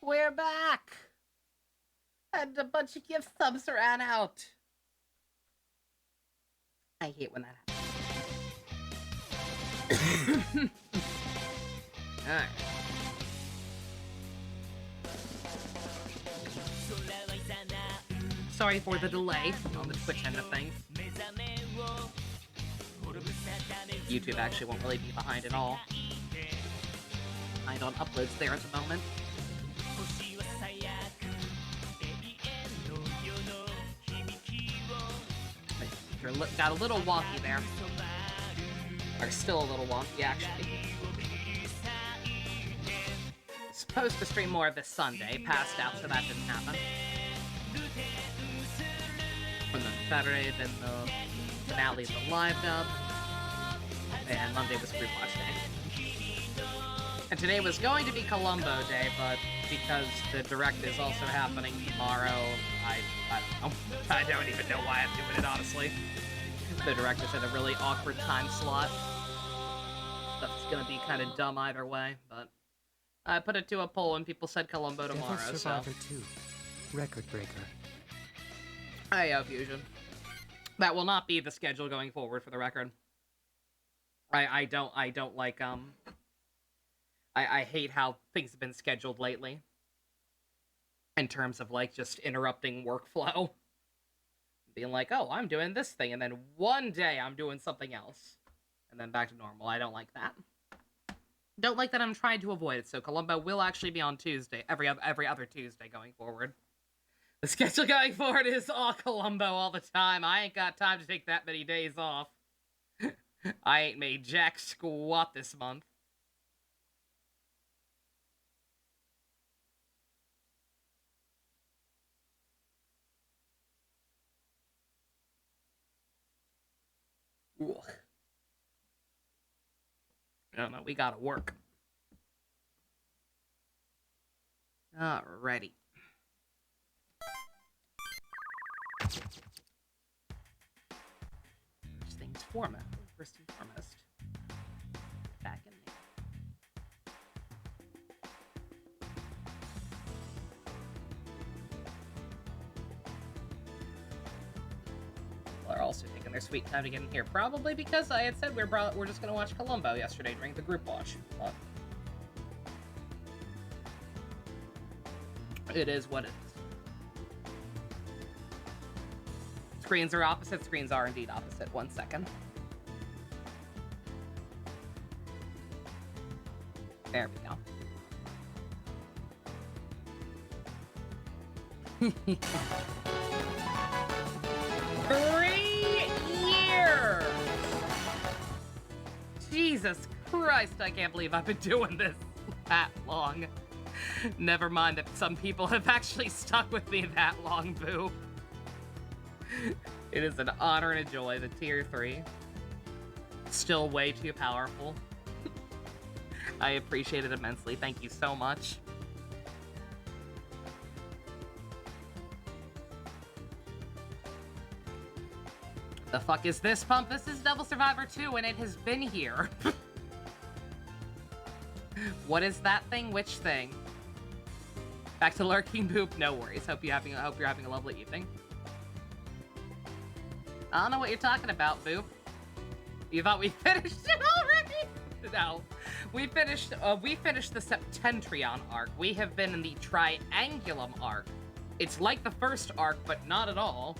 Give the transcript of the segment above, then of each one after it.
We're back! And a bunch of gift subs ran out. I hate when that happens. Alright. Sorry for the delay on the Twitch end of things. YouTube actually won't really be behind at all. Behind on uploads there at the moment. Got a little wonky there. Or still a little wonky, actually. Supposed to stream more this Sunday. Passed out, so that didn't happen. And then Saturday, then the finale of the live dub. And Monday was Group Watch Day. And today was going to be Columbo Day, but because the direct is also happening tomorrow, I don't know. I don't even know why I'm doing it, honestly. The director's at a really awkward time slot. Stuff's gonna be kind of dumb either way, but I put it to a poll and people said Columbo tomorrow, Devil Survivor 2. Record breaker. Hey, Fusion. That will not be the schedule going forward, for the record. I don't like, I hate how things have been scheduled lately. In terms of, like, just interrupting workflow. Being like, oh, I'm doing this thing, and then one day I'm doing something else. And then back to normal. I don't like that. Don't like that I'm trying to avoid it, so Columbo will actually be on Tuesday, every other Tuesday going forward. The schedule going forward is all Columbo all the time. I ain't got time to take that many days off. I ain't made jack squat this month. Ugh. No, we gotta work. Alrighty. First things foremost. Back in there. Are also taking their sweet time to get in here. Probably because I had said we're just gonna watch Columbo yesterday during the group watch. But it is what it is. Screens are opposite. Screens are indeed opposite. 1 second. There we go. 3 years! Jesus Christ, I can't believe I've been doing this that long. Never mind that some people have actually stuck with me that long, boo. It is an honor and a joy. The tier 3. Still way too powerful. I appreciate it immensely. Thank you so much. The fuck is this, Pump? This is Devil Survivor 2, and it has been here. What is that thing? Which thing? Back to lurking, Boop. No worries. Hope you're having a lovely evening. I don't know what you're talking about, Boop. You thought we finished it already? No. We finished the Septentrion arc. We have been in the Triangulum arc. It's like the first arc, but not at all.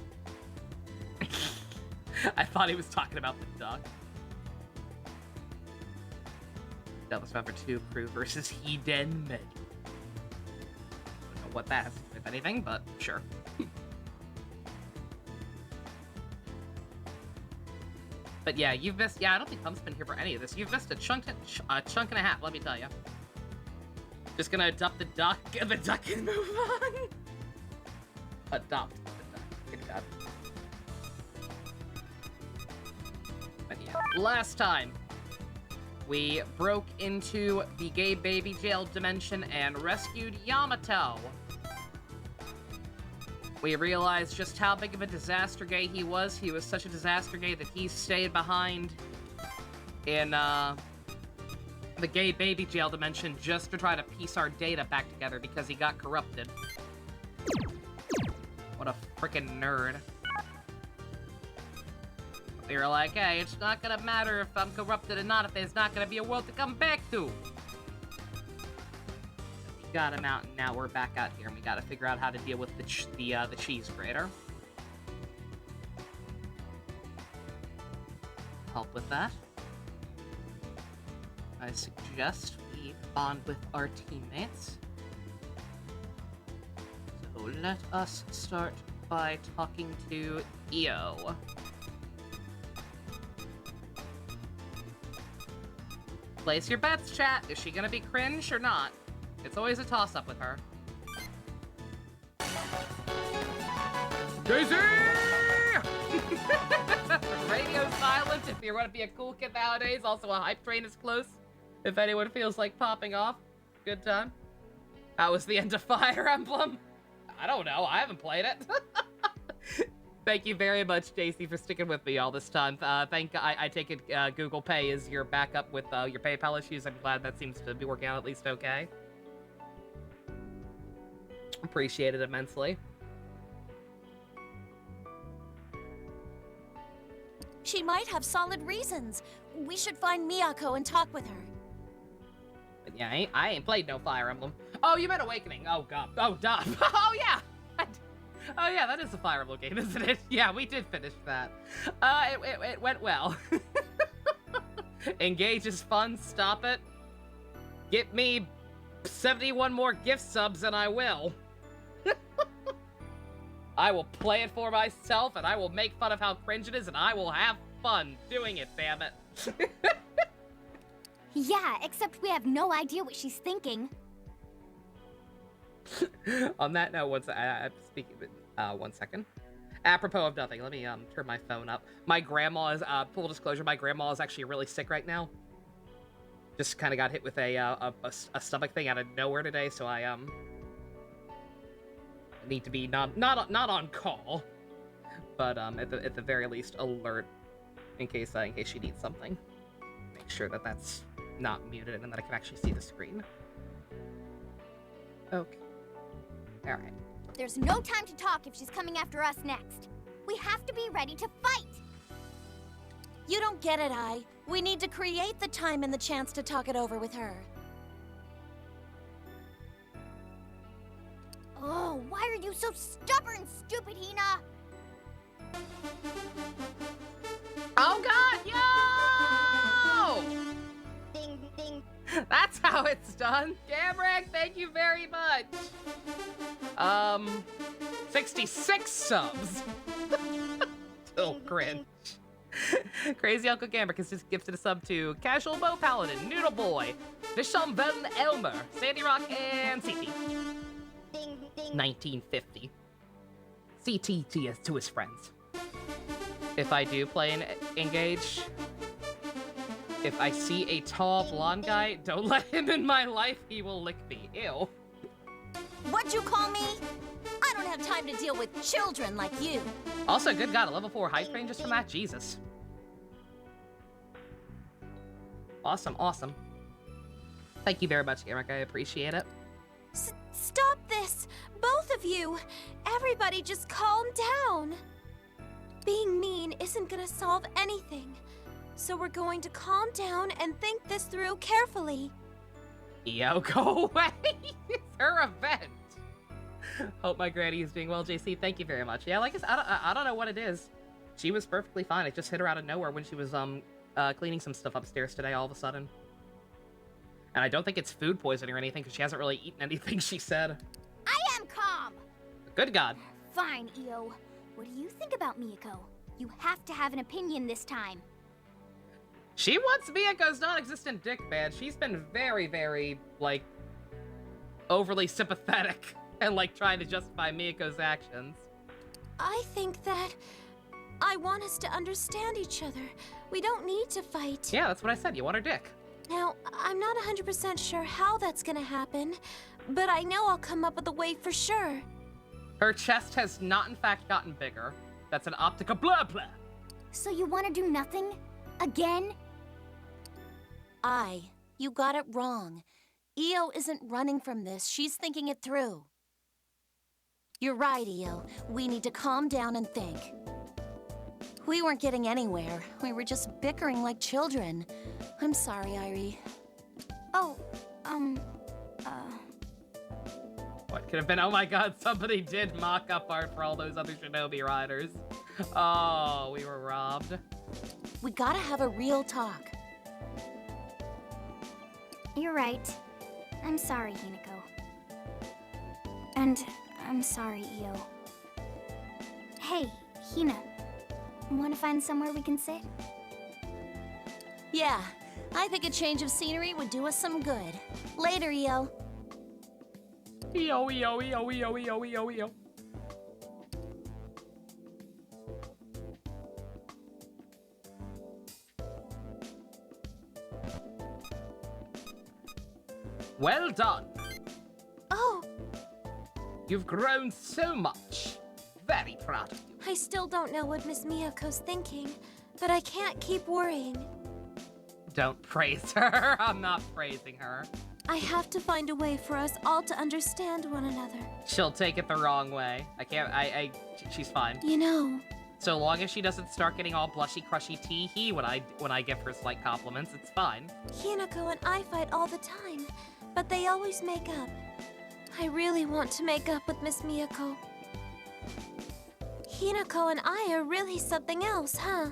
I thought he was talking about the duck. Devil Survivor 2 crew versus Eden Med. I don't know what that has to do with anything, but sure. But yeah, you've missed. Yeah, I don't think Pump's been here for any of this. You've missed a chunk and a half. Let me tell you. Just gonna adopt the duck and move on. Adopt the duck. Good God. But yeah, last time we broke into the gay baby jail dimension and rescued Yamato. We realized just how big of a disaster gay he was. He was such a disaster gay that he stayed behind in the gay baby jail dimension just to try to piece our data back together because he got corrupted. What a freaking nerd. We were like, hey, it's not gonna matter if I'm corrupted or not, if there's not gonna be a world to come back to. We got him out, and now we're back out here, and we gotta figure out how to deal with the cheese grater. Help with that. I suggest we bond with our teammates. So let us start by talking to EO. Place your bets, chat. Is she gonna be cringe or not? It's always a toss-up with her. Daisy! Radio silent if you want to be a cool kid nowadays. Also, a hype train is close. If anyone feels like popping off, good time. How was the end of Fire Emblem? I don't know. I haven't played it. Thank you very much, JC, for sticking with me all this time. I take it Google Pay is your backup with your PayPal issues. I'm glad that seems to be working out at least okay. Appreciate it immensely. She might have solid reasons. We should find Miyako and talk with her. But yeah, I ain't played no Fire Emblem. Oh, you meant Awakening. Oh, God. Oh, duh. Oh, yeah. Oh, yeah, that is a Fire Emblem game, isn't it? Yeah, we did finish that. It went well. Engage is fun. Stop it. Get me 71 more gift subs and I will. I will play it for myself, and I will make fun of how cringe it is, and I will have fun doing it, damn it. Yeah, except we have no idea what she's thinking. On that note, one second. Apropos of nothing, let me turn my phone up. My grandma is, full disclosure, my grandma is actually really sick right now. Just kind of got hit with a stomach thing out of nowhere today, so I need to be not on call, but at the very least alert in case she needs something. Make sure that that's not muted and that I can actually see the screen. Okay. All right. There's no time to talk if she's coming after us next. We have to be ready to fight! You don't get it, Ai. We need to create the time and the chance to talk it over with her. Oh, why are you so stubborn, stupid Hina? Oh God, yo! Ding, ding. That's how it's done. Gamrek, thank you very much. 66 subs. Still cringe. Crazy Uncle Gamrek has just gifted a sub to Casual Bow Paladin, Noodle Boy, Visham Ven Elmer, Sandy Rock, and CT. 1950. CT to his friends. If I do play an Engage, if I see a tall blonde guy, don't let him in my life, he will lick me. Ew. What'd you call me? I don't have time to deal with children like you. Also, good God, a level 4 hype train just from that? Jesus. Awesome, awesome. Thank you very much, Gamrek. I appreciate it. Stop this! Both of you! Everybody just calm down! Being mean isn't gonna solve anything. So we're going to calm down and think this through carefully. Yo, go away! It's her event! Hope my granny is doing well, JC. Thank you very much. Yeah, like I said, I don't know what it is. She was perfectly fine. It just hit her out of nowhere when she was cleaning some stuff upstairs today all of a sudden. And I don't think it's food poisoning or anything, because she hasn't really eaten anything, she said. I am calm! Good God. Fine, Io. What do you think about Miyako? You have to have an opinion this time. She wants Miyako's non-existent dick, man. She's been very, very, like, overly sympathetic and, like, trying to justify Miyako's actions. I think that I want us to understand each other. We don't need to fight. Yeah, that's what I said. You want her dick. Now, I'm not 100% sure how that's gonna happen, but I know I'll come up with a way for sure. Her chest has not, in fact, gotten bigger. That's an optical blah blah. So you want to do nothing? Again? I You got it wrong. Io isn't running from this. She's thinking it through. You're right, Io. We need to calm down and think. We weren't getting anywhere. We were just bickering like children. I'm sorry, Irie. Oh, What could have been? Oh my god, somebody did mock-up art for all those other Shinobi riders. Oh, we were robbed. We gotta have a real talk. you're right. I'm sorry, Hinako. And I'm sorry, Io. Hey, Hina. Wanna find somewhere we can sit? Yeah, I think a change of scenery would do us some good. Later, Io. Yo, yo, yo, yo, yo, yo, yo. Well done. Oh, You've grown so much. Very proud of you. I still don't know what Miss Miyako's thinking, but I can't keep worrying. Don't praise her. I'm not praising her. I have to find a way for us all to understand one another. She'll take it the wrong way. I can't, she's fine. You know, So long as she doesn't start getting all blushy, crushy tee-hee when I give her slight compliments, it's fine. Hinako and I fight all the time, but they always make up. I really want to make up with Miss Miyako. Hinako and I are really something else, huh?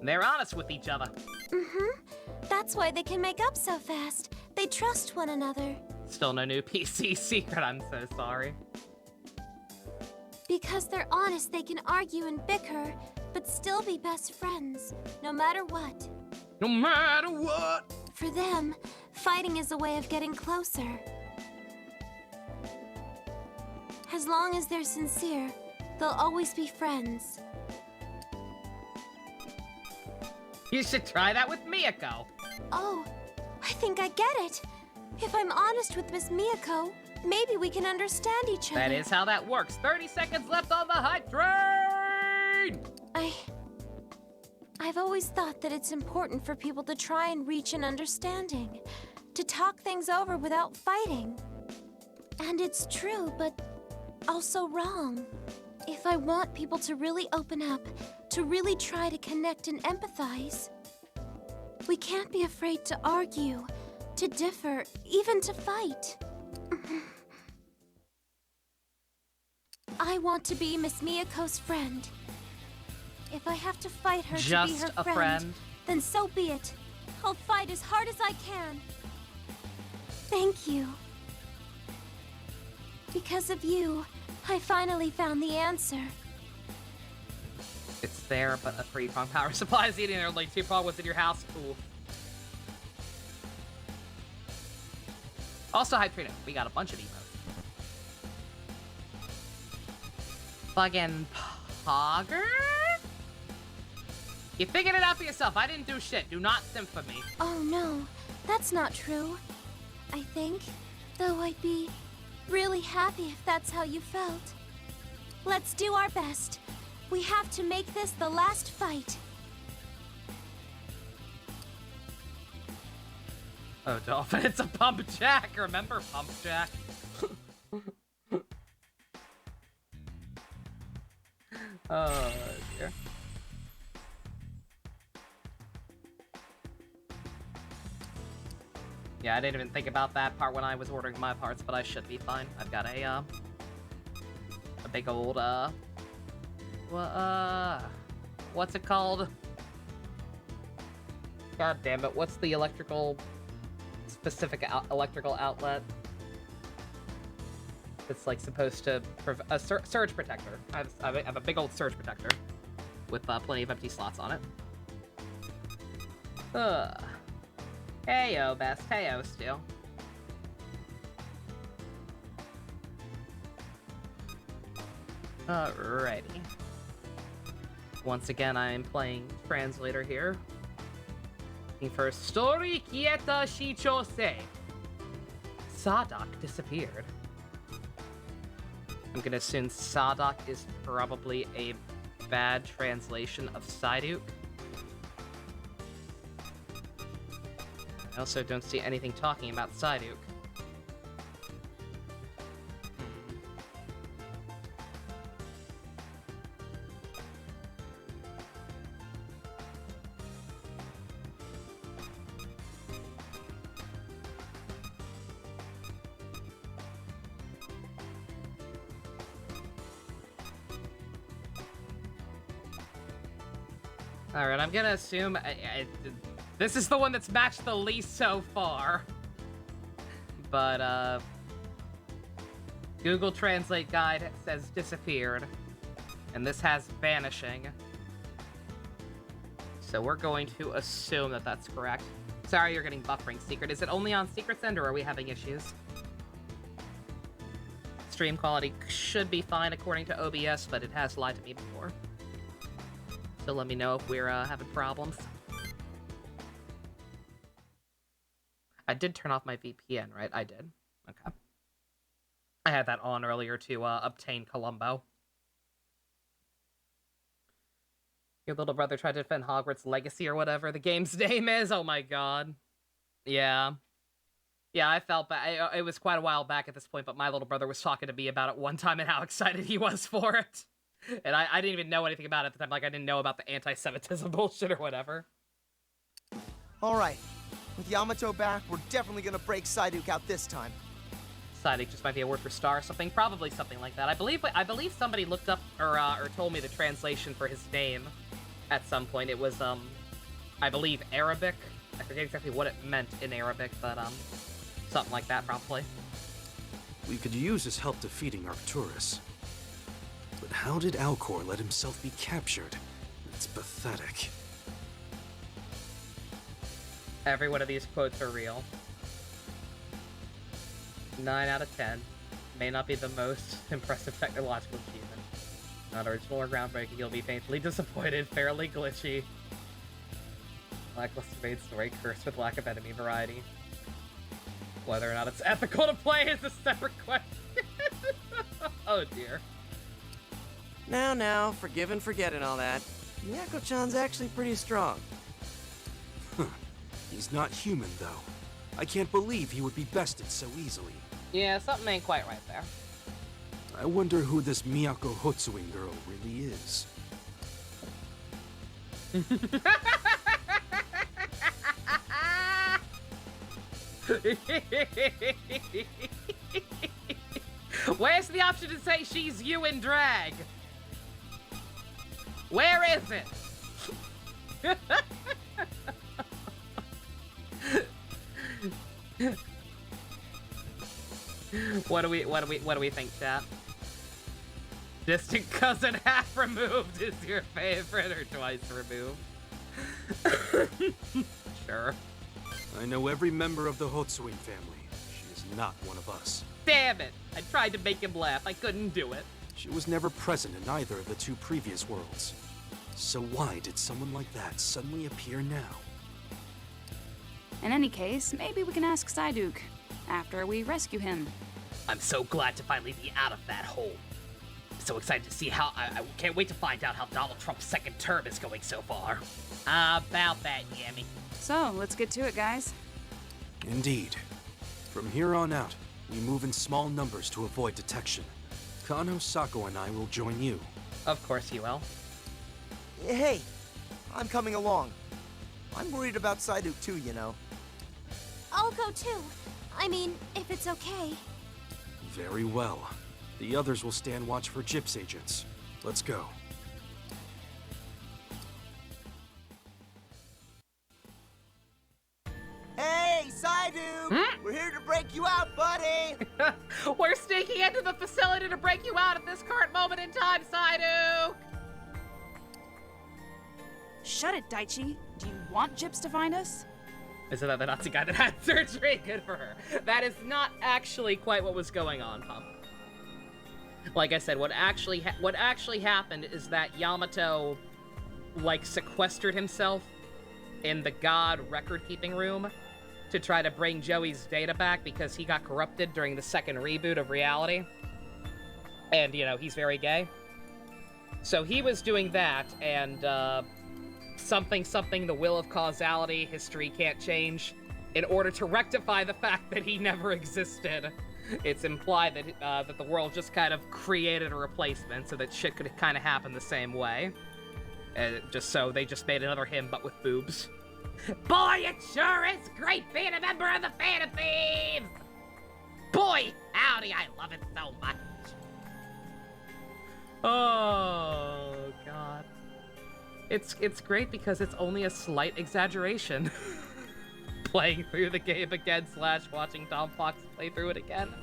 They're honest with each other. Mm-hmm. That's why they can make up so fast. They trust one another. Still no new PC secret, I'm so sorry. Because they're honest, they can argue and bicker, but still be best friends, no matter what. No matter what! For them, fighting is a way of getting closer. As long as they're sincere, they'll always be friends. You should try that with Miyako. Oh, I think I get it. If I'm honest with Miss Miyako, maybe we can understand each other. That is how that works. 30 seconds left on the hype train! I've always thought that it's important for people to try and reach an understanding, to talk things over without fighting. And it's true, but also wrong. If I want people to really open up, to really try to connect and empathize, we can't be afraid to argue, to differ, even to fight. I want to be Miss Miyako's friend. If I have to fight her to be Just her a friend. then so be it. I'll fight as hard as I can. Thank you. Because of you, I finally found the answer. It's there, but a 3-prong power supply is eating it. Like 2-prong was in your house. Ooh. Also, hype trainer. We got a bunch of emotes. Fucking Pogger? You figured it out for yourself. I didn't do shit. Do not simp for me. Oh no, that's not true. I think, though I'd be really happy if that's how you felt. Let's do our best. We have to make this the last fight. Oh, Dolphin, it's a pump jack. Remember pump jack? Oh, dear. Yeah, I didn't even think about that part when I was ordering my parts, but I should be fine. I've got a big old, what's it called? God damn it, what's the specific electrical outlet? It's like supposed to a surge protector. I have a big old surge protector with plenty of empty slots on it. Heyo, best. Heyo, Stu. Alrighty. Once again, I am playing translator here. Looking for Story Kieta Shichose. Sadak disappeared. I'm gonna assume Sadak is probably a bad translation of Psyduke. I also don't see anything talking about Psyduke. Alright, I'm gonna assume this is the one that's matched the least so far. But, Google Translate Guide says disappeared. And this has vanishing. So we're going to assume that that's correct. Sorry, you're getting buffering, Secret. Is it only on Secret's end, or are we having issues? Stream quality should be fine according to OBS, but it has lied to me before. So let me know if we're having problems. I did turn off my VPN, right? I did. Okay. I had that on earlier to obtain Columbo. Your little brother tried to defend Hogwarts Legacy or whatever the game's name is. Oh my god. Yeah. Yeah, I felt bad. It was quite a while back at this point, but my little brother was talking to me about it one time and how excited he was for it. And I didn't even know anything about it at the time. Like, I didn't know about the anti-Semitism bullshit or whatever. Alright. With Yamato back, we're definitely gonna break Psyduke out this time. Psyduke just might be a word for star or something. Probably something like that. I believe somebody looked up or told me the translation for his name at some point. It was, I believe Arabic. I forget exactly what it meant in Arabic, but, something like that, probably. We could use his help defeating Arcturus. But how did Alcor let himself be captured? It's pathetic. Every one of these quotes are real. 9 out of 10. May not be the most impressive technological achievement. Not original or groundbreaking, you'll be painfully disappointed, fairly glitchy. Lackluster main story, cursed with lack of enemy variety. Whether or not it's ethical to play is a separate question. Oh dear. Now, forgive and forget and all that. Miyako-chan's actually pretty strong. He's not human, though. I can't believe he would be bested so easily. Yeah, something ain't quite right there. I wonder who this Miyako Hotsuin girl really is. Where's the option to say she's you in drag? Where is it? What do we think, chat? Distant cousin half removed is your favorite, or twice removed? Sure. I know every member of the Hotsuin family. She is not one of us. Damn it! I tried to make him laugh. I couldn't do it. She was never present in either of the two previous worlds. So why did someone like that suddenly appear now? In any case, maybe we can ask Psyduke after we rescue him. I'm so glad to finally be out of that hole. I'm so excited to see how. I can't wait to find out how Donald Trump's second term is going so far. About that, Yami. So, let's get to it, guys. Indeed. From here on out, we move in small numbers to avoid detection. Kano, Sako, and I will join you. Of course you will. Hey, I'm coming along. I'm worried about Psyduke too, you know. I'll go too. I mean, if it's okay. Very well. The others will stand watch for Gyps agents. Let's go. Hey, Psyduke! We're here to break you out, buddy! We're sneaking into the facility to break you out at this current moment in time, Psyduke! Shut it, Daichi. Do you want Gyps to find us? Isn't that the Nazi guy that had surgery? Good for her. That is not actually quite what was going on, Pump. Like I said, what actually happened is that Yamato, like, sequestered himself in the God record-keeping room to try to bring Joey's data back because he got corrupted during the second reboot of reality. And, you know, he's very gay. So he was doing that, and something, the will of causality, history can't change. In order to rectify the fact that he never existed, it's implied that that the world just kind of created a replacement so that shit could kind of happen the same way. Just so they just made another him, but with boobs. Boy, it sure is great being a member of the Fan of Thieves! Boy, howdy, I love it so much. Oh, God. It's great because it's only a slight exaggeration. Playing through the game again / watching Tom Fox play through it again.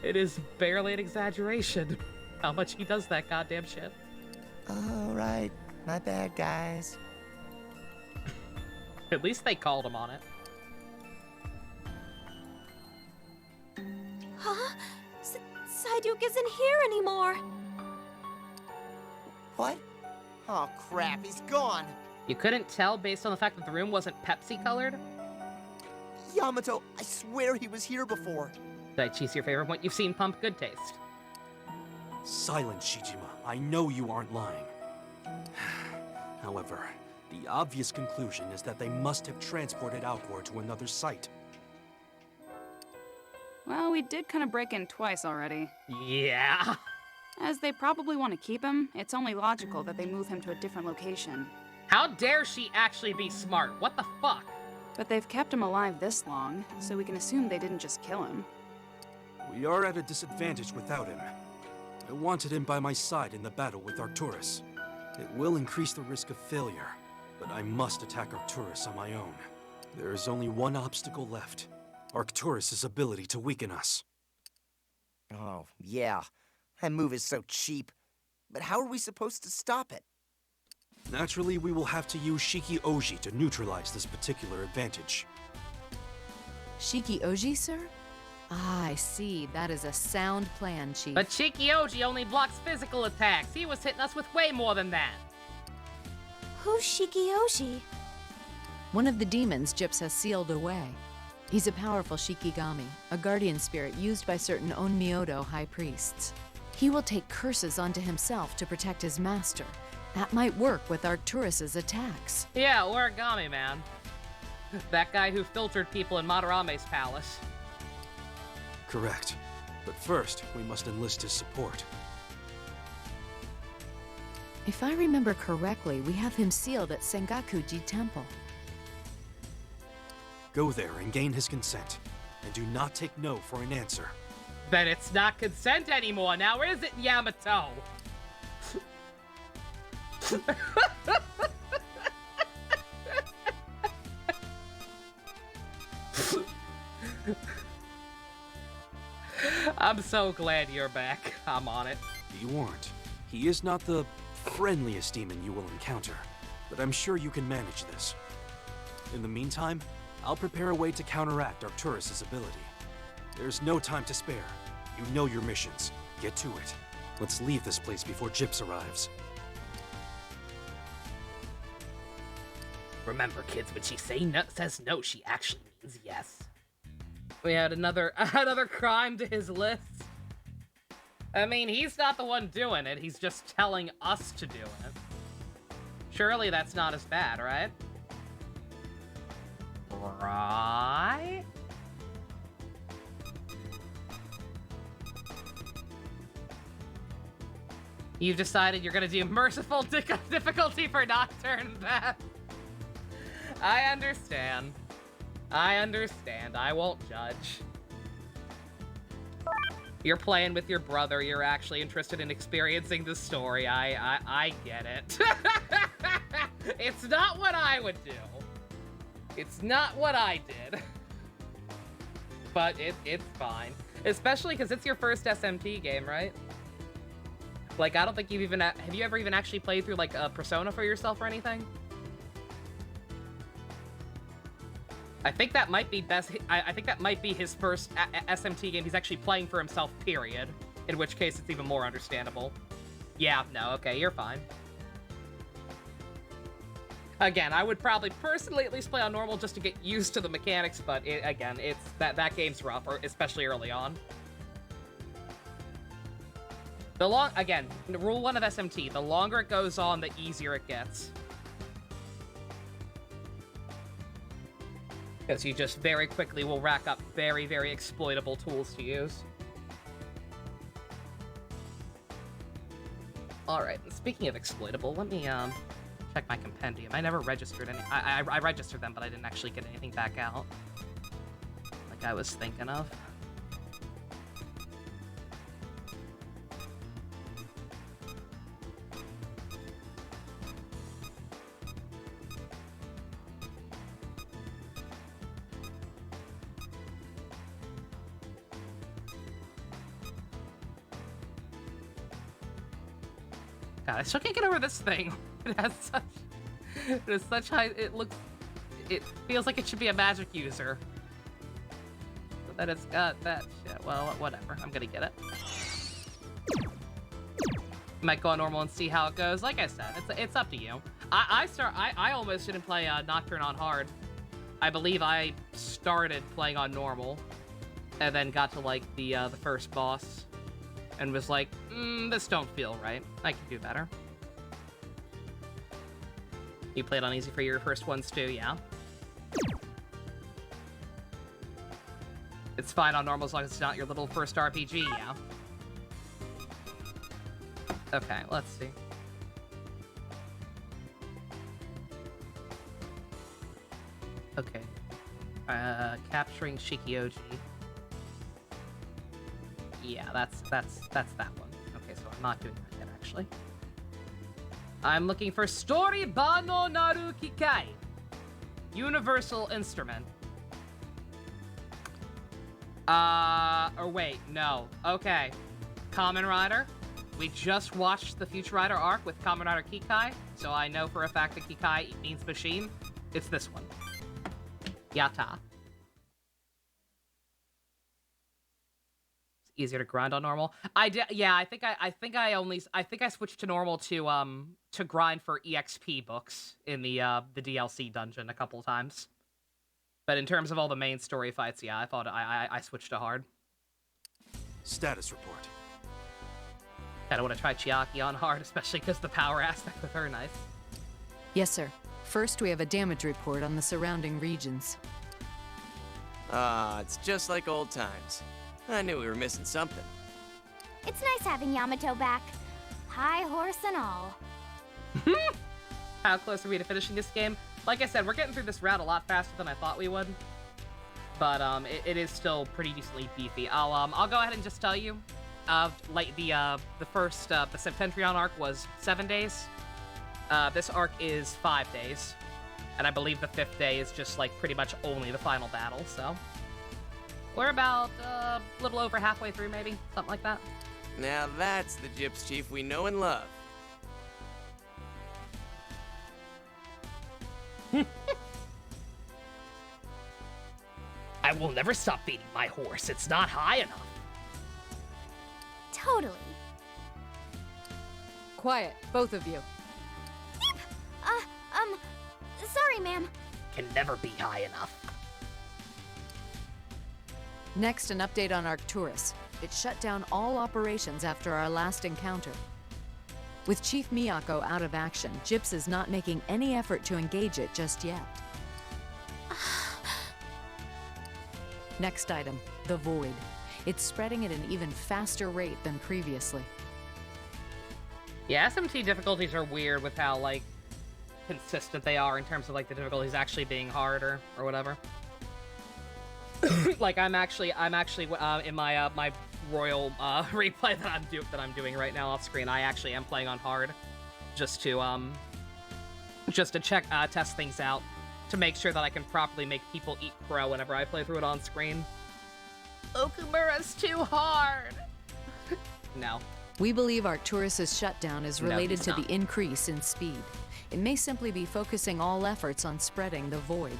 It is barely an exaggeration how much he does that goddamn shit. Alright, my bad, guys. At least they called him on it. Huh? Psyduke isn't here anymore. What? Oh crap, he's gone. You couldn't tell based on the fact that the room wasn't Pepsi colored? Yamato, I swear he was here before. Daichi's your favorite point. You've seen Pump Good Taste. Silence, Shijima. I know you aren't lying. However, the obvious conclusion is that they must have transported Alcor to another site. Well, we did kind of break in twice already. Yeah. As they probably want to keep him, it's only logical that they move him to a different location. How dare she actually be smart? What the fuck? But they've kept him alive this long, so we can assume they didn't just kill him. We are at a disadvantage without him. I wanted him by my side in the battle with Arcturus. It will increase the risk of failure, but I must attack Arcturus on my own. There is only one obstacle left. Arcturus' ability to weaken us. Oh, yeah. That move is so cheap. But how are we supposed to stop it? Naturally, we will have to use Shiki Oji to neutralize this particular advantage. Shiki Oji, sir? Ah, I see. That is a sound plan, Chief. But Shikioji only blocks physical attacks. He was hitting us with way more than that. Who's Shikioji? One of the demons Gyps has sealed away. He's a powerful Shikigami, a guardian spirit used by certain Onmyodo high priests. He will take curses onto himself to protect his master. That might work with Arcturus' attacks. Yeah, Origami Man. That guy who filtered people in Madarame's palace. Correct. But first, we must enlist his support. If I remember correctly, we have him sealed at Sengakuji Temple. Go there and gain his consent. And do not take no for an answer. Then it's not consent anymore now, is it, Yamato? I'm so glad you're back. I'm on it. Be warned, he is not the friendliest demon you will encounter, but I'm sure you can manage this. In the meantime, I'll prepare a way to counteract Arcturus' ability. There's no time to spare. You know your missions. Get to it. Let's leave this place before Gyps arrives. Remember, kids, when she says no, she actually means yes. We had another crime to his list. I mean, he's not the one doing it. He's just telling us to do it. Surely that's not as bad, right? Right? You've decided you're gonna do merciful difficulty for Nocturne Path. I understand. I won't judge. You're playing with your brother. You're actually interested in experiencing the story. I get it. It's not what I would do. It's not what I did. But it's fine. Especially because it's your first SMT game, right? Like, I don't think you've even... Have you ever even actually played through, like, a Persona for yourself or anything? I think that might be best... I think that might be his first SMT game he's actually playing for himself, period. In which case, it's even more understandable. Yeah, no, okay, you're fine. Again, I would probably personally at least play on normal just to get used to the mechanics, but again, it's that game's rough, especially early on. Again, rule 1 of SMT, the longer it goes on, the easier it gets. Because you just very quickly will rack up very, very exploitable tools to use. Alright, speaking of exploitable, let me check my compendium. I never registered any. I registered them, but I didn't actually get anything back out. Like I was thinking of. God, I still can't get over this thing. It has such... It is such high... It feels like it should be a magic user. But that it's got that shit. Well, whatever. I'm gonna get it. Might go on normal and see how it goes. Like I said, it's up to you. I almost didn't play Nocturne on hard. I believe I started playing on normal, and then got to like the first boss, and was like, this don't feel right. I can do better. You played on easy for your first ones too, yeah? It's fine on normal as long as it's not your little first RPG, yeah? Okay, let's see. Okay. Capturing Shikioji. Yeah, that's that one. Okay, so I'm not doing that yet, actually. I'm looking for Story Bano Naru Kikai. Universal Instrument. Or wait, no. Okay. Kamen Rider. We just watched the Future Rider arc with Kamen Rider Kikai, so I know for a fact that Kikai means machine. It's this one. Yata. It's easier to grind on normal. Yeah, I think I switched to normal to grind for EXP books in the DLC dungeon a couple times. But in terms of all the main story fights, yeah, I thought I switched to hard. Status report. I don't want to try Chiaki on hard, especially because the power aspect with her knife. Yes, sir. First, we have a damage report on the surrounding regions. It's just like old times. I knew we were missing something. It's nice having Yamato back. High horse and all. How close are we to finishing this game? Like I said, we're getting through this route a lot faster than I thought we would. But it is still pretty decently beefy. I'll go ahead and just tell you. Like the first the Septentrion arc was 7 days. This arc is 5 days, and I believe the 5th day is just like pretty much only the final battle. So we're about a little over halfway through, maybe something like that. Now that's the Gyps Chief we know and love. I will never stop feeding my horse. It's not high enough. Totally. Quiet, both of you. Sorry, ma'am. Can never be high enough. Next, an update on Arcturus. It shut down all operations after our last encounter. With Chief Miyako out of action, Gyps is not making any effort to engage it just yet. Next item, the Void. It's spreading at an even faster rate than previously. Yeah, SMT difficulties are weird with how, like, consistent they are in terms of, like, the difficulties actually being harder or whatever. Like, I'm actually in my my royal replay that I'm doing right now off screen. I actually am playing on hard, just to check test things out, to make sure that I can properly make people eat crow whenever I play through it on screen. Okumura's too hard. No. We believe Arcturus' shutdown is related to not. the increase in speed. It may simply be focusing all efforts on spreading the Void.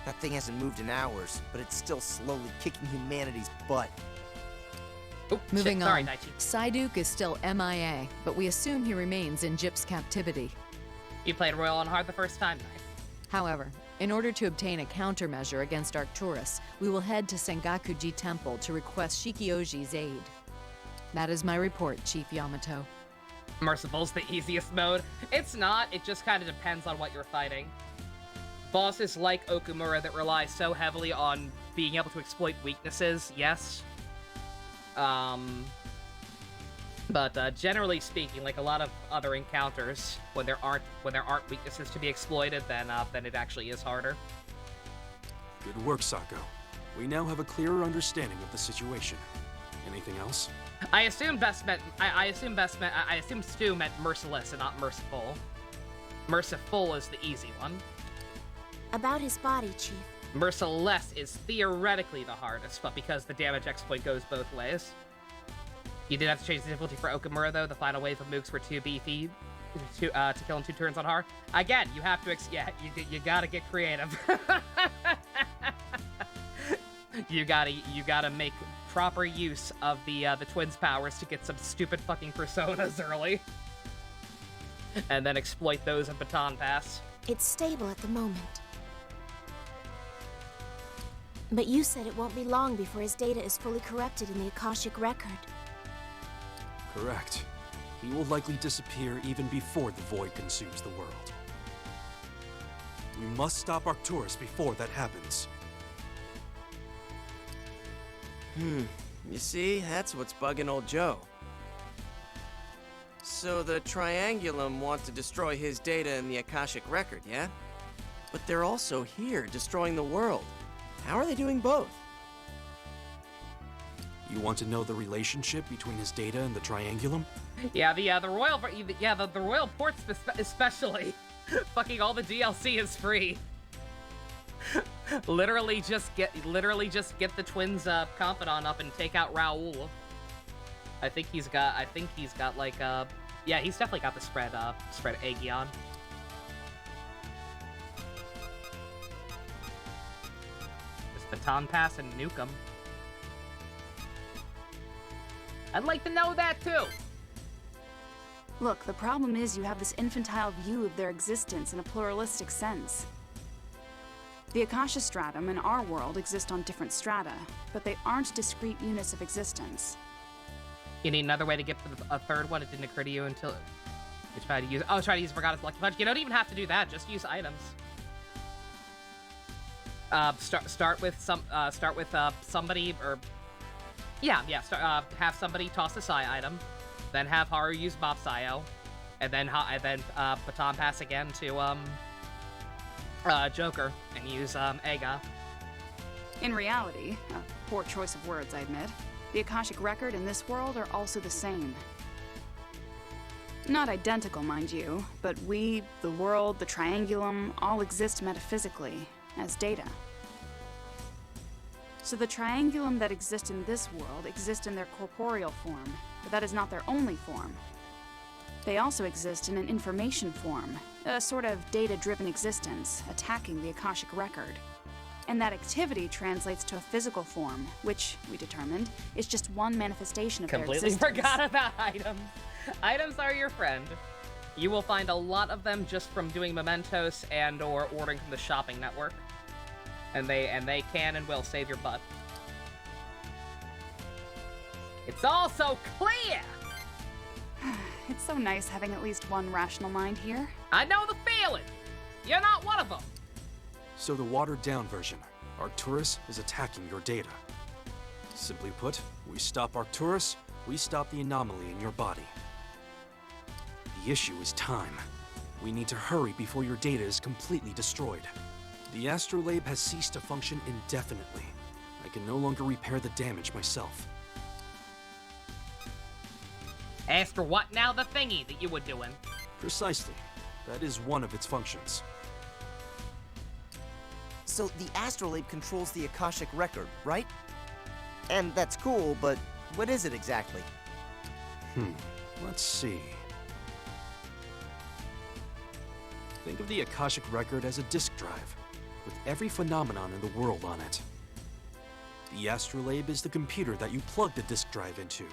That thing hasn't moved in hours, but it's still slowly kicking humanity's butt. Oh, Moving shit. Sorry, on, Daichi. Psyduke is still MIA, but we assume he remains in Gyps' captivity. You played Royal on hard the first time, Knife. However, in order to obtain a countermeasure against Arcturus, we will head to Sengakuji Temple to request Shikioji's aid. That is my report, Chief Yamato. Merciful's the easiest mode. It's not, it just kind of depends on what you're fighting. Bosses like Okumura that rely so heavily on being able to exploit weaknesses, yes. But generally speaking, like a lot of other encounters, when there aren't weaknesses to be exploited, then it actually is harder. Good work, Sako. We now have a clearer understanding of the situation. Anything else? I assume Stu meant merciless and not merciful. Merciful is the easy one. About his body, Chief. Merciless is theoretically the hardest, but because the damage exploit goes both ways. You did have to change the difficulty for Okumura, though. The final wave of mooks were too beefy to kill in 2 turns on Har. Again, you have to you gotta get creative. you gotta make proper use of the twins' powers to get some stupid fucking personas early, and then exploit those in Baton Pass. It's stable at the moment. But you said it won't be long before his data is fully corrupted in the Akashic Record. Correct. He will likely disappear even before the Void consumes the world. We must stop Arcturus before that happens. You see, that's what's bugging old Joe. So the Triangulum want to destroy his data in the Akashic Record, yeah? But they're also here, destroying the world. How are they doing both? You want to know the relationship between his data and the Triangulum? Yeah, the royal ports especially. Fucking all the DLC is free. literally just get the twins confidant up and take out Raoul. I think he's got like yeah, he's definitely got the spread Aegeon. Just Baton Pass and nuke 'em. I'd like to know that too. Look, the problem is you have this infantile view of their existence in a pluralistic sense. The Akasha Stratum and our world exist on different strata, but they aren't discrete units of existence. You need another way to get to a third one. It didn't occur to you until you tried to use. Oh, try to use Forgotten Lucky Punch. You don't even have to do that. Just use items. Start with somebody, or have somebody toss a Psy item, then have Haru use Mop Psyo, and then Baton Pass again to Joker and use Ega. In reality, a poor choice of words, I admit, the Akashic Record and this world are also the same. Not identical, mind you, but we, the world, the Triangulum, all exist metaphysically, as data. So the Triangulum that exist in this world exist in their corporeal form, but that is not their only form. They also exist in an information form, a sort of data-driven existence, attacking the Akashic Record. And that activity translates to a physical form, which, we determined, is just one manifestation of their existence. Completely forgot about items. Items are your friend. You will find a lot of them just from doing mementos and or ordering from the shopping network. And they can and will save your butt. It's all so clear! It's so nice having at least one rational mind here. I know the feeling! You're not one of them! So the watered-down version, Arcturus is attacking your data. Simply put, we stop Arcturus, we stop the anomaly in your body. The issue is time. We need to hurry before your data is completely destroyed. The astrolabe has ceased to function indefinitely. I can no longer repair the damage myself. Astro what now? The thingy that you were doing. Precisely. That is one of its functions. So the astrolabe controls the Akashic Record, right? And that's cool, but what is it exactly? Let's see. Think of the Akashic Record as a disk drive, with every phenomenon in the world on it. The astrolabe is the computer that you plug the disk drive into.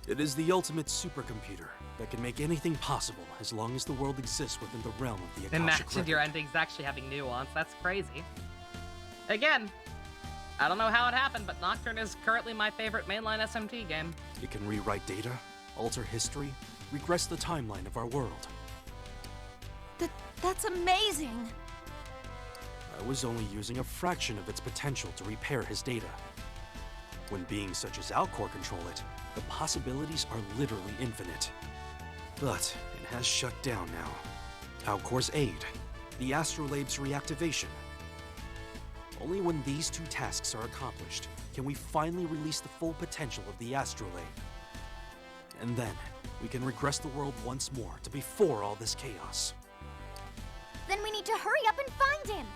It is the ultimate supercomputer that can make anything possible as long as the world exists within the realm of the Akashic Imagine Record. your endings actually having nuance. That's crazy. Again, I don't know how it happened, but Nocturne is currently my favorite mainline SMT game. It can rewrite data, alter history, regress the timeline of our world. That's amazing! I was only using a fraction of its potential to repair his data. When beings such as Alcor control it, the possibilities are literally infinite. But it has shut down now. Alcor's aid, the Astrolabe's reactivation. Only when these two tasks are accomplished can we finally release the full potential of the Astrolabe. And then, we can regress the world once more to before all this chaos. Then we need to hurry up and find him.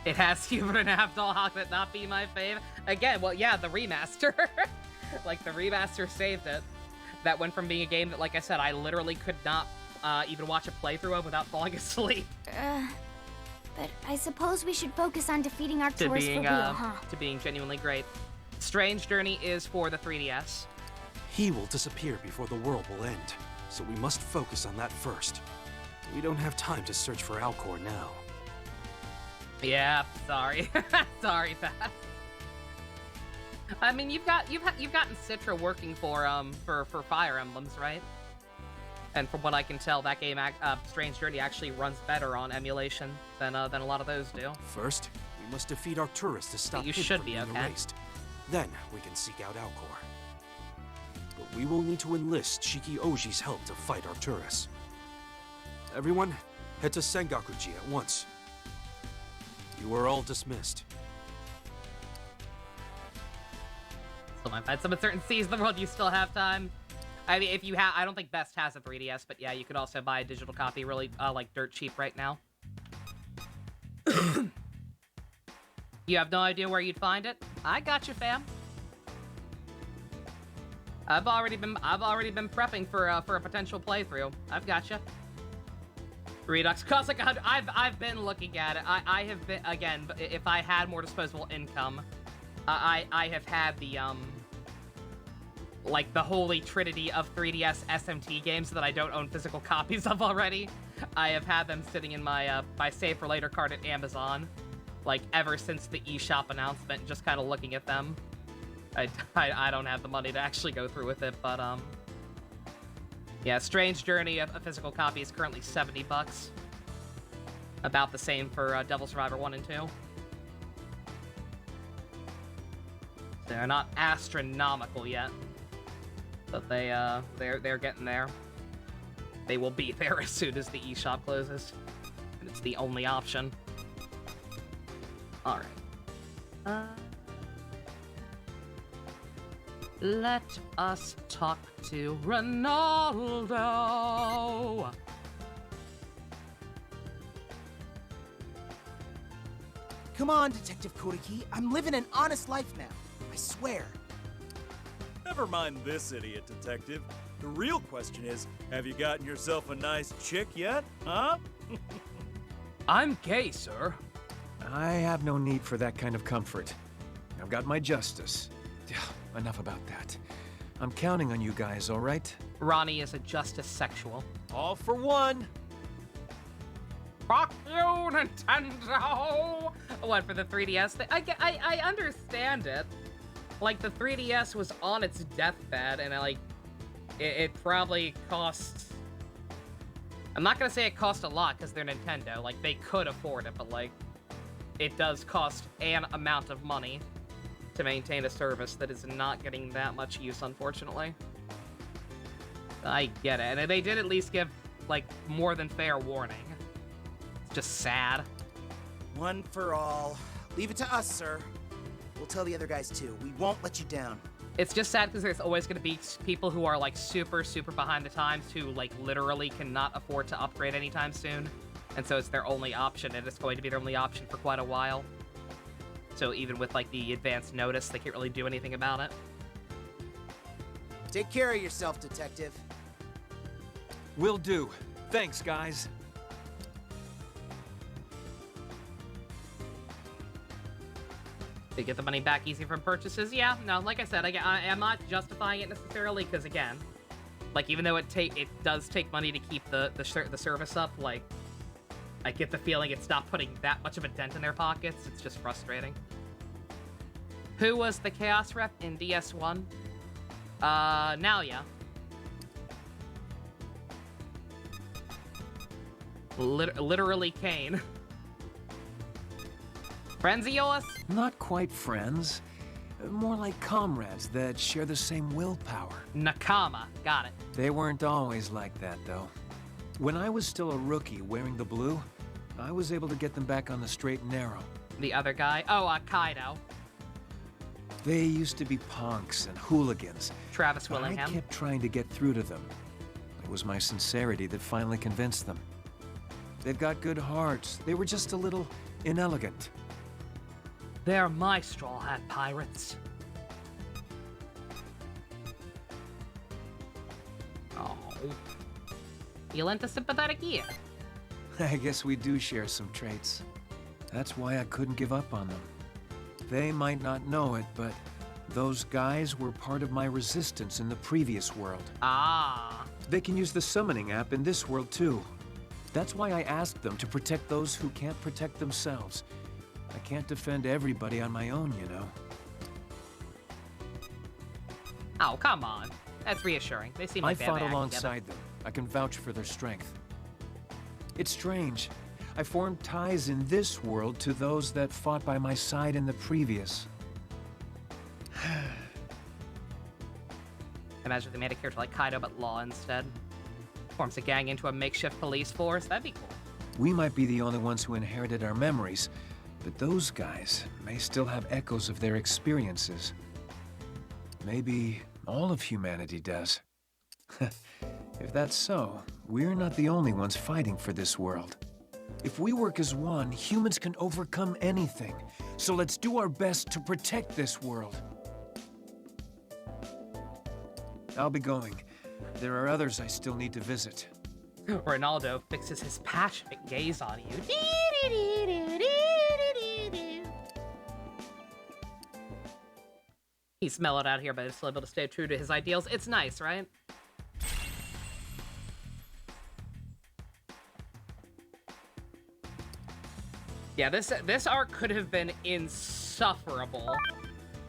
It has Human and Abdul, how could it not be my fave? Again, well, yeah, the remaster. Like, the remaster saved it. That went from being a game that, like I said, I literally could not even watch a playthrough of without falling asleep. But I suppose we should focus on defeating Arcturus for real, huh? To being genuinely great. Strange Journey is for the 3DS. He will disappear before the world will end, so we must focus on that first. We don't have time to search for Alcor now. Yeah, sorry. Sorry, Pat. I mean, you've gotten Citra working for Fire Emblems, right? And from what I can tell, that game, Strange Journey, actually runs better on emulation than a lot of those do. First, we must defeat Arcturus to stop him from being erased. Then we can seek out Alcor. But we will need to enlist Shiki Oji's help to fight Arcturus. Everyone, head to Sengakuji at once. You are all dismissed. Still might find some uncertain seas in the world. You still have time. I mean, if you have, I don't think Best has a 3DS, but yeah, you could also buy a digital copy really, like, dirt cheap right now. You have no idea where you'd find it? I got you, fam. I've already been prepping for a potential playthrough. I've got you. Redux Cosmic 100. I've been looking at it. I have been, again, if I had more disposable income, I have had the like the holy trinity of 3DS SMT games that I don't own physical copies of already. I have had them sitting in my my save for later card at Amazon, like ever since the eShop announcement. Just kind of looking at them. I don't have the money to actually go through with it, but yeah, Strange Journey, a physical copy is currently $70. About the same for Devil Survivor 1 and 2. They're not astronomical yet, but they're getting there. They will be there as soon as the eShop closes, and it's the only option. All right. Let us talk to Ronaldo. Come on, Detective Kodaki. I'm living an honest life now. I swear. Never mind this idiot, Detective. The real question is, have you gotten yourself a nice chick yet, huh? I'm gay, sir. I have no need for that kind of comfort. I've got my justice. Enough about that. I'm counting on you guys, all right? Ronnie is a justice sexual. All for one. Fuck you, Nintendo! What, for the 3DS? I understand it. Like, the 3DS was on its deathbed, and it probably cost... I'm not gonna say it cost a lot, because they're Nintendo. Like, they could afford it, but, like, it does cost an amount of money to maintain a service that is not getting that much use, unfortunately. I get it. And they did at least give, like, more than fair warning. It's just sad. One for all. Leave it to us, sir. We'll tell the other guys, too. We won't let you down. It's just sad because there's always going to be people who are, like, super, super behind the times who, like, literally cannot afford to upgrade anytime soon. And so it's their only option, and it's going to be their only option for quite a while. So even with, like, the advance notice, they can't really do anything about it. Take care of yourself, Detective. Will do. Thanks, guys. They get the money back easy from purchases? Yeah, no, like I said, I'm not justifying it necessarily, because, again, like, even though it does take money to keep the service up, like, I get the feeling it's not putting that much of a dent in their pockets. It's just frustrating. Who was the Chaos Rep in DS1? Nalia. Literally Kane. Friends of yours? Not quite friends. More like comrades that share the same willpower. Nakama. Got it. They weren't always like that, though. When I was still a rookie wearing the blue, I was able to get them back on the straight and narrow. The other guy? Oh, Kaido. They used to be punks and hooligans. Travis but Willingham. I kept trying to get through to them. It was my sincerity that finally convinced them. They've got good hearts. They were just a little inelegant. They're my Straw Hat Pirates. Oh. You lent a sympathetic ear. I guess we do share some traits. That's why I couldn't give up on them. They might not know it, but those guys were part of my resistance in the previous world. Ah. They can use the summoning app in this world too. That's why I asked them to protect those who can't protect themselves. I can't defend everybody on my own, you know. Oh, come on. That's reassuring. They seem like I fought alongside them. I can vouch for their strength. It's strange. I formed ties in this world to those that fought by my side in the previous. Imagine if they made a character like Kaido but Law instead. Forms a gang into a makeshift police force. That'd be cool. We might be the only ones who inherited our memories, but those guys may still have echoes of their experiences. Maybe all of humanity does. If that's so, we're not the only ones fighting for this world. If we work as one, humans can overcome anything. So let's do our best to protect this world. I'll be going. There are others I still need to visit. Ronaldo fixes his passionate gaze on you. He's mellowed out here, but is still able to stay true to his ideals. It's nice, right? Yeah, this arc could have been insufferable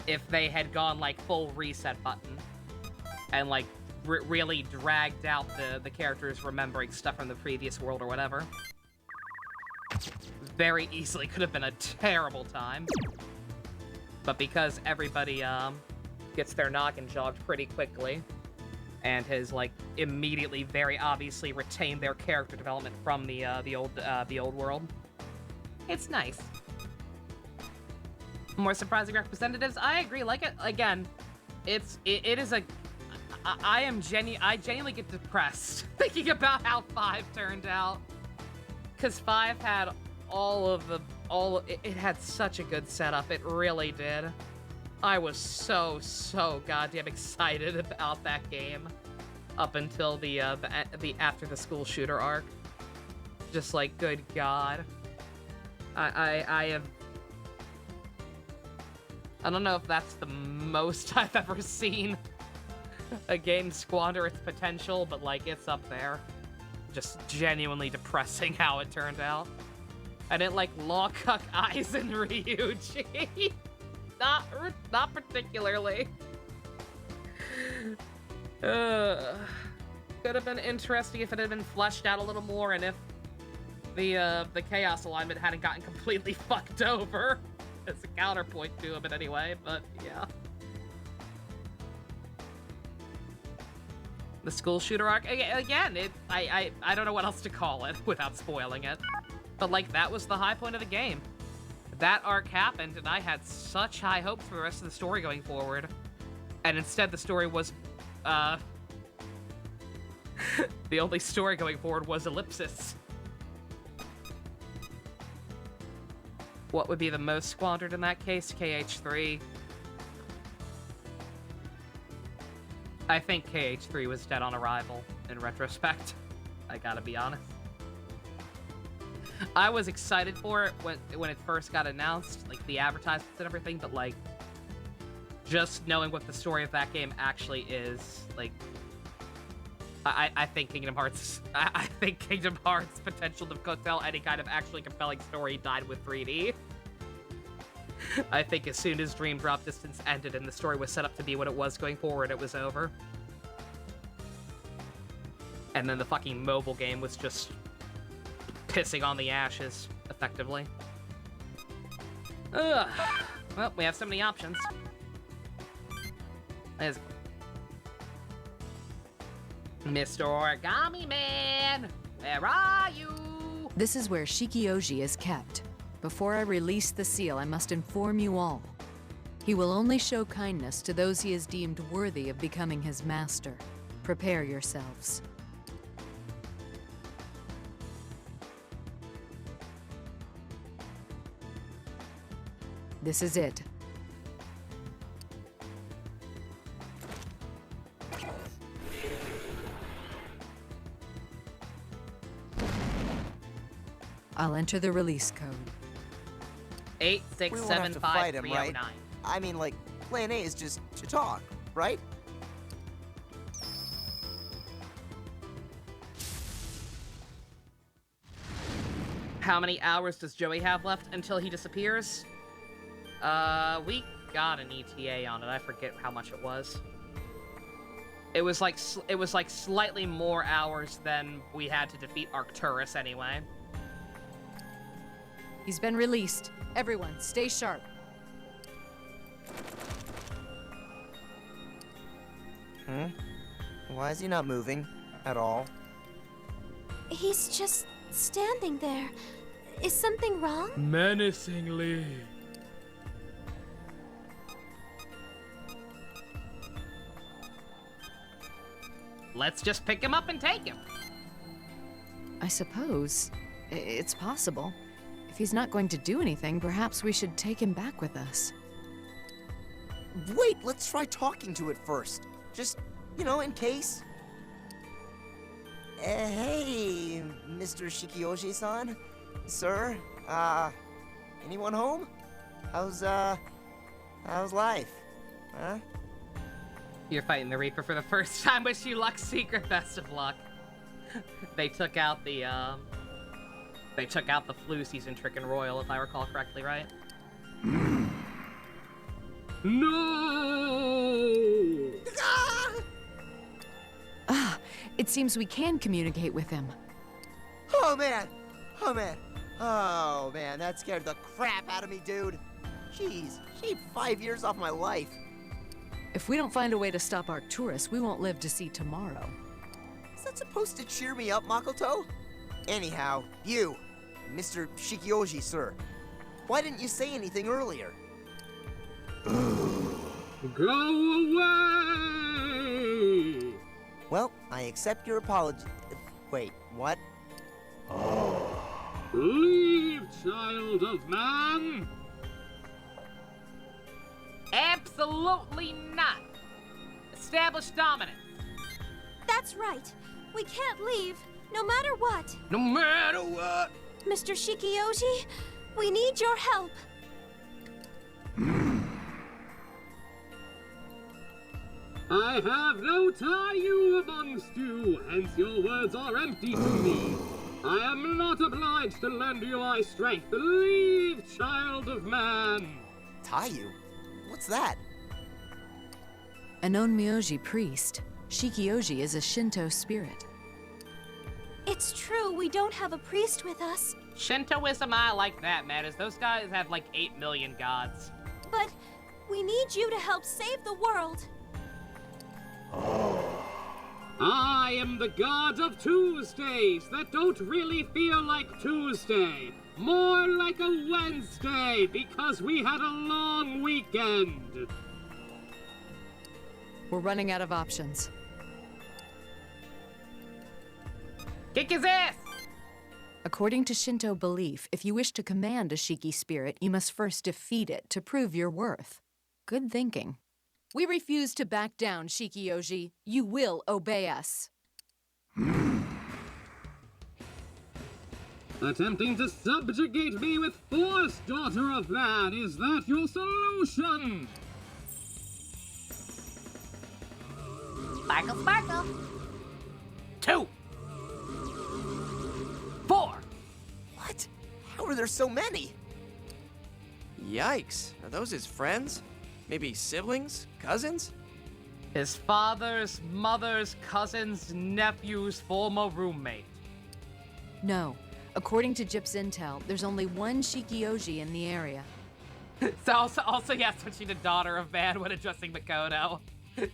if they had gone like full reset button and like really dragged out the characters remembering stuff from the previous world or whatever. Very easily could have been a terrible time. But because everybody gets their noggin jogged pretty quickly and has like immediately very obviously retained their character development from the old world, it's nice. More surprising representatives, I agree. Like it again, it is a. I genuinely get depressed thinking about how 5 turned out, because 5 had it had such a good setup. It really did. I was so goddamn excited about that game up until the after the school shooter arc. Just like, good God. I don't know if that's the most I've ever seen a game squander its potential, but like, it's up there. Just genuinely depressing how it turned out. I didn't like Lawcock Eyes and Ryuji. Not particularly. Could have been interesting if it had been fleshed out a little more, and if the Chaos alignment hadn't gotten completely fucked over as a counterpoint to him, anyway. But yeah. The school shooter arc, again, I don't know what else to call it without spoiling it. But like, that was the high point of the game. That arc happened, and I had such high hopes for the rest of the story going forward. And instead the story was, the only story going forward was Ellipsis. What would be the most squandered in that case? KH3. I think KH3 was dead on arrival, in retrospect. I gotta be honest. I was excited for it when it first got announced, like the advertisements and everything, but like, just knowing what the story of that game actually is, like, I think Kingdom Hearts, I think Kingdom Hearts' potential to tell any kind of actually compelling story died with 3D. I think as soon as Dream Drop Distance ended and the story was set up to be what it was going forward, it was over. And then the fucking mobile game was just pissing on the ashes, effectively. Ugh. Well, we have so many options. There's Mr. Origami Man, where are you? This is where Shikioji is kept. Before I release the seal, I must inform you all. He will only show kindness to those he has deemed worthy of becoming his master. Prepare yourselves. This is it. I'll enter the release code. 8675309. We won't have to fight him, right? I mean, like, plan A is just to talk, right? How many hours does Joey have left until he disappears? We got an ETA on it. I forget how much it was. It was like slightly more hours than we had to defeat Arcturus anyway. He's been released. Everyone, stay sharp. Why is he not moving at all? He's just standing there. Is something wrong? Menacingly. Let's just pick him up and take him. I suppose. It's possible. If he's not going to do anything, perhaps we should take him back with us. Wait, let's try talking to it first. Just, you know, in case. Hey, Mr. Shikioji-san? Sir? Anyone home? How's life? Huh? You're fighting the Reaper for the first time. Wish you luck, Secret. Best of luck. They took out the flu season trick and royal, if I recall correctly, right? No! It seems we can communicate with him. Oh man! Oh man! Oh man, that scared the crap out of me, dude! Jeez, she ate 5 years off my life. If we don't find a way to stop Arcturus, we won't live to see tomorrow. Is that supposed to cheer me up, Makoto? Anyhow, you, Mr. Shikioji, sir. Why didn't you say anything earlier? Go away! Well, I accept your apology. Wait, what? Leave, child of man! Absolutely not! Establish dominance. That's right. We can't leave, no matter what. No matter what! Mr. Shikioji, we need your help. I have no Taiyu amongst you, hence your words are empty to me. I am not obliged to lend you my strength. Believe, child of man. Taiyu? What's that? An Onmyoji priest. Shikioji is a Shinto spirit. It's true, we don't have a priest with us. Shintoism, I like that, man, as those guys have like 8 million gods. But we need you to help save the world. I am the god of Tuesdays that don't really feel like Tuesday. More like a Wednesday because we had a long weekend. We're running out of options. Kick his ass! According to Shinto belief, if you wish to command a Shiki spirit, you must first defeat it to prove your worth. Good thinking. We refuse to back down, Shikioji. You will obey us. Attempting to subjugate me with force, daughter of man, is that your solution? Sparkle, sparkle. 2. 4. What? How are there so many? Yikes. Are those his friends? Maybe siblings? Cousins? His father's, mother's, cousin's, nephew's former roommate. No. According to Jip's intel, there's only one Shikioji in the area. So also yeah, switching to daughter of man when addressing Makoto.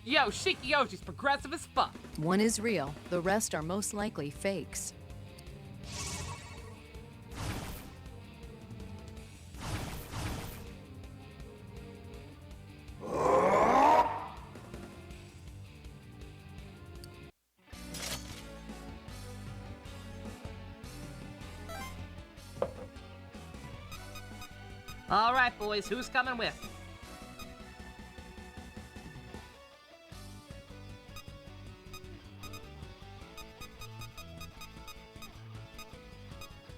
Yo, Shikioji's progressive as fuck. One is real, the rest are most likely fakes. All right, boys, who's coming with?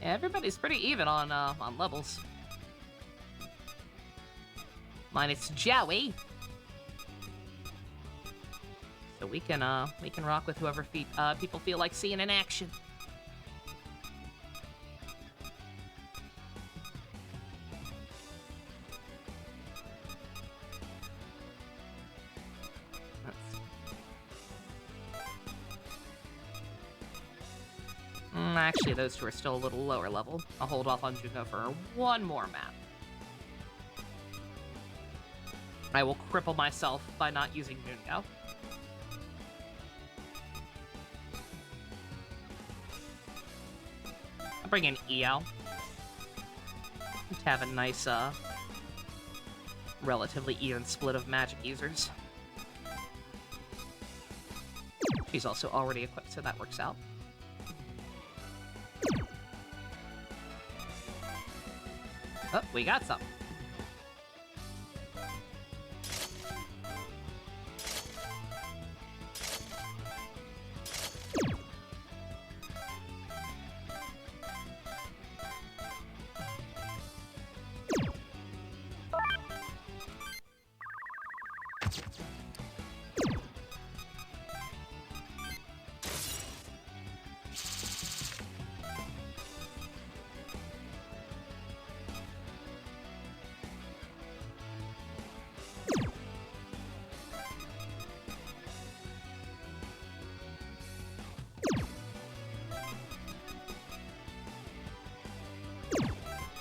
Everybody's pretty even on levels. Minus Joey. So we can rock with whoever people feel like seeing in action. Actually, those two are still a little lower level. I'll hold off on Junko for one more map. I will cripple myself by not using Junko. I'll bring in EO. To have a nice, relatively even split of magic users. She's also already equipped, so that works out. Oh, we got some.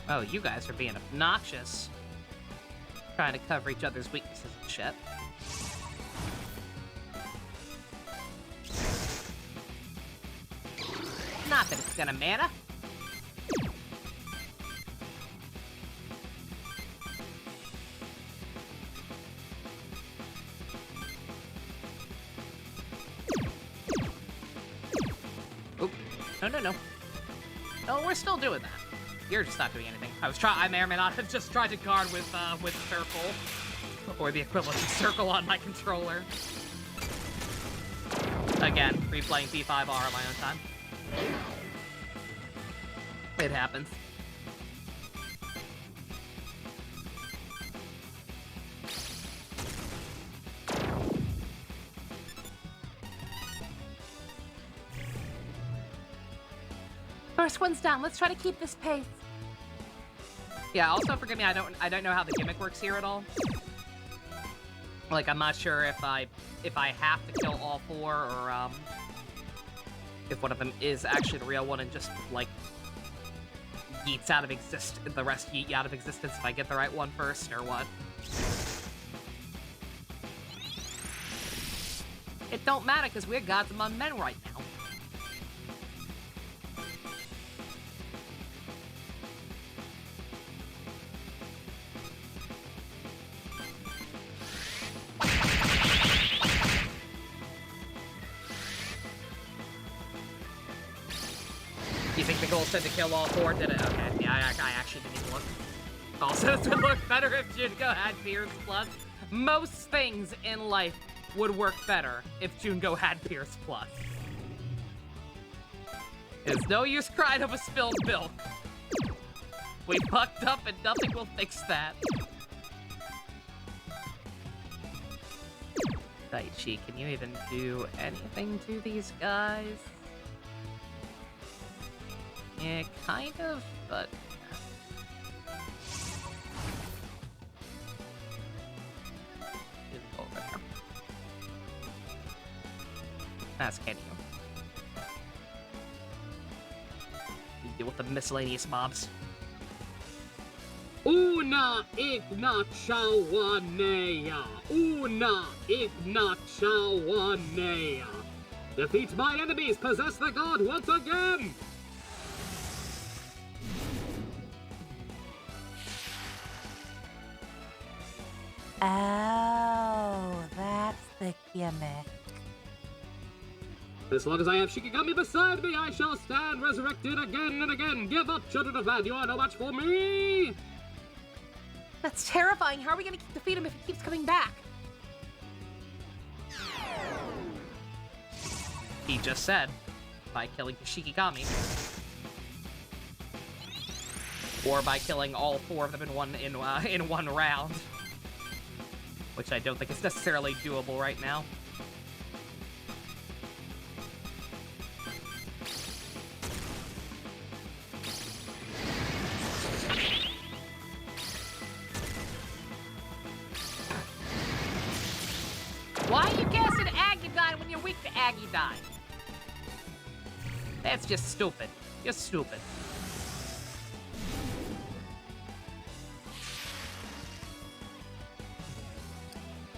Oh, you guys are being obnoxious. Trying to cover each other's weaknesses and shit. Not that it's gonna matter. Oop. No, no, no. No, we're still doing that. You're just not doing anything. I may or may not have just tried to guard with circle. Or the equivalent of circle on my controller. Again, replaying P5R on my own time. It happens. First one's down. Let's try to keep this pace. Yeah, also forgive me, I don't know how the gimmick works here at all. Like, I'm not sure if I have to kill all four, or if one of them is actually the real one and just like yeets out of the rest yeet out of existence if I get the right one first, or what. It don't matter because we're gods among men right now. You think the goal said to kill all four? Did it? Okay. Yeah, I actually didn't even look. Also, this would look better if Junko had Pierce Plus. Most things in life would work better if Junko had Pierce Plus. It's no use crying over spilled milk. We fucked up and nothing will fix that. Daichi, can you even do anything to these guys? Yeah, kind of, but... as, can you? You deal with the miscellaneous mobs. Una Ignachawanea. Una Ignachawanea. Defeat my enemies, possess the god once again! Oh, that's the gimmick. As long as I have Shikigami beside me, I shall stand resurrected again and again. Give up, children of man, you are no match for me! That's terrifying. How are we gonna defeat him if he keeps coming back? He just said, by killing Shikigami. Or by killing all 4 of them in one round. Which I don't think is necessarily doable right now. Why are you casting Agudine when you're weak to Agudine? That's just stupid. Just stupid.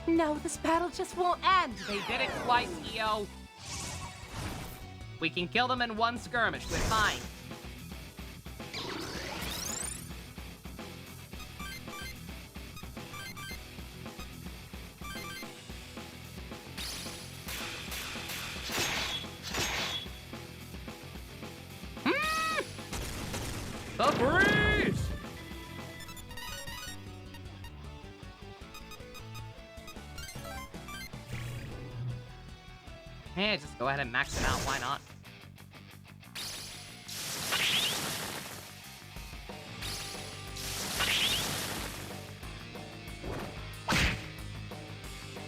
No, this battle just won't end. They did it twice, EO. We can kill them in one skirmish. We're fine. The breeze! Hey, just go ahead and max it out, why not?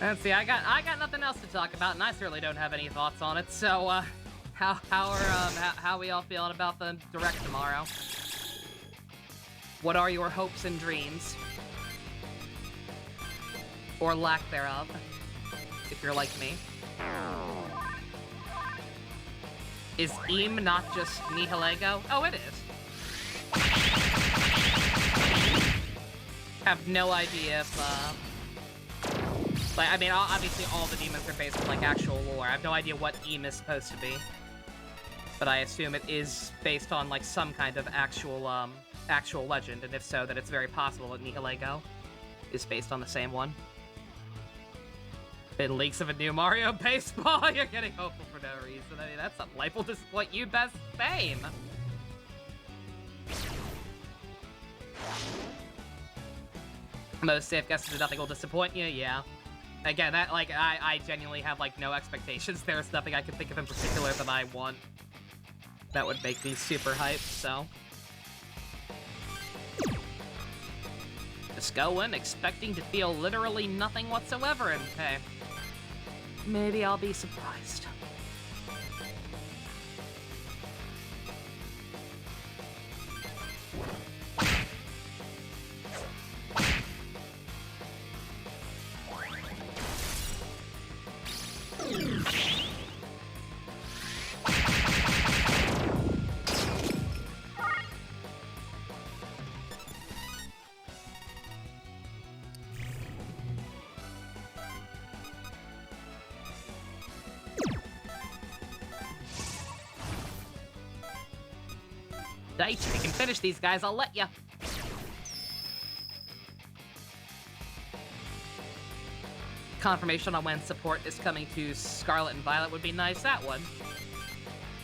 Let's see, I got nothing else to talk about, and I certainly don't have any thoughts on it, so, how we all feeling about the Direct tomorrow? What are your hopes and dreams? Or lack thereof, if you're like me. Is Eam not just Nihilego? Oh, it is. Have no idea if, like, I mean, obviously all the demons are based on, like, actual lore. I have no idea what Eam is supposed to be. But I assume it is based on, like, some kind of actual legend, and if so, then it's very possible that Nihilego is based on the same one. In leaks of a new Mario baseball, you're getting hopeful for no reason. I mean, that's something life will disappoint you best same. Most safe guesses nothing will disappoint you, yeah. Again, that, like, I genuinely have, like, no expectations. There's nothing I can think of in particular that I want that would make me super hyped, so. Just go in expecting to feel literally nothing whatsoever, and hey, maybe I'll be surprised. If you can finish these guys, I'll let ya. Confirmation on when support is coming to Scarlet and Violet would be nice, that one.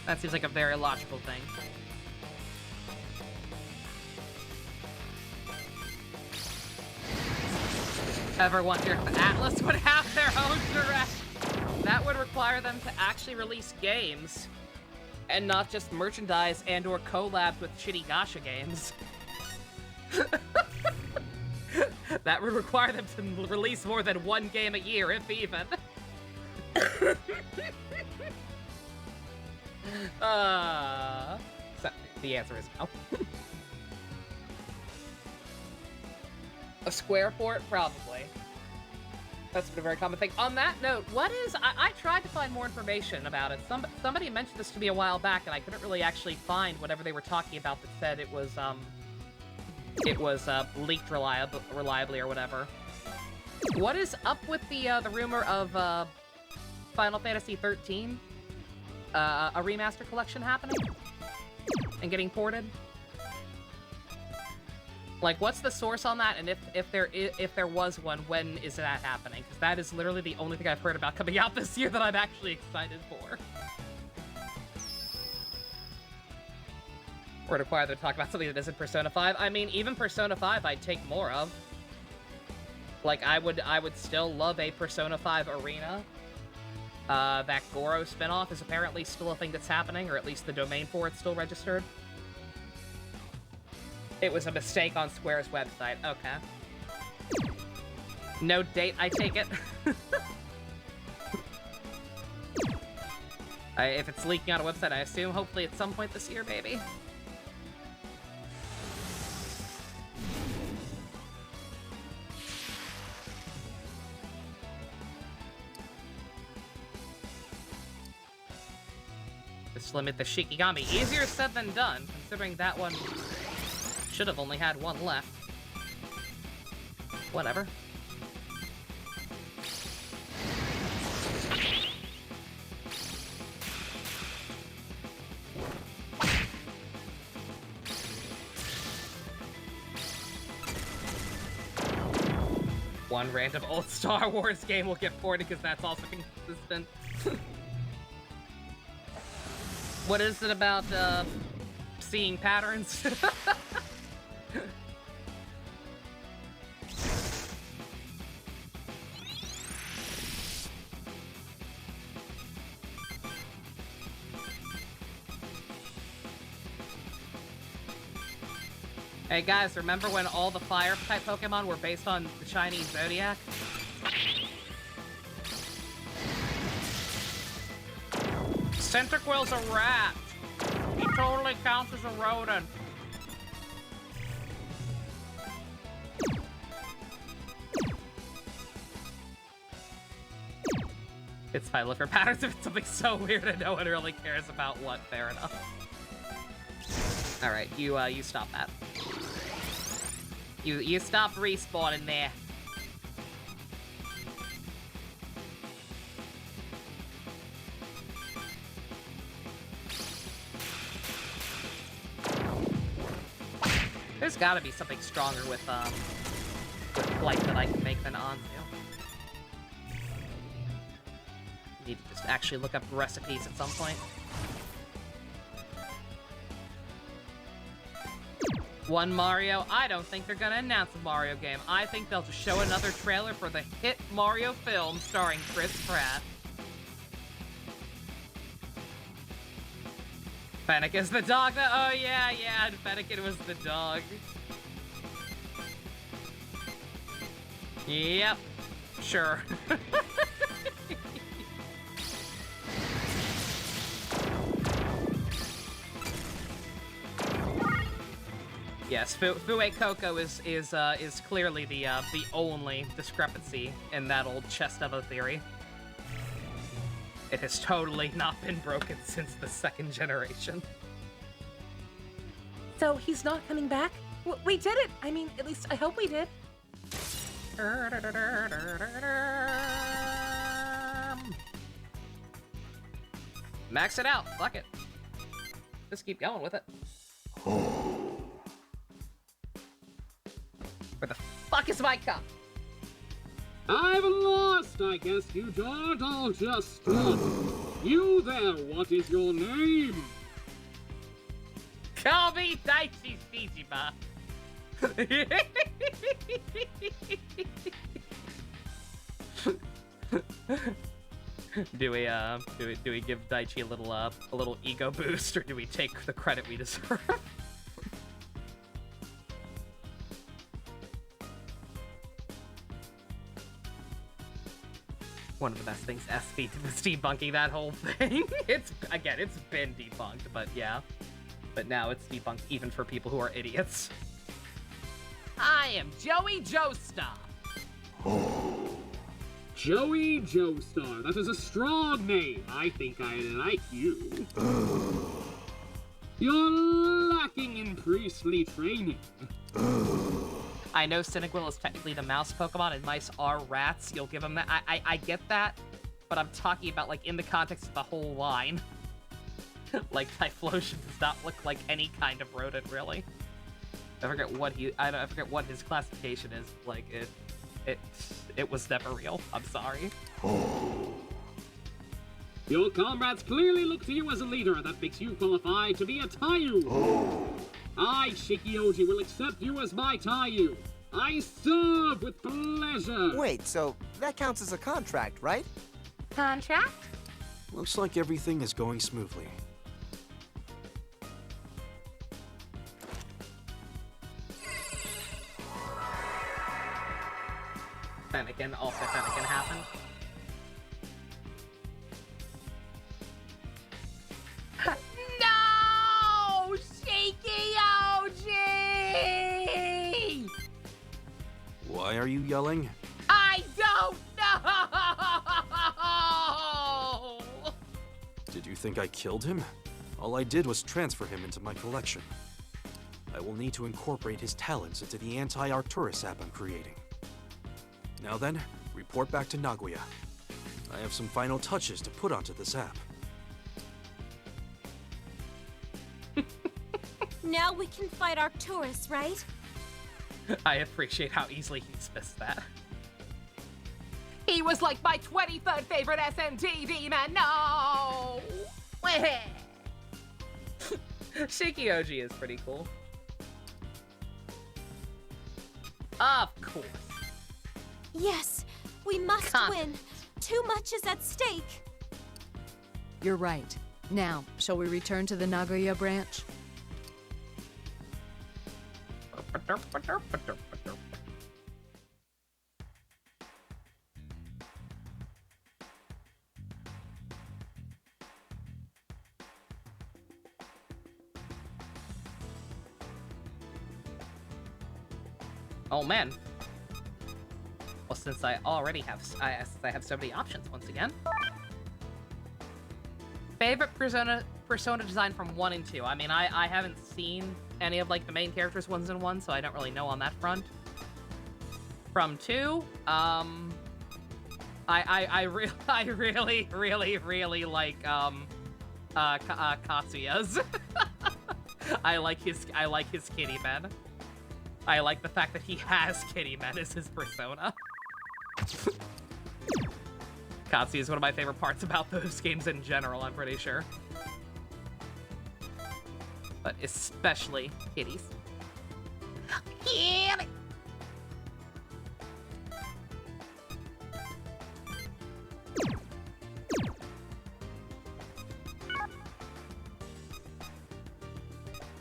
That seems like a very logical thing. Ever wonder if Atlas would have their own Direct? That would require them to actually release games. And not just merchandise and or collabs with shitty gacha games. That would require them to release more than one game a year, if even. So the answer is no. A Square port? Probably. That's been a very common thing. On that note, what is... I tried to find more information about it. Somebody mentioned this to me a while back, and I couldn't really actually find whatever they were talking about that said it was leaked reliably or whatever. What is up with the rumor of Final Fantasy XIII? A remaster collection happening? And getting ported? Like, what's the source on that? And if there was one, when is that happening? Because that is literally the only thing I've heard about coming out this year that I'm actually excited for. Or to acquire to talk about something that isn't Persona 5. I mean, even Persona 5 I'd take more of. Like, I would still love a Persona 5 Arena. That Goro spinoff is apparently still a thing that's happening, or at least the domain for it's still registered. It was a mistake on Square's website. Okay. No date, I take it. If it's leaking on a website, I assume hopefully at some point this year, maybe. Just limit the Shikigami. Easier said than done, considering that one should have only had one left. Whatever. One random old Star Wars game will get ported because that's also consistent. What is it about seeing patterns? Hey guys, remember when all the fire-type Pokemon were based on the Chinese Zodiac? Cyndaquil's a rat. He totally counts as a rodent. It's fine, look for patterns if it's something so weird and no one really cares about what. Fair enough. Alright, you stop that. You stop respawning there. There's gotta be something stronger with Blight that I can make than Anzu. Need to just actually look up recipes at some point. One Mario? I don't think they're gonna announce a Mario game. I think they'll just show another trailer for the hit Mario film starring Chris Pratt. Fennec is the dog that— oh yeah, and Fennekin was the dog. Yep. Sure. Yes, Fue Koko is clearly the only discrepancy in that old chest of a theory. It has totally not been broken since the second generation. So he's not coming back? We did it! I mean, at least I hope we did. Max it out. Fuck it. Just keep going with it. Where the fuck is my cup? I've lost, I guess you don't all just stop. You there, what is your name? Call me Daichi Tsujima. Do we give Daichi a little ego boost, or do we take the credit we deserve? One of the best things SV did was debunking that whole thing. It's been debunked, but yeah. But now it's debunked even for people who are idiots. I am Joey Joestar. Joey Joestar. That is a strong name. I think I like you. You're lacking in priestly training. I know Cyndaquil is technically the mouse Pokemon and mice are rats. You'll give him that. I get that, but I'm talking about like in the context of the whole line. Like Typhlosion does not look like any kind of rodent, really. I forget what I forget what his classification is. Like it was never real. I'm sorry. Your comrades clearly look to you as a leader. That makes you qualified to be a Taiyu. I, Shikioji, will accept you as my Taiyu. I serve with pleasure. Wait, so that counts as a contract, right? Contract? Looks like everything is going smoothly. Fennekin happened. No! Shikioji! Why are you yelling? I don't know! Did you think I killed him? All I did was transfer him into my collection. I will need to incorporate his talents into the anti-Arcturus app I'm creating. Now then, report back to Nagoya. I have some final touches to put onto this app. Now we can fight Arcturus, right? I appreciate how easily he dismissed that. He was like my 23rd favorite SNT demon. No! Shikioji is pretty cool. Of course. Yes, we must win. Too much is at stake. You're right. Now, shall we return to the Nagoya branch? Oh man. Well, since I already have, since I have so many options once again. Favorite persona design from 1 and 2. I mean, I haven't seen any of like the main characters ones in 1, so I don't really know on that front. From 2, I really like Katsuya's. I like his kitty men. I like the fact that he has kitty men as his persona. Katsuya is one of my favorite parts about those games in general, I'm pretty sure. But especially kitties. Kitty!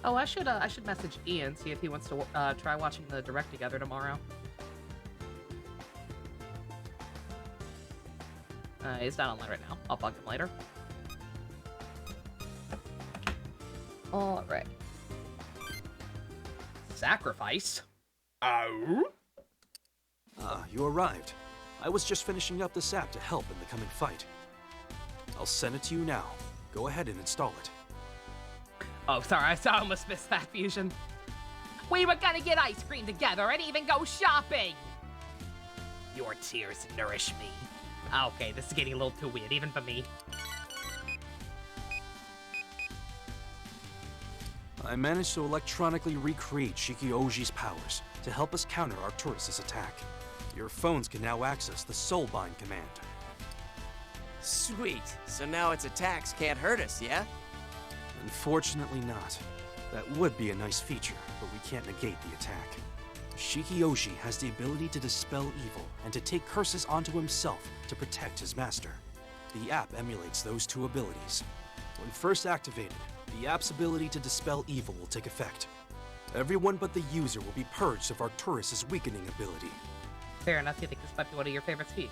Oh, I should message Ian, see if he wants to try watching the Direct together tomorrow. He's not online right now. I'll bug him later. Alright. Sacrifice? Oh? Ah, you arrived. I was just finishing up this app to help in the coming fight. I'll send it to you now. Go ahead and install it. Oh, sorry, I almost missed that, Fusion. We were gonna get ice cream together and even go shopping! Your tears nourish me. Okay, this is getting a little too weird, even for me. I managed to electronically recreate Shikioji's powers to help us counter Arcturus' attack. Your phones can now access the Soulbind command. Sweet. So now its attacks can't hurt us, yeah? Unfortunately not. That would be a nice feature, but we can't negate the attack. Shikioji has the ability to dispel evil and to take curses onto himself to protect his master. The app emulates those two abilities. When first activated, the app's ability to dispel evil will take effect. Everyone but the user will be purged of Arcturus' weakening ability. Fair enough, you think this might be one of your favorite speeds.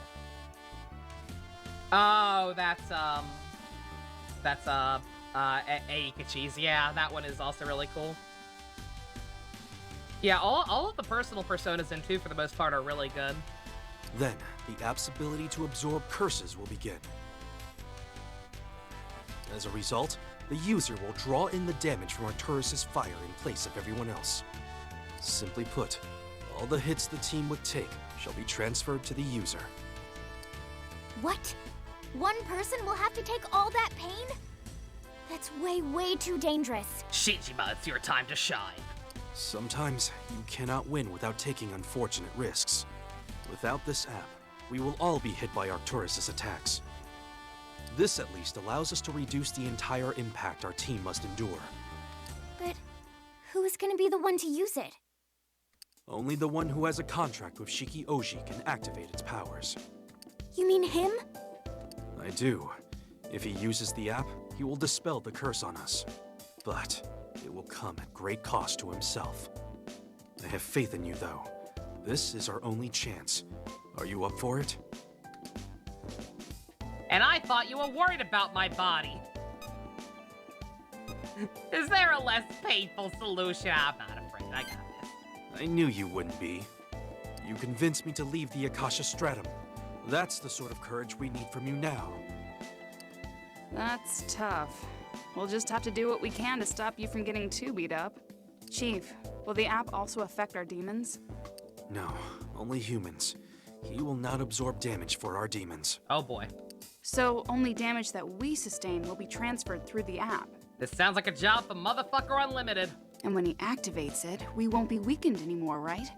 Oh, that's Aikachi's. Yeah, that one is also really cool. Yeah, all of the personal personas in 2, for the most part, are really good. Then, the app's ability to absorb curses will begin. As a result, the user will draw in the damage from Arcturus' fire in place of everyone else. Simply put, all the hits the team would take shall be transferred to the user. What? One person will have to take all that pain? That's way, way too dangerous. Shijima, it's your time to shine. Sometimes you cannot win without taking unfortunate risks. Without this app, we will all be hit by Arcturus' attacks. This at least allows us to reduce the entire impact our team must endure. But who's gonna be the one to use it? Only the one who has a contract with Shiki Oji can activate its powers. You mean him? I do. If he uses the app, he will dispel the curse on us. But it will come at great cost to himself. I have faith in you, though. This is our only chance. Are you up for it? And I thought you were worried about my body. Is there a less painful solution? I'm not afraid. I got this. I knew you wouldn't be. You convinced me to leave the Akasha Stratum. That's the sort of courage we need from you now. That's tough. We'll just have to do what we can to stop you from getting too beat up. Chief, will the app also affect our demons? No, only humans. He will not absorb damage for our demons. Oh boy. So only damage that we sustain will be transferred through the app. This sounds like a job for Motherfucker Unlimited. And when he activates it, we won't be weakened anymore, right?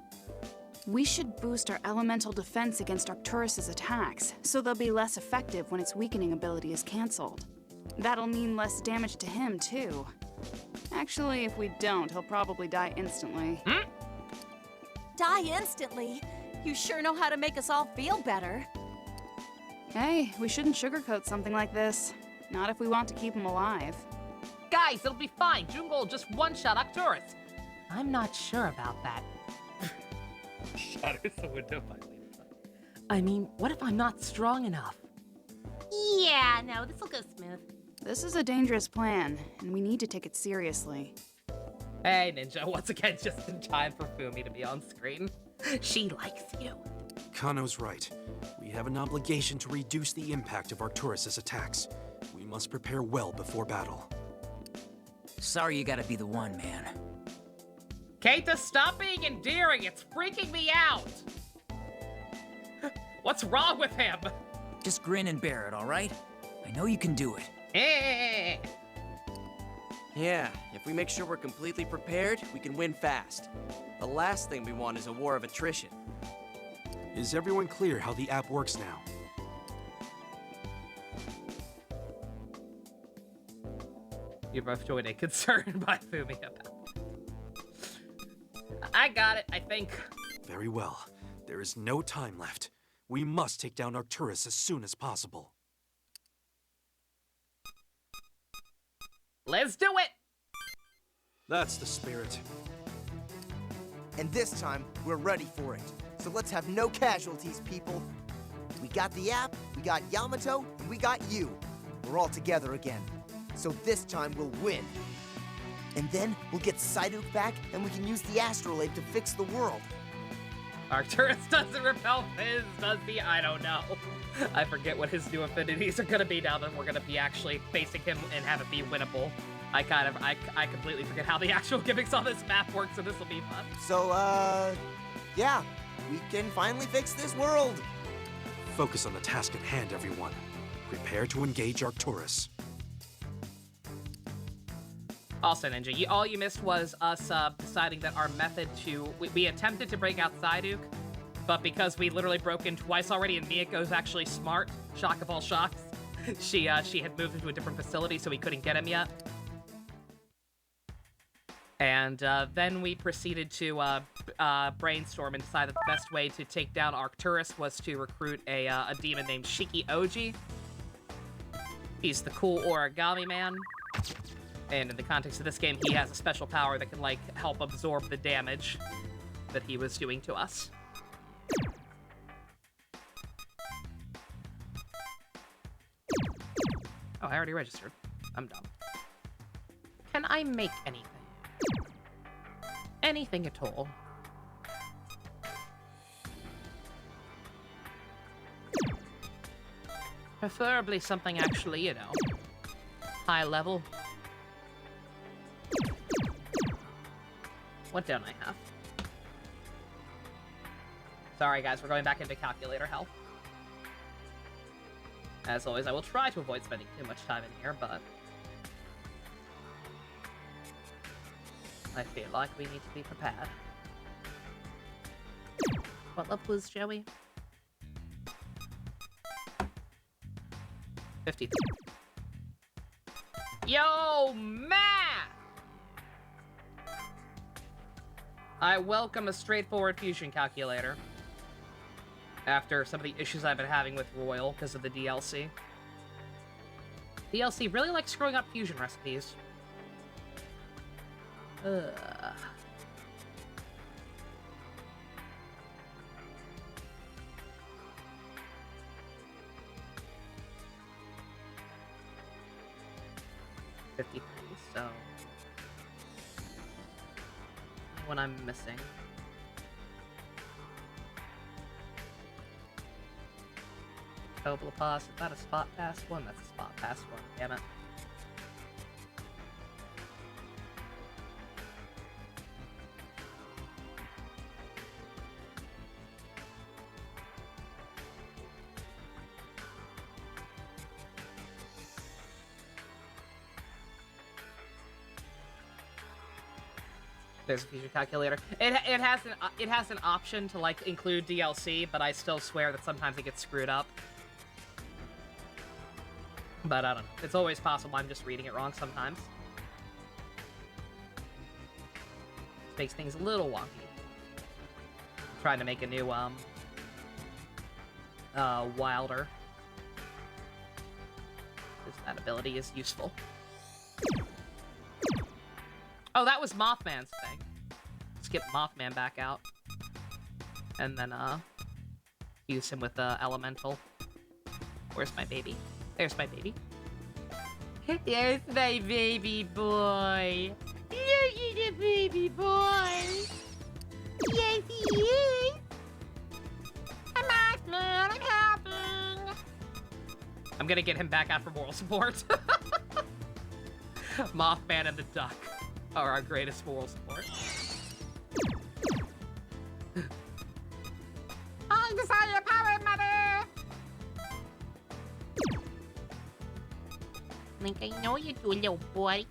We should boost our elemental defense against Arcturus' attacks, so they'll be less effective when its weakening ability is cancelled. That'll mean less damage to him, too. Actually, if we don't, he'll probably die instantly. Die instantly? You sure know how to make us all feel better. Hey, we shouldn't sugarcoat something like this. Not if we want to keep him alive. Guys, it'll be fine. Jungo will just one-shot Arcturus. I'm not sure about that. Shatters the window finally. I mean, what if I'm not strong enough? Yeah, no, this'll go smooth. This is a dangerous plan, and we need to take it seriously. Hey, Ninja, once again, just in time for Fumi to be on screen. She likes you. Kano's right. We have an obligation to reduce the impact of Arcturus' attacks. We must prepare well before battle. Sorry you gotta be the one, man. Keita, stop being endearing. It's freaking me out. What's wrong with him? Just grin and bear it, all right? I know you can do it. Yeah, if we make sure we're completely prepared, we can win fast. The last thing we want is a war of attrition. Is everyone clear how the app works now? You're both joining concerned by Fumi about I got it, I think. Very well. There is no time left. We must take down Arcturus as soon as possible. Let's do it! That's the spirit. And this time, we're ready for it. So let's have no casualties, people. We got the app, we got Yamato, and we got you. We're all together again. So this time we'll win. And then we'll get Psyduke back, and we can use the Astrolabe to fix the world. Arcturus doesn't repel Fizz, does he? I don't know. I forget what his new affinities are gonna be now that we're gonna be actually facing him and have it be winnable. I completely forget how the actual gimmicks on this map work, so this will be fun. So, yeah, we can finally fix this world. Focus on the task at hand, everyone. Prepare to engage Arcturus. Also, Ninja, all you missed was us deciding that our method to... We attempted to break out Psyduke, but because we literally broke in twice already and Miyako's actually smart, shock of all shocks, she had moved into a different facility, so we couldn't get him yet. And then we proceeded to brainstorm and decide that the best way to take down Arcturus was to recruit a demon named Shiki Oji. He's the cool origami man. And in the context of this game, he has a special power that can, like, help absorb the damage that he was doing to us. Oh, I already registered. I'm dumb. Can I make anything? Anything at all? Preferably something actually, you know, high level. What don't I have? Sorry guys, we're going back into calculator hell. As always, I will try to avoid spending too much time in here, but I feel like we need to be prepared. What level is Joey? 53. Yo, math! I welcome a straightforward fusion calculator. After some of the issues I've been having with Royal because of the DLC. DLC really likes screwing up fusion recipes. Ugh. So when I'm missing. Tobla pass, is that a spot pass one? That's a spot pass one, damn it. There's a fusion calculator. It has an option to like include DLC, but I still swear that sometimes it gets screwed up. But I don't know. It's always possible I'm just reading it wrong sometimes. Makes things a little wonky. I'm trying to make a new Wilder. Because that ability is useful. Oh, that was Mothman's thing. Skip Mothman back out. And then, use him with, Elemental. Where's my baby? There's my baby. There's my baby boy. Here's the baby boy. Yes, he is. I'm Mothman, I'm helping. I'm gonna get him back out for moral support. Mothman and the Duck are our greatest moral support. I desire your power, Mother! Link, I know you do, little boy.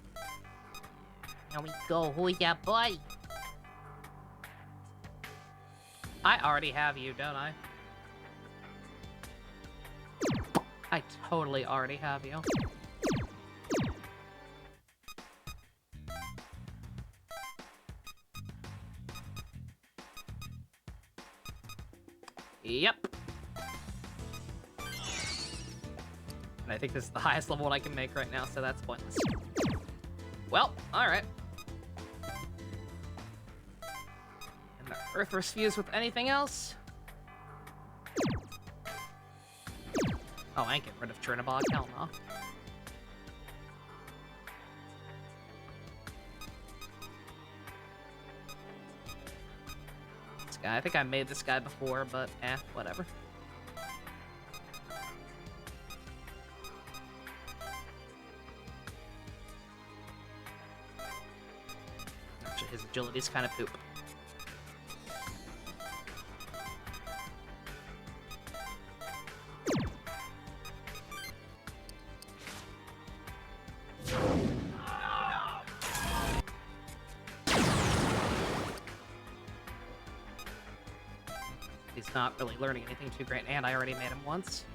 Here we go, who's that boy? I already have you, don't I? I totally already have you. Yep. And I think this is the highest level I can make right now, so that's pointless. Well, alright. And the Earth refused with anything else? Oh, I ain't getting rid of Chernobog, hell no. This guy, I think I made this guy before, but whatever. Actually, his agility's kind of poop. He's not really learning anything too great, and I already made him once.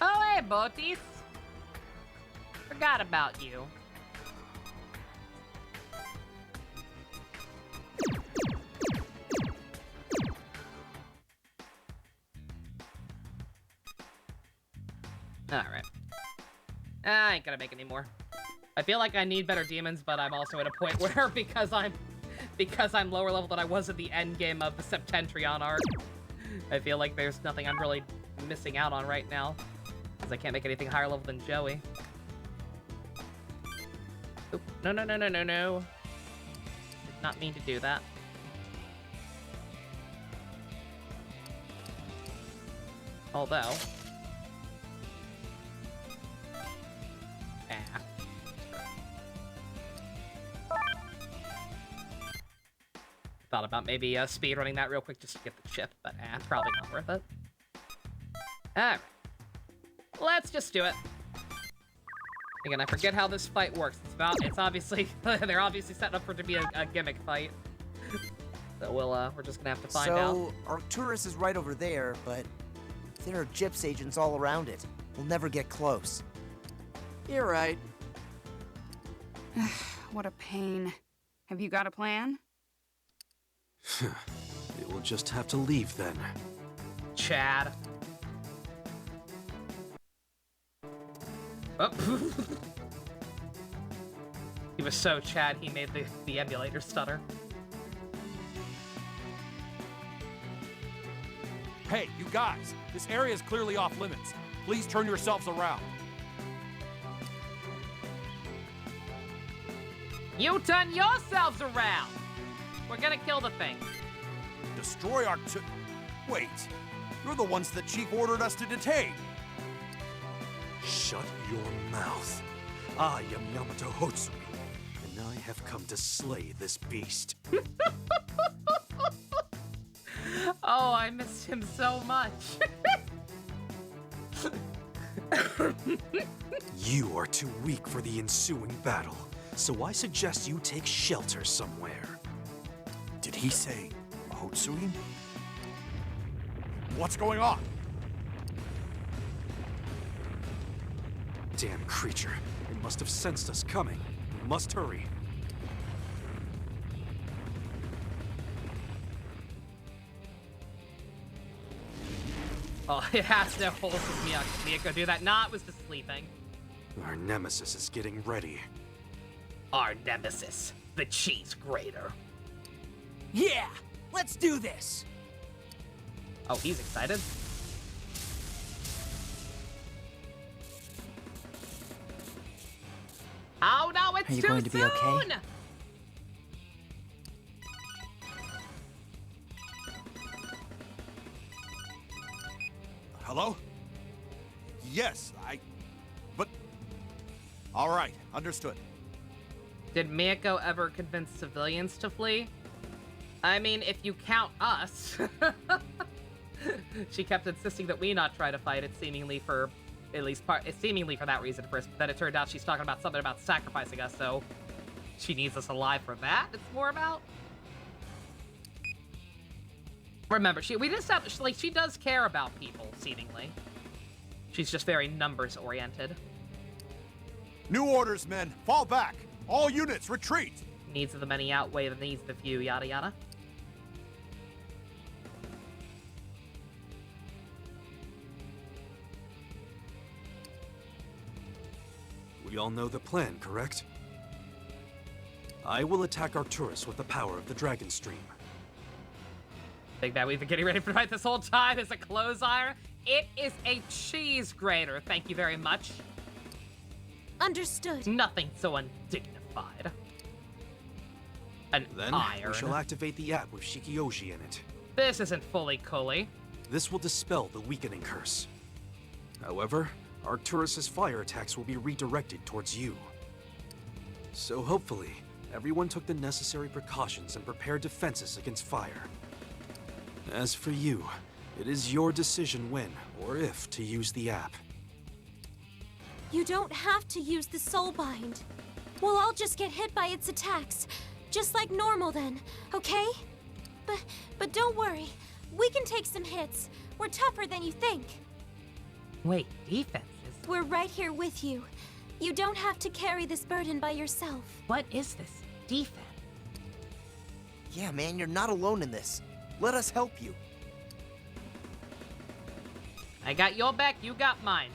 Oh, hey, Botis. Forgot about you. Alright. I ain't gonna make any more. I feel like I need better demons, but I'm also at a point where because I'm lower level than I was at the end game of the Septentrion arc, I feel like there's nothing I'm really missing out on right now, because I can't make anything higher level than Joey. Oop, no. Did not mean to do that. Although... Thought about maybe speedrunning that real quick just to get the chip, but probably not worth it. Alright. Let's just do it. Again, I forget how this fight works. It's obviously, they're obviously setting up for it to be a gimmick fight. So we're just gonna have to find out. So, Arcturus is right over there, but there are Gyps agents all around it. We'll never get close. You're right. What a pain. Have you got a plan? They will just have to leave then. Chad. Oh. He was so Chad, he made the emulator stutter. Hey, you guys! This area is clearly off limits. Please turn yourselves around. You turn yourselves around! We're gonna kill the thing. Destroy Wait, you're the ones the chief ordered us to detain. Shut your mouth. I am Yamato Hotsui, and I have come to slay this beast. Oh, I missed him so much. You are too weak for the ensuing battle, so I suggest you take shelter somewhere. Did he say Hotsui? What's going on? Damn creature. It must have sensed us coming. We must hurry. Oh, it has no holes with Miyako do that. Nah, it was just sleeping. Our nemesis is getting ready. Our nemesis, the cheese grater. Yeah! Let's do this! Oh, he's excited. Oh no, it's Are you too going to be okay? soon! Hello? Yes, but... Alright, understood. Did Miyako ever convince civilians to flee? I mean, if you count us. She kept insisting that we not try to fight it, seemingly for that reason first, but then it turned out she's talking about something about sacrificing us, so she needs us alive for that, it's more about. Remember, we just have, she does care about people, seemingly. She's just very numbers-oriented. New orders, men! Fall back! All units, retreat! Needs of the many outweigh the needs of the few, yada yada. We all know the plan, correct? I will attack Arcturus with the power of the Dragon Stream. Think that we've been getting ready for the fight this whole time is a clothes iron? It is a cheese grater, thank you very much. Understood. Nothing so undignified. An Then iron. we shall activate the app with Shikioji in it. This isn't fully Kuli. This will dispel the weakening curse. However, Arcturus's fire attacks will be redirected towards you. So hopefully, everyone took the necessary precautions and prepared defenses against fire. As for you, it is your decision when, or if, to use the app. You don't have to use the Soulbind. We'll all just get hit by its attacks. Just like normal then, okay? But don't worry. We can take some hits. We're tougher than you think. Wait, defenses? We're right here with you. You don't have to carry this burden by yourself. What is this? Defense? Yeah, man, you're not alone in this. Let us help you. I got your back, you got mine.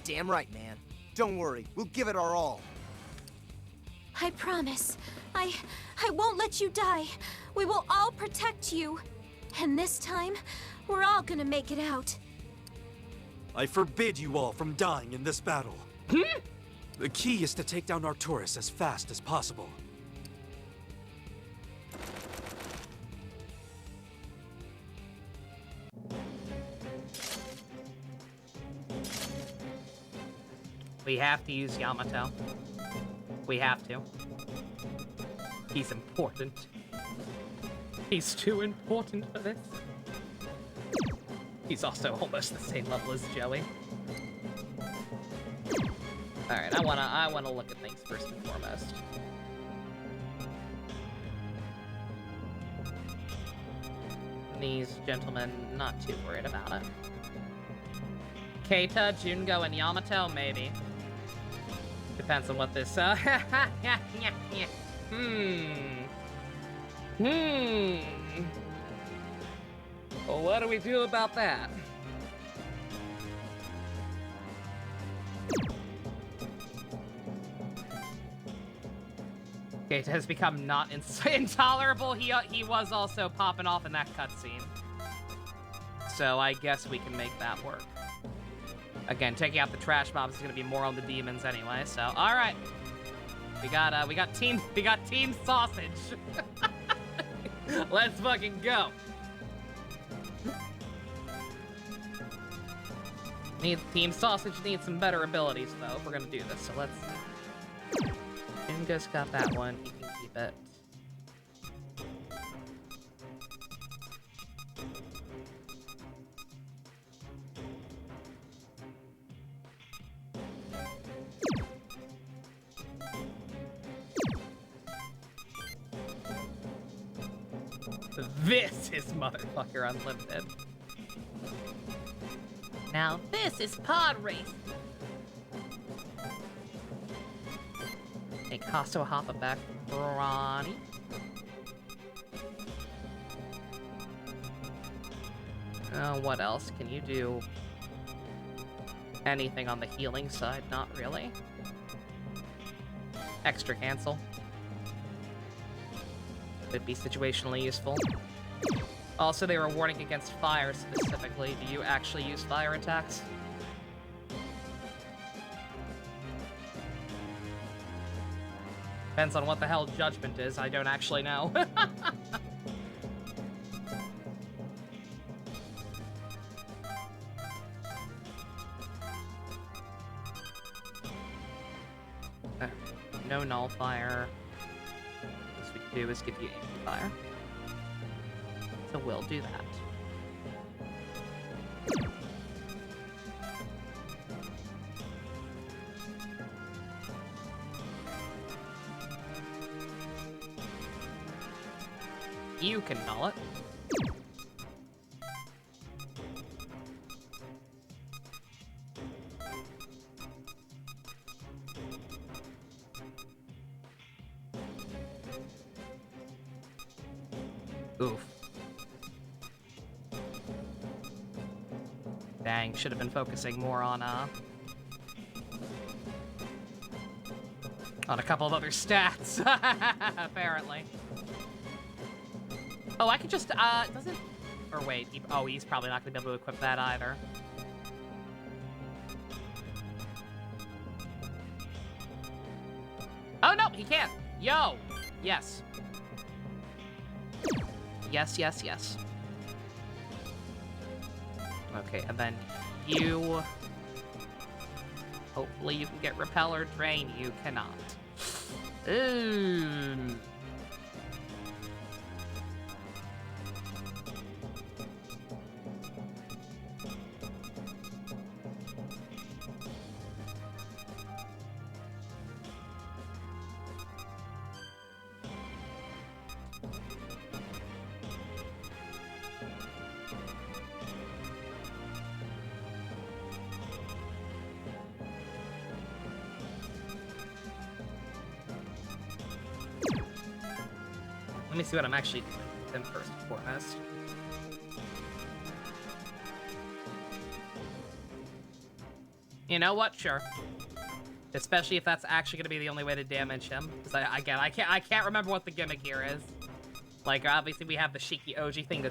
Damn right, man. Don't worry, we'll give it our all. I promise. I won't let you die. We will all protect you. And this time, we're all gonna make it out. I forbid you all from dying in this battle. The key is to take down Arcturus as fast as possible. We have to use Yamato. We have to. He's important. He's too important for this. He's also almost the same level as Joey. Alright, I wanna look at things first and foremost. These gentlemen, not too worried about it. Keita, Jungo, and Yamato, maybe. Depends on what this, Well, what do we do about that? Keita has become not intolerable. He was also popping off in that cutscene. So I guess we can make that work. Again, taking out the trash mobs is gonna be more on the demons anyway, so alright. We got team sausage. Let's fucking go. Team sausage needs some better abilities though if we're gonna do this, so let's see. Jungo's got that one, he can keep it. This is Motherfucker Unlimited. Now this is Pod Race. Hey, Kaso Hoppa back, Ronnie. What else can you do? Anything on the healing side? Not really. Extra cancel. Could be situationally useful. Also, they were warning against fire specifically. Do you actually use fire attacks? Depends on what the hell Judgment is. I don't actually know. No nullifier. What we can do is give you aim fire. So we'll do that. You can null it. Oof. Dang, should have been focusing more on a couple of other stats, apparently. Oh, I could just, doesn't, or wait, he's probably not gonna be able to equip that either. Oh, no, he can. Yo, yes. Yes, yes, yes. Okay, and then you... Hopefully you can get Repel or Drain. You cannot. Ooh. Let me see what I'm actually doing with him first and foremost. You know what? Sure. Especially if that's actually going to be the only way to damage him. Because I can't remember what the gimmick here is. Like, obviously we have the Shiki Oji thing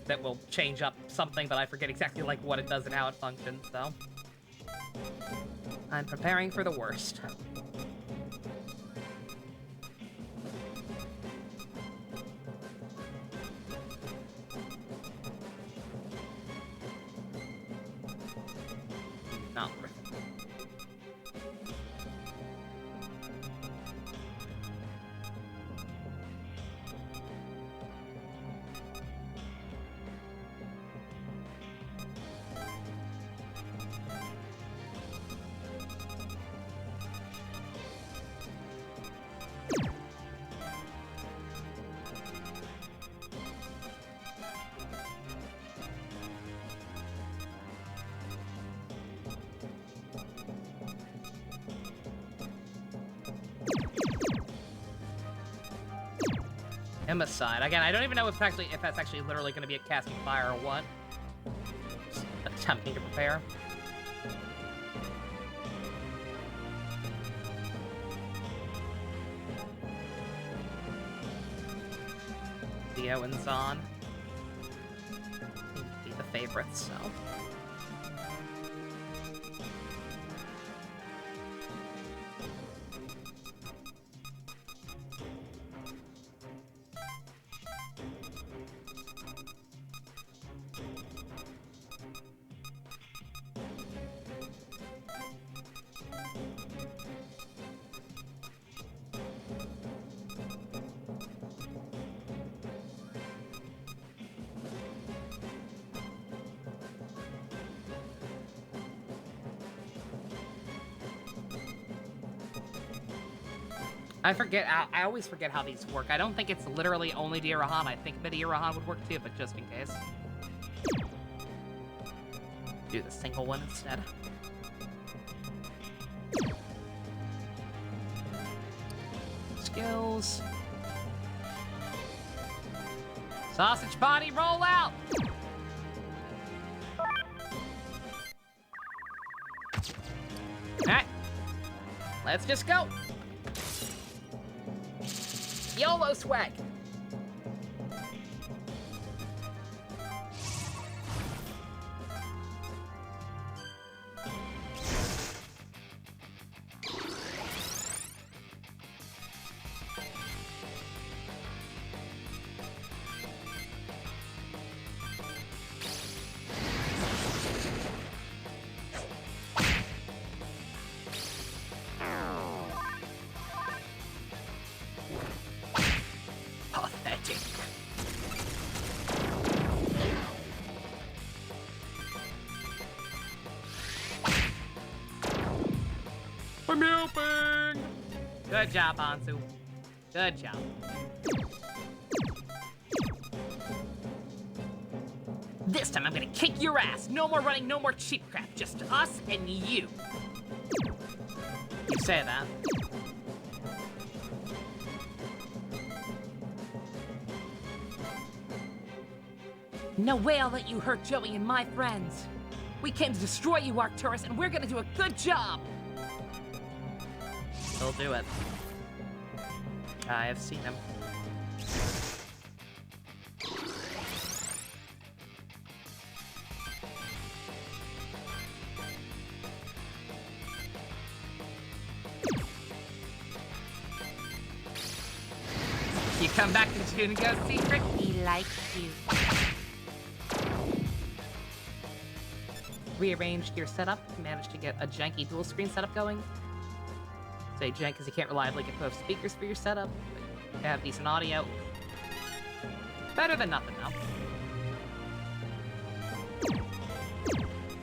that will change up something, but I forget exactly, like, what it does and how it functions, so... I'm preparing for the worst. Not worth it. Emma-side. Again, I don't even know if that's actually literally going to be a casting fire or what. Just attempting to prepare. Theo and Zahn. Be the favorites, so. I always forget how these work. I don't think it's literally only Dirahan. I think Midi-Irahan would work too, but just in case. Do the single one instead. Skills. Sausage Party, roll out! Alright. Let's just go. YOLO swag! I'm helping! Good job, Hansu. Good job. This time I'm gonna kick your ass. No more running, no more cheap crap. Just us and you. You say that. No way I'll let you hurt Joey and my friends. We came to destroy you, Arcturus, and we're gonna do a good job. He'll do it. I have seen him. You come back to Junigo's secret? He likes you. Rearranged your setup, managed to get a janky dual screen setup going. Say jank because you can't reliably get both speakers for your setup, but you have decent audio. Better than nothing, though.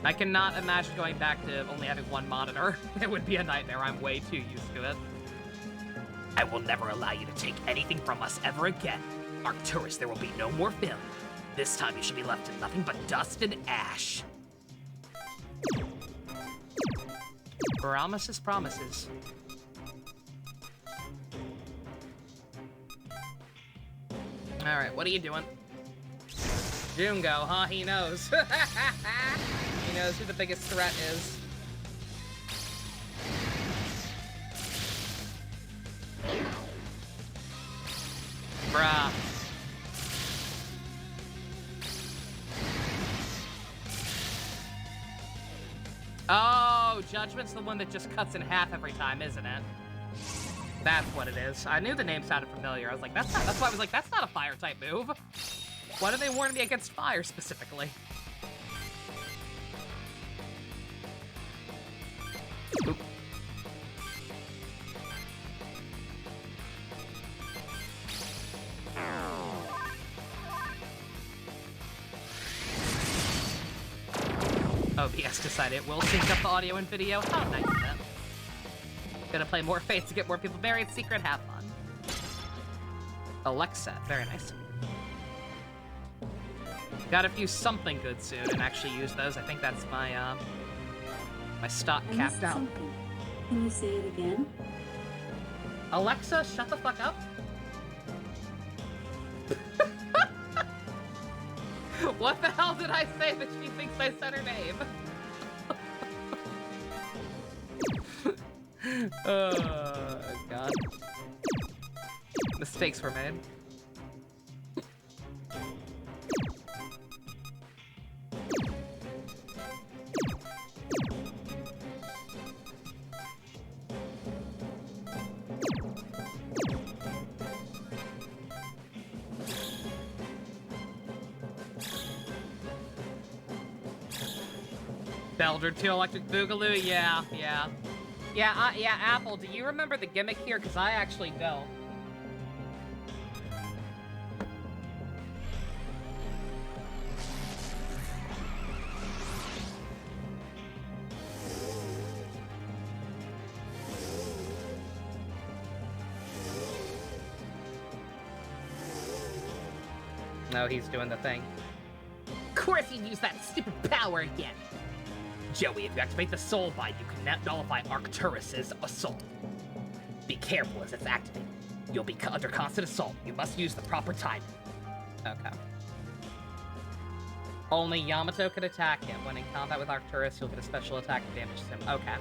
I cannot imagine going back to only having one monitor. It would be a nightmare. I'm way too used to it. I will never allow you to take anything from us ever again. Arcturus, there will be no more film. This time you should be left to nothing but dust and ash. Promises, promises. Alright, what are you doing? Jungo, huh? He knows. He knows who the biggest threat is. Bruh. Judgment's the one that just cuts in half every time, isn't it? That's what it is. I knew the name sounded familiar. I was like, that's why I was like, that's not a fire type move. Why do they warn me against fire specifically? Oop. OBS decided it will sync up the audio and video. How nice of them. Gonna play more Fates to get more people married. Secret, have fun. Alexa, very nice. Gotta view something good soon and actually use those. I think that's my my stock cap down. Can you say it again? Alexa, shut the fuck up. What the hell did I say that she thinks I said her name? Oh, God. Mistakes were made. Belder 2 Electric Boogaloo, yeah. Yeah, Apple, do you remember the gimmick here? Because I actually don't. No, he's doing the thing. Of course he'd use that stupid power again. Joey, if you activate the Soul Bind, you can nullify Arcturus' assault. Be careful as it's activated. You'll be under constant assault. You must use the proper timing. Okay. Only Yamato could attack him. When in combat with Arcturus, you'll get a special attack that damages him. Okay.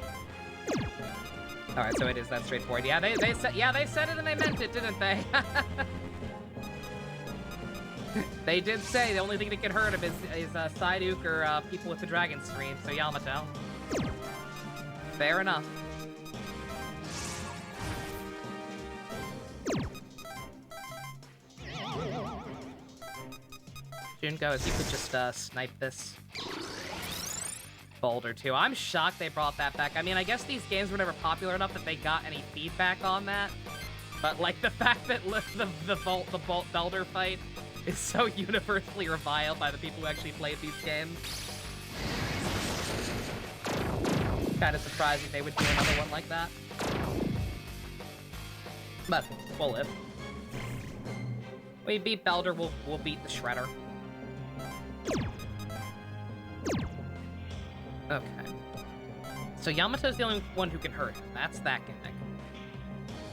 Alright, so it is that straightforward. Yeah, they said it and they meant it, didn't they? They did say the only thing that can hurt him is Psyduke or people with the Dragon Scream, so Yamato. Fair enough. Junko, if you could just snipe this Boulder too. I'm shocked they brought that back. I mean, I guess these games were never popular enough that they got any feedback on that. But like the fact that the Boulder fight is so universally reviled by the people who actually played these games. Kind of surprising they would do another one like that. But we'll live. We beat Belder, we'll beat the Shredder. Okay. So Yamato's the only one who can hurt him. That's that gimmick.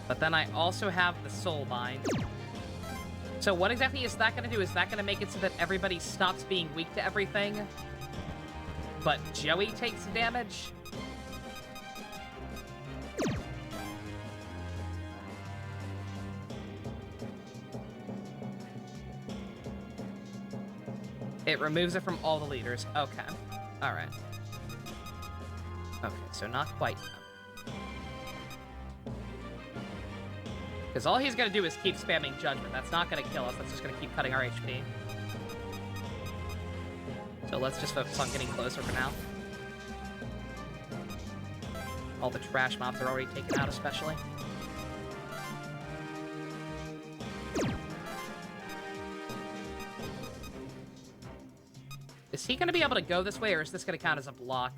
But then I also have the Soul Bind. So what exactly is that going to do? Is that going to make it so that everybody stops being weak to everything? But Joey takes damage? It removes it from all the leaders. Okay. Alright. Okay, so not quite. Because all he's going to do is keep spamming Judgment. That's not going to kill us. That's just going to keep cutting our HP. So let's just focus on getting closer for now. All the trash mobs are already taken out, especially. Is he going to be able to go this way, or is this going to count as a block?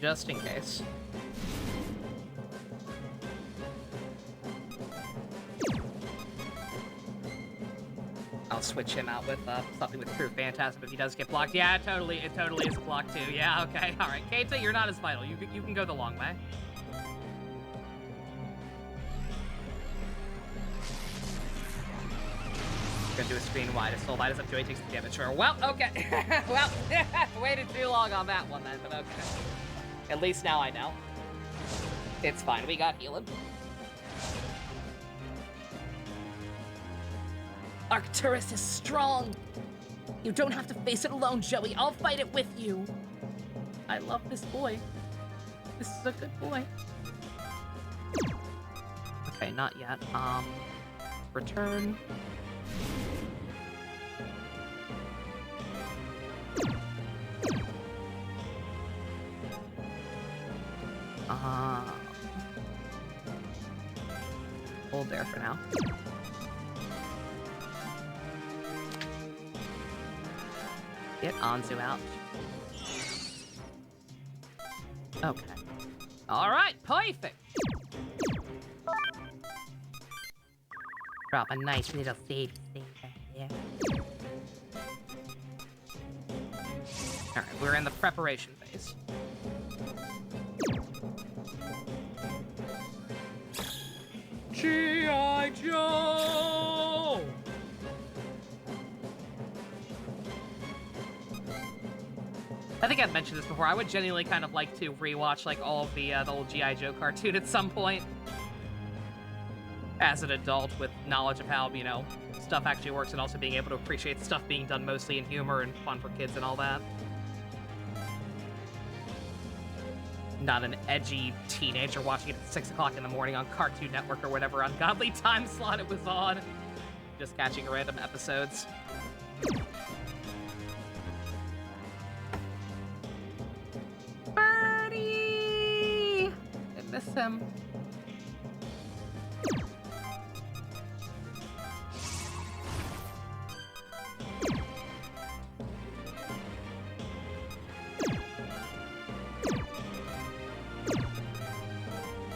Just in case. I'll switch him out with something with True Phantasm if he does get blocked. Yeah, it totally is a block too. Yeah, okay, all right. Keita, you're not as vital. You can go the long way. Gonna do a screen wide. As soul light as up Joey takes the damage. Sure. Well, okay. Well, waited too long on that one then, but okay. At least now I know. It's fine. We got healing. Arcturus is strong. You don't have to face it alone, Joey. I'll fight it with you. I love this boy. This is a good boy. Okay, not yet. Return. Hold there for now. Get Anzu out. Okay. Alright, perfect! Drop a nice little save thing back there. Alright, we're in the preparation phase. G.I. Joe! I think I've mentioned this before. I would genuinely kind of like to rewatch like all of the old G.I. Joe cartoon at some point. As an adult with knowledge of how, you know, stuff actually works and also being able to appreciate stuff being done mostly in humor and fun for kids and all that. Not an edgy teenager watching it at 6 o'clock in the morning on Cartoon Network or whatever ungodly time slot it was on. Just catching random episodes. Birdie! I miss him.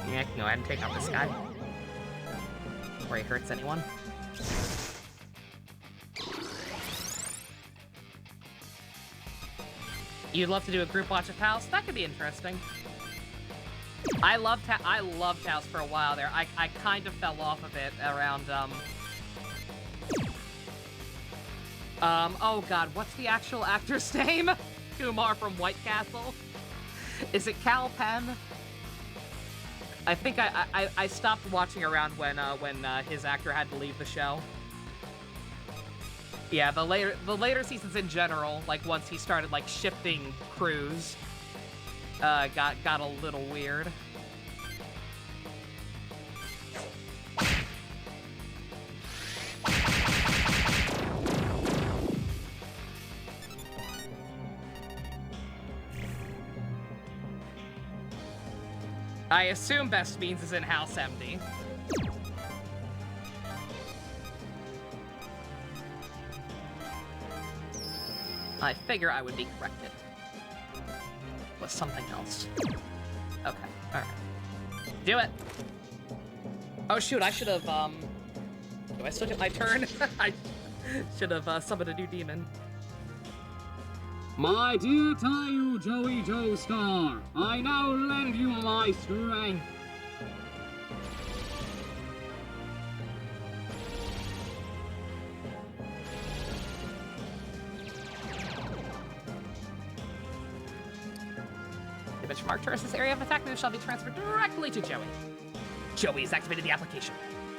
Yeah, I can go ahead and take out this guy before he hurts anyone. You'd love to do a group watch of House? That could be interesting. I loved House for a while there. I kind of fell off of it around, oh god, what's the actual actor's name? Kumar from White Castle? Is it Cal Penn? I think I stopped watching around when his actor had to leave the show. Yeah, the later seasons in general, like once he started like shifting crews, got a little weird. I assume Best Fiends is in House MD. I figure I would be corrected with something else. Okay, alright. Do it! Oh shoot, I should have, do I still get my turn? I should have summoned a new demon. My dear Taiyu Joey Joestar, I now lend you my strength. Image from Arcturus' area of attack move shall be transferred directly to Joey. Joey has activated the application.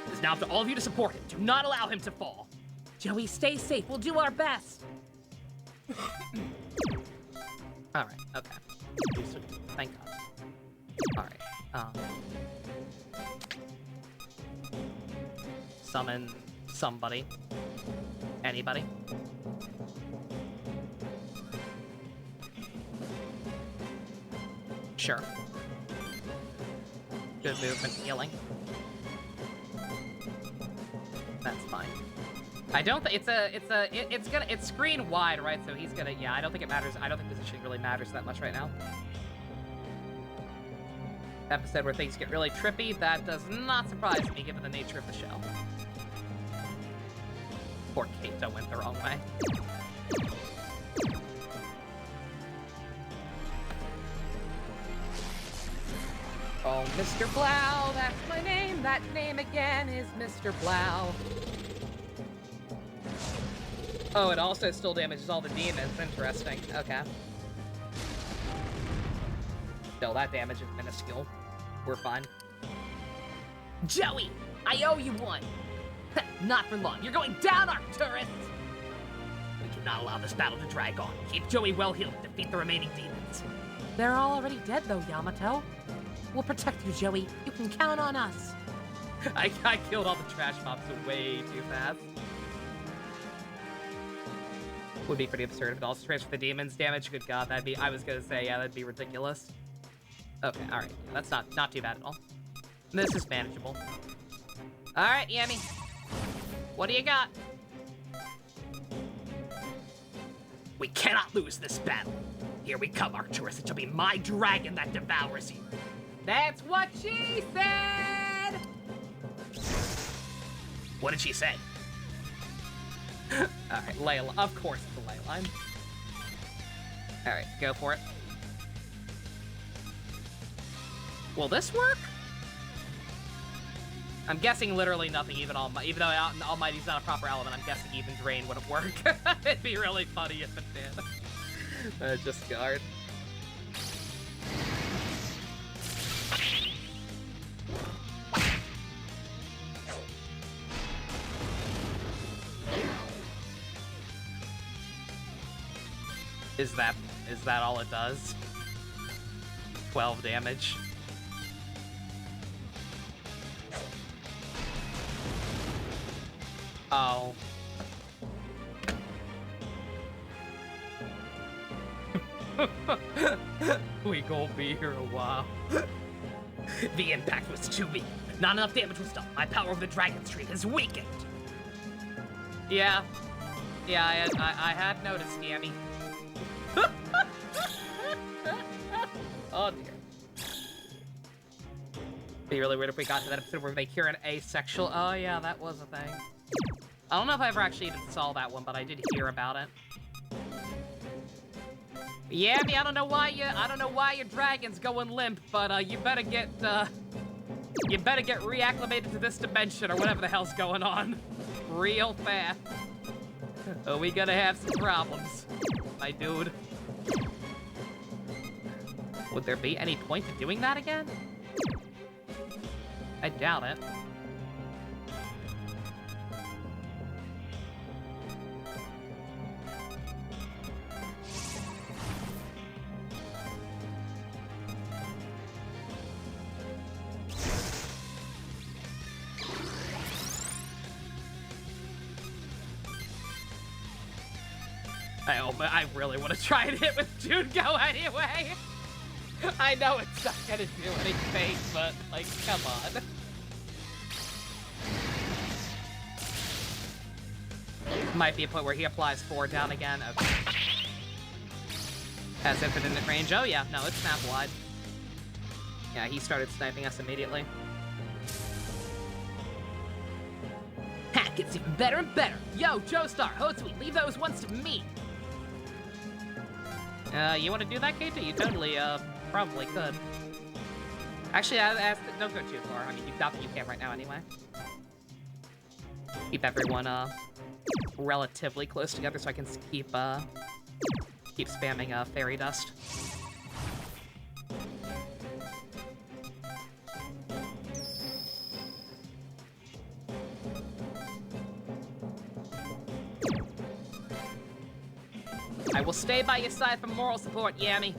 It is now up to all of you to support him. Do not allow him to fall. Joey, stay safe. We'll do our best. Alright, okay. Thank God. Alright, summon somebody. Anybody. Sure. Good movement, healing. That's fine. I don't think it's screen wide, right? So he's gonna, yeah, I don't think it matters. I don't think positioning really matters that much right now. Episode where things get really trippy, that does not surprise me given the nature of the show. Poor Kato went the wrong way. Oh, Mr. Blau, that's my name. That name again is Mr. Blau. Oh, it also still damages all the demons. Interesting. Okay. Still, that damage is minuscule. We're fine. Joey, I owe you one. Not for long. You're going down, Arcturus! We cannot allow this battle to drag on. Keep Joey well healed and defeat the remaining demons. They're all already dead, though, Yamato. We'll protect you, Joey. You can count on us. I killed all the trash mobs way too fast. Would be pretty absurd if it also transferred the demons damage. Good God, that'd be. I was gonna say, yeah, that'd be ridiculous. Okay, all right, that's not too bad at all. This is manageable. All right, Yami, what do you got? We cannot lose this battle. Here we come, Arcturus. It shall be my dragon that devours you. That's what she said! What did she say? Alright, Layla. Of course it's a ley line. Alright, go for it. Will this work? I'm guessing literally nothing, even though Almighty's not a proper element, I'm guessing even Drain wouldn't work. It'd be really funny if it did. Just guard. Is that all it does? 12 damage. Oh. We gon' be here a while. The impact was too weak. Not enough damage was done. My power of the Dragon Street has weakened. Yeah. Yeah, I had noticed, Yami. Oh dear. It'd be really weird if we got to that episode where they cure an asexual. Oh yeah, that was a thing. I don't know if I ever actually even saw that one, but I did hear about it. Yami, I don't know why your dragon's going limp, but you better get reacclimated to this dimension or whatever the hell's going on, real fast. Or we gonna have some problems, my dude. Would there be any point to doing that again? I doubt it. I really want to try and hit with Junko anyway. I know it's not gonna do anything, but, like, come on. Might be a point where he applies 4 down again. Okay. Has infinite range. Oh, yeah. No, it's snap wide. Yeah, he started sniping us immediately. Ha! Gets even better and better. Yo, Joestar, Hotsweet, leave those ones to me. You want to do that, KT? You totally, probably could. Actually, don't go too far. I mean, not that you can right now anyway. Keep everyone, relatively close together so I can keep spamming, fairy dust. I will stay by your side for moral support, Yami.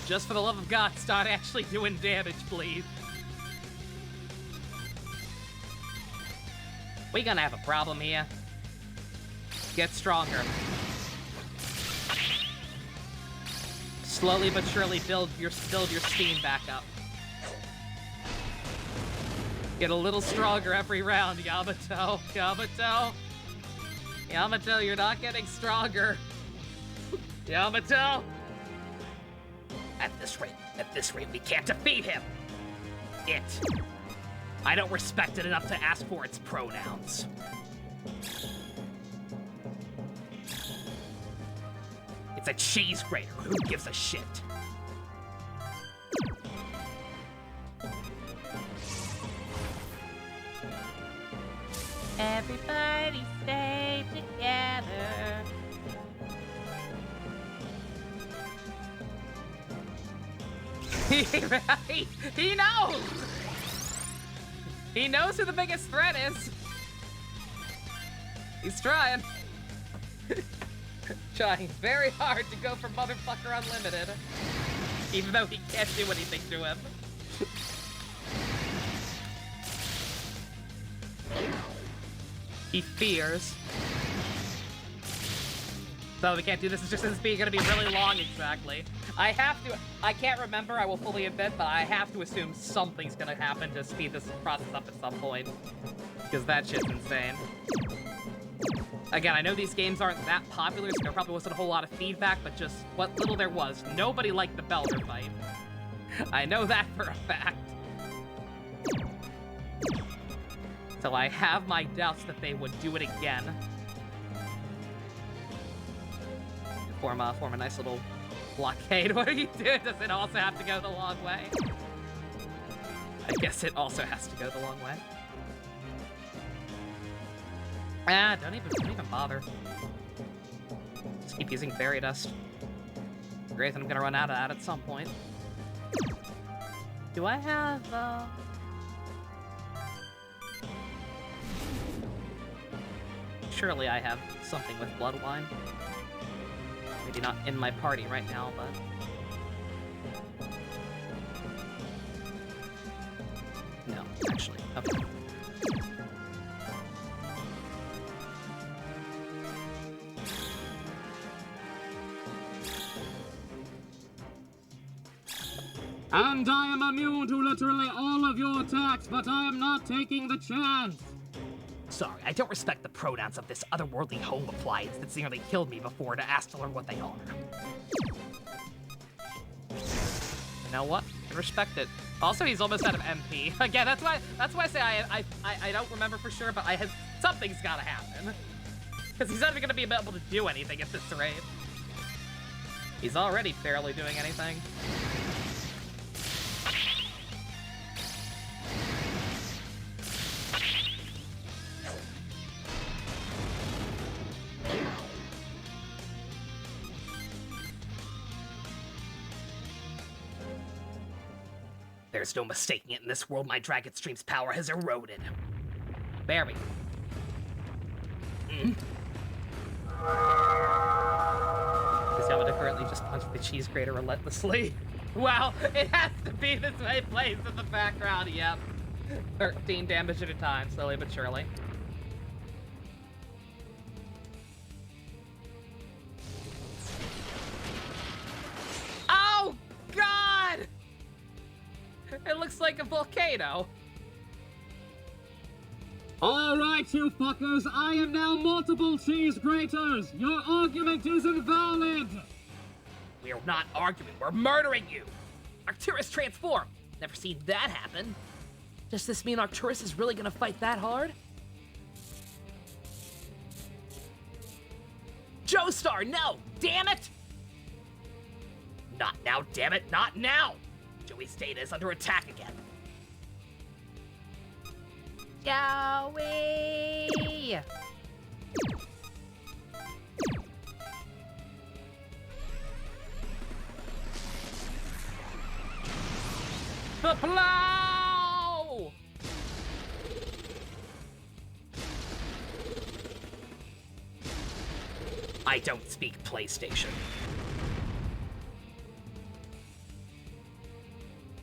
Just for the love of God, start actually doing damage, please. We gonna have a problem here. Get stronger. Slowly but surely build your steam back up. Get a little stronger every round, Yamato. Yamato, you're not getting stronger. Yamato! At this rate, we can't defeat him. I don't respect it enough to ask for its pronouns. It's a cheese grater. Who gives a shit? Everybody stay together. He knows! He knows who the biggest threat is. He's trying. Trying very hard to go for Motherfucker Unlimited. Even though he can't do anything to him. He fears. So we can't do this. It's just gonna be really long, exactly. I can't remember, I will fully admit, but I have to assume something's gonna happen to speed this process up at some point. Because that shit's insane. Again, I know these games aren't that popular, so there probably wasn't a whole lot of feedback, but just what little there was, nobody liked the Belder fight. I know that for a fact. So I have my doubts that they would do it again. Form a nice little blockade. What are you doing? Does it also have to go the long way? I guess it also has to go the long way. Ah, don't even bother. Just keep using fairy dust. Great, I'm gonna run out of that at some point. Do I have, Surely I have something with blood wine. Maybe not in my party right now, but... No, actually, okay. And I am immune to literally all of your attacks, but I am not taking the chance. Sorry, I don't respect the pronouns of this otherworldly home appliance that's nearly killed me before to ask to learn what they are. You know what? I respect it. Also, he's almost out of MP. Again, that's why I say I don't remember for sure, but something's gotta happen. Because he's not even gonna be able to do anything at this rate. He's already barely doing anything. There's no mistaking it. In this world, my Dragon Stream's power has eroded. Very. Because Yamada currently just punched the cheese grater relentlessly. Wow, it has to be this way plays in the background, yep. 13 damage at a time, slowly but surely. Oh, God! It looks like a volcano. Alright, you fuckers, I am now multiple cheese graters. Your argument is invalid. We're not arguing, we're murdering you! Arcturus transformed! Never seen that happen. Does this mean Arcturus is really gonna fight that hard? Joestar, no! Damn it! Not now, damn it, not now! Joey's data is under attack again. Joey! The plow! I don't speak PlayStation.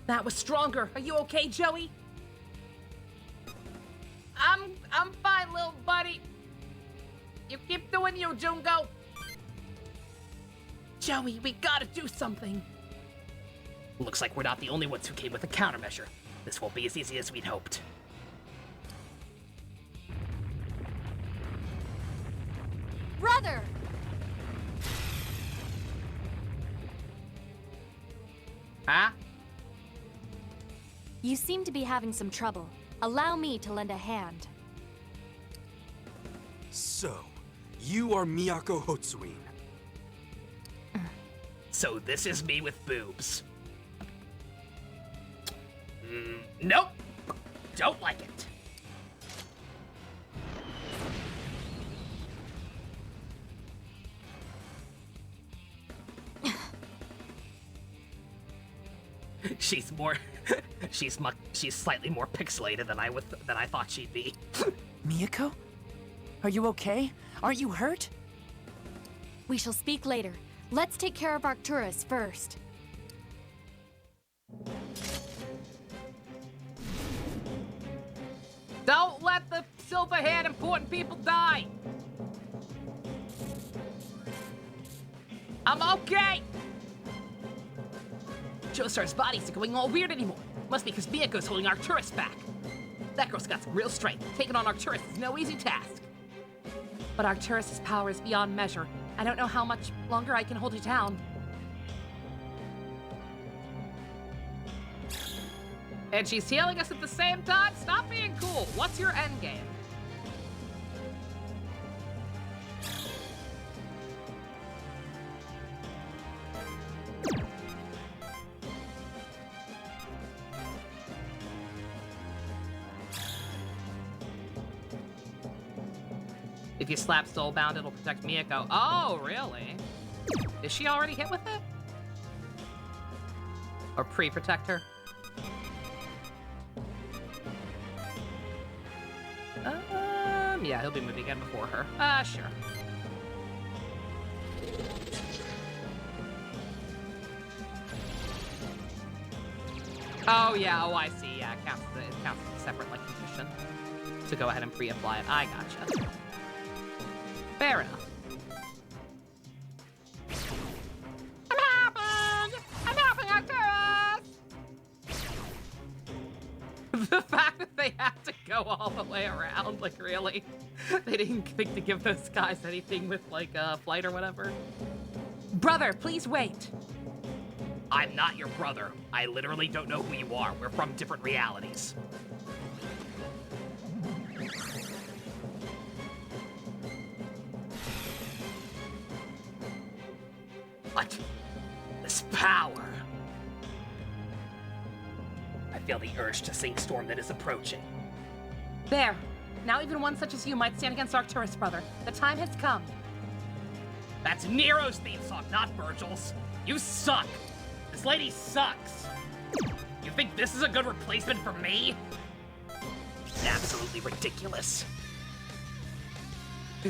That was stronger. Are you okay, Joey? I'm fine, little buddy. You keep doing you, Jungo. Joey, we gotta do something. Looks like we're not the only ones who came with a countermeasure. This won't be as easy as we'd hoped. Brother! Huh? You seem to be having some trouble. Allow me to lend a hand. So, you are Miyako Hotsuin. So this is me with boobs. Nope. Don't like it. She's slightly more pixelated than I thought she'd be. Miyako? Are you okay? Aren't you hurt? We shall speak later. Let's take care of Arcturus first. Don't let the silver-haired important people die! I'm okay! Joestar's body isn't going all weird anymore. Must be because Miyako's holding Arcturus back. That girl's got some real strength. Taking on Arcturus is no easy task. But Arcturus' power is beyond measure. I don't know how much longer I can hold it down. And she's healing us at the same time? Stop being cool. What's your endgame? If you slap Soulbound, it'll protect Miyako. Oh, really? Is she already hit with it? Or pre-protect her? Yeah, he'll be moving again before her. Sure. Oh, yeah, oh, I see. Yeah, it counts as a separate, like, condition to go ahead and pre-apply it. I gotcha. Fair enough. I'm helping Arcturus! The fact that they have to go all the way around, like, really? They didn't think to give those guys anything with, like, flight or whatever. Brother, please wait. I'm not your brother. I literally don't know who you are. We're from different realities. What? This power. I feel the urge to sing Storm that is approaching. There. Now even one such as you might stand against Arcturus, brother. The time has come. That's Nero's theme song, not Virgil's. You suck. This lady sucks. You think this is a good replacement for me? Absolutely ridiculous.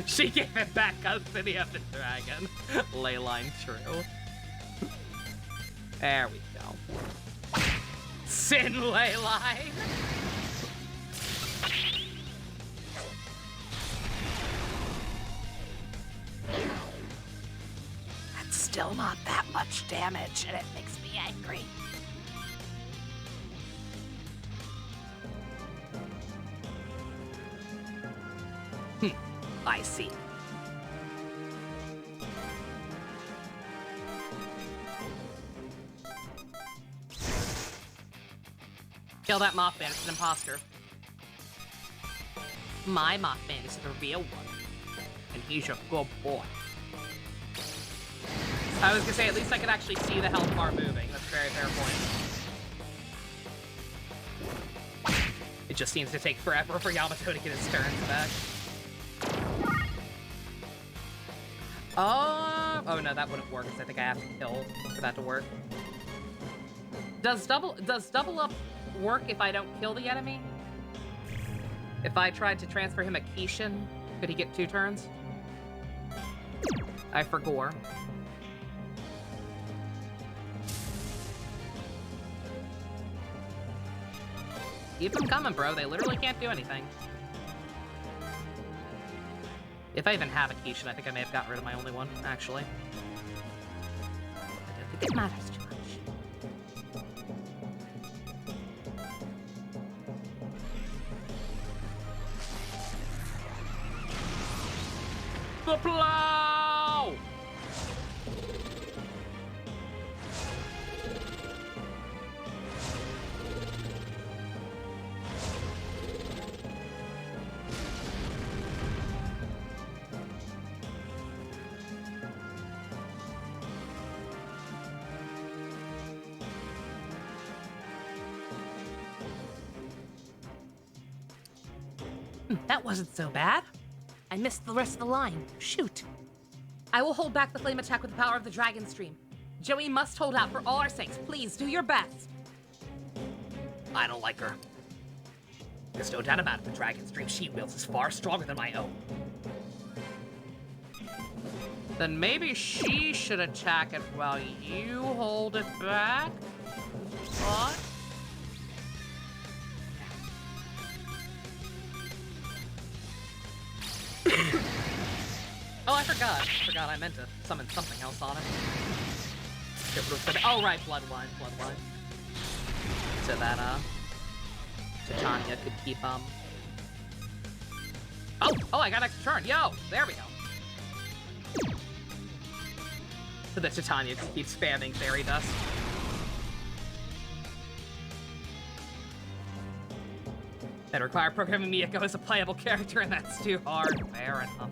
She gave it back on City of the Dragon. Leyline true. There we go. Sin Leyline. That's still not that much damage, and it makes me angry. I see. Kill that Mothman, it's an imposter. My Mothman is the real one. And he's your good boy. I was gonna say, at least I could actually see the health bar moving. That's a very fair point. It just seems to take forever for Yamato to get his turns back. Oh no, that wouldn't work, because I think I have to kill for that to work. Does double up work if I don't kill the enemy? If I tried to transfer him a Kishin, could he get 2 turns? I forgore. Keep them coming, bro. They literally can't do anything. If I even have a Kishin, I think I may have gotten rid of my only one, actually. I don't think it matters too much. The plow! That wasn't so bad. I missed the rest of the line. Shoot. I will hold back the flame attack with the power of the Dragon Stream. Joey must hold out for all our sakes. Please, do your best. I don't like her. There's no doubt about it, the Dragon Stream she wields is far stronger than my own. Then maybe she should attack it while you hold it back? What? Oh, I forgot. I meant to summon something else on it. Oh, right, Bloodline. So that, Titania could keep, Oh, I got extra turn. Yo, there we go. So that Titania could keep spamming Fairy Dust. That require programming Miyako as a playable character, and that's too hard. Fair enough.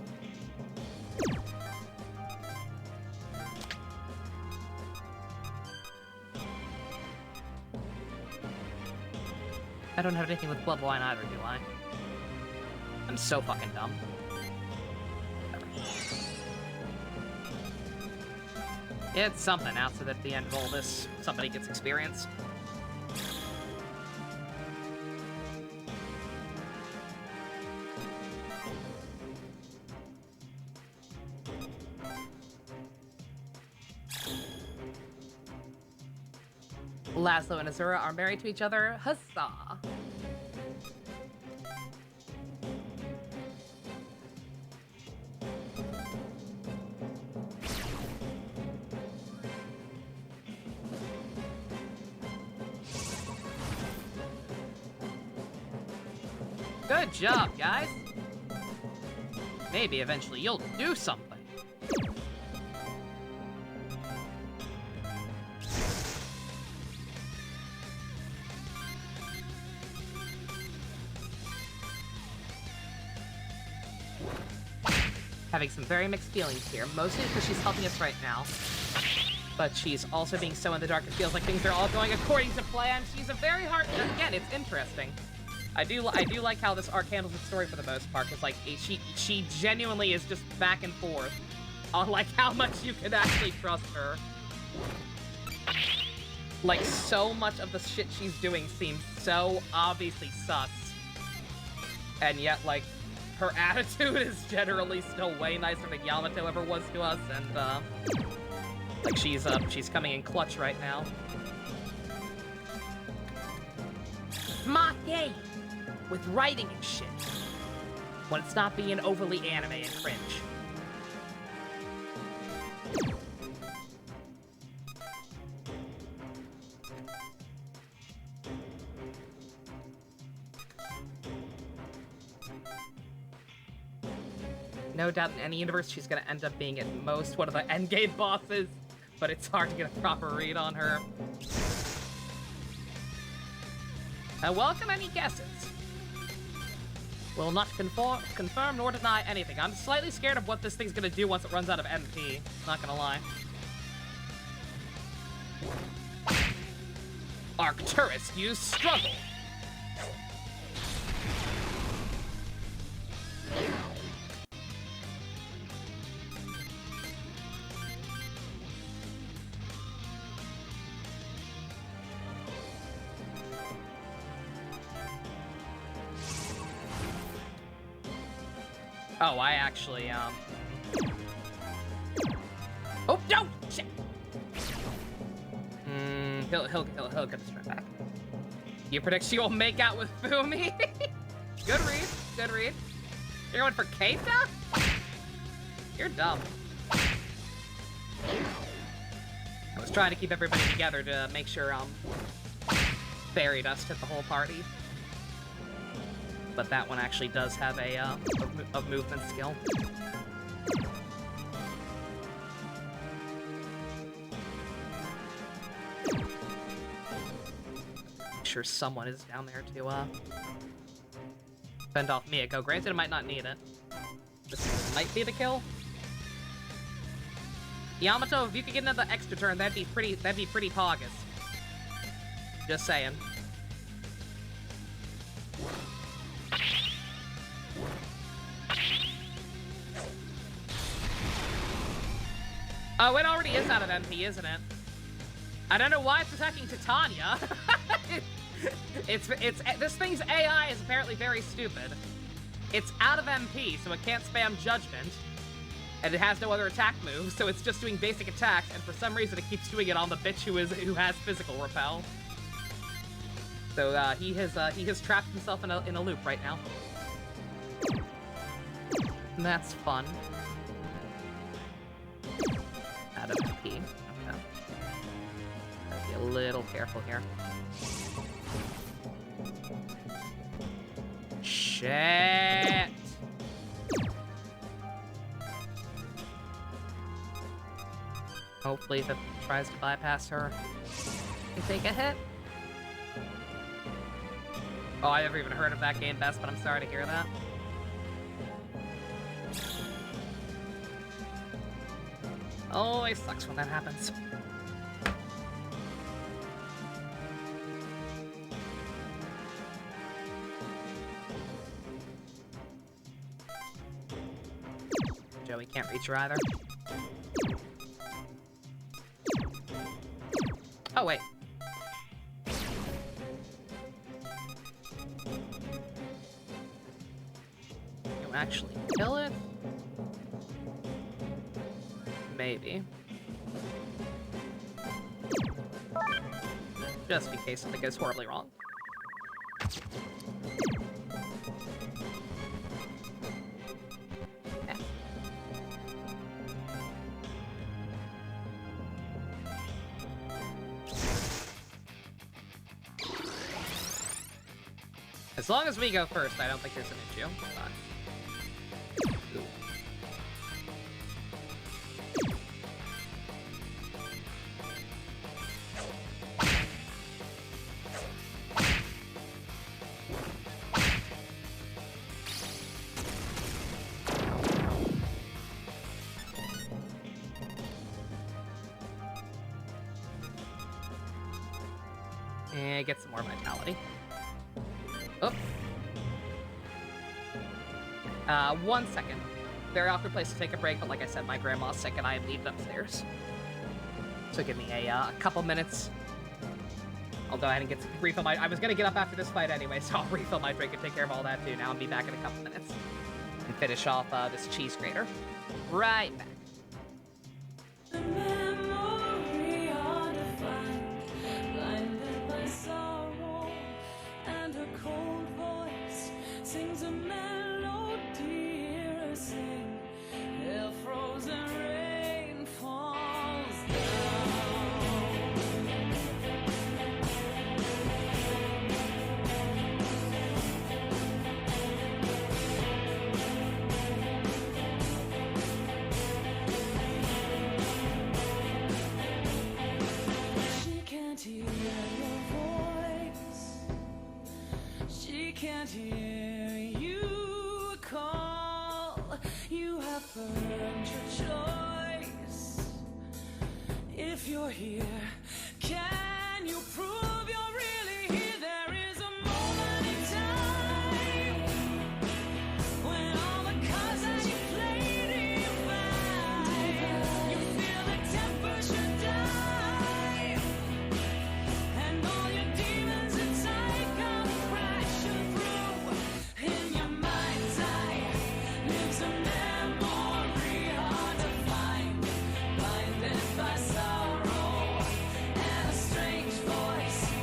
I don't have anything with Bloodline either, do I? I'm so fucking dumb. It's something now so that at the end of all this, somebody gets experience. Laszlo and Azura are married to each other. Huzzah! Good job, guys. Maybe eventually you'll do something. Having some very mixed feelings here, mostly because she's helping us right now. But she's also being so in the dark, it feels like things are all going according to plan. She's a very hard... Again, it's interesting. I do like how this arc handles the story for the most part, because, like, she genuinely is just back and forth on, like, how much you can actually trust her. Like, so much of the shit she's doing seems so obviously sus. And yet, like, her attitude is generally still way nicer than Yamato ever was to us, and, like, she's coming in clutch right now. Smart game! With writing and shit. When it's not being overly anime and cringe. No doubt in any universe she's gonna end up being at most one of the endgame bosses, but it's hard to get a proper read on her. Welcome any guesses. Will not confirm nor deny anything. I'm slightly scared of what this thing's gonna do once it runs out of MP. Not gonna lie. Arcturus, use struggle. Oh, I actually, Oh, no! Shit! He'll get his turn back. You predict she will make out with Fumi? Good read, good read. You're going for Keita? You're dumb. I was trying to keep everybody together to make sure, Fairy Dust hit the whole party. But that one actually does have a movement skill. Make sure someone is down there to fend off Miyako. Granted, it might not need it. This might be the kill. Yamato, if you could get another extra turn, that'd be pretty pogus. Just saying. Oh, it already is out of MP, isn't it? I don't know why it's attacking Titania. This thing's AI is apparently very stupid. It's out of MP, so it can't spam Judgment. And it has no other attack moves, so it's just doing basic attacks, and for some reason it keeps doing it on the bitch who has physical repel. So he has trapped himself in a loop right now. And that's fun. Out of MP. Okay. Gotta be a little careful here. Shit! Hopefully, if it tries to bypass her, you take a hit. Oh, I never even heard of that game, Best, but I'm sorry to hear that. Oh, it sucks when that happens. Joey can't reach her either. Oh, wait. You actually kill it? Maybe. Just in case something goes horribly wrong. Okay. As long as we go first, I don't think there's an issue. Ooh. And get some more vitality. Oh. 1 second. Very awkward place to take a break, but like I said, my grandma's sick and I am leaving upstairs. So give me a couple minutes. I'll go ahead and refill my... I was gonna get up after this fight anyway, so I'll refill my drink and take care of all that too now and be back in a couple minutes. And finish off this cheese grater. Right back. Can't hear you call. You have earned your choice. If you're here, can you prove you're really here? There is a moment in time when all the cards that you played divide. You feel the temper should die, and all your demons inside come crashing through. In your mind's eye lives a memory hard to find, blinded by sorrow and a strange voice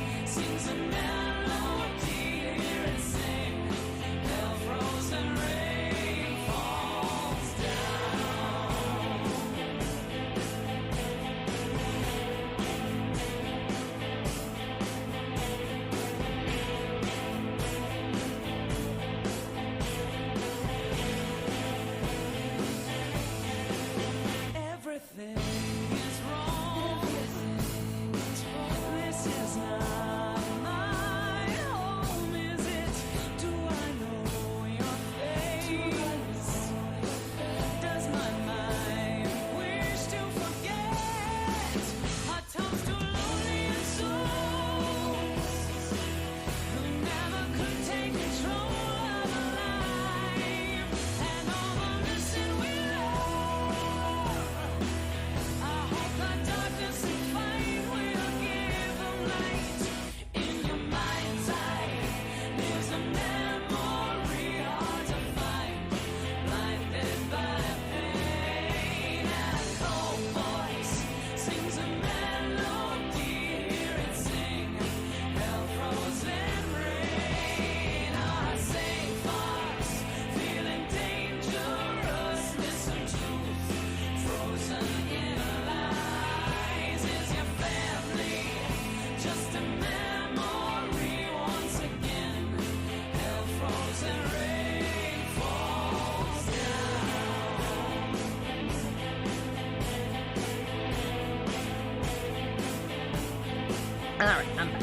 Alright, I'm back.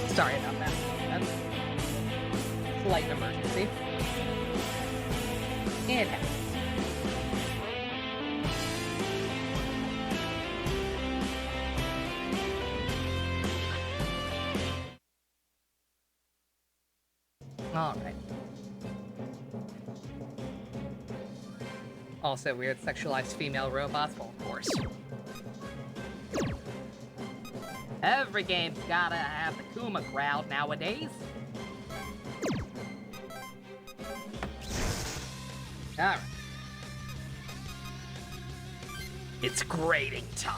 Sorry about that. That's a slight emergency. It happens. Alright. Also weird sexualized female robots, well, of course. Every game's gotta have the Kuma crowd nowadays. Alright. It's grading time.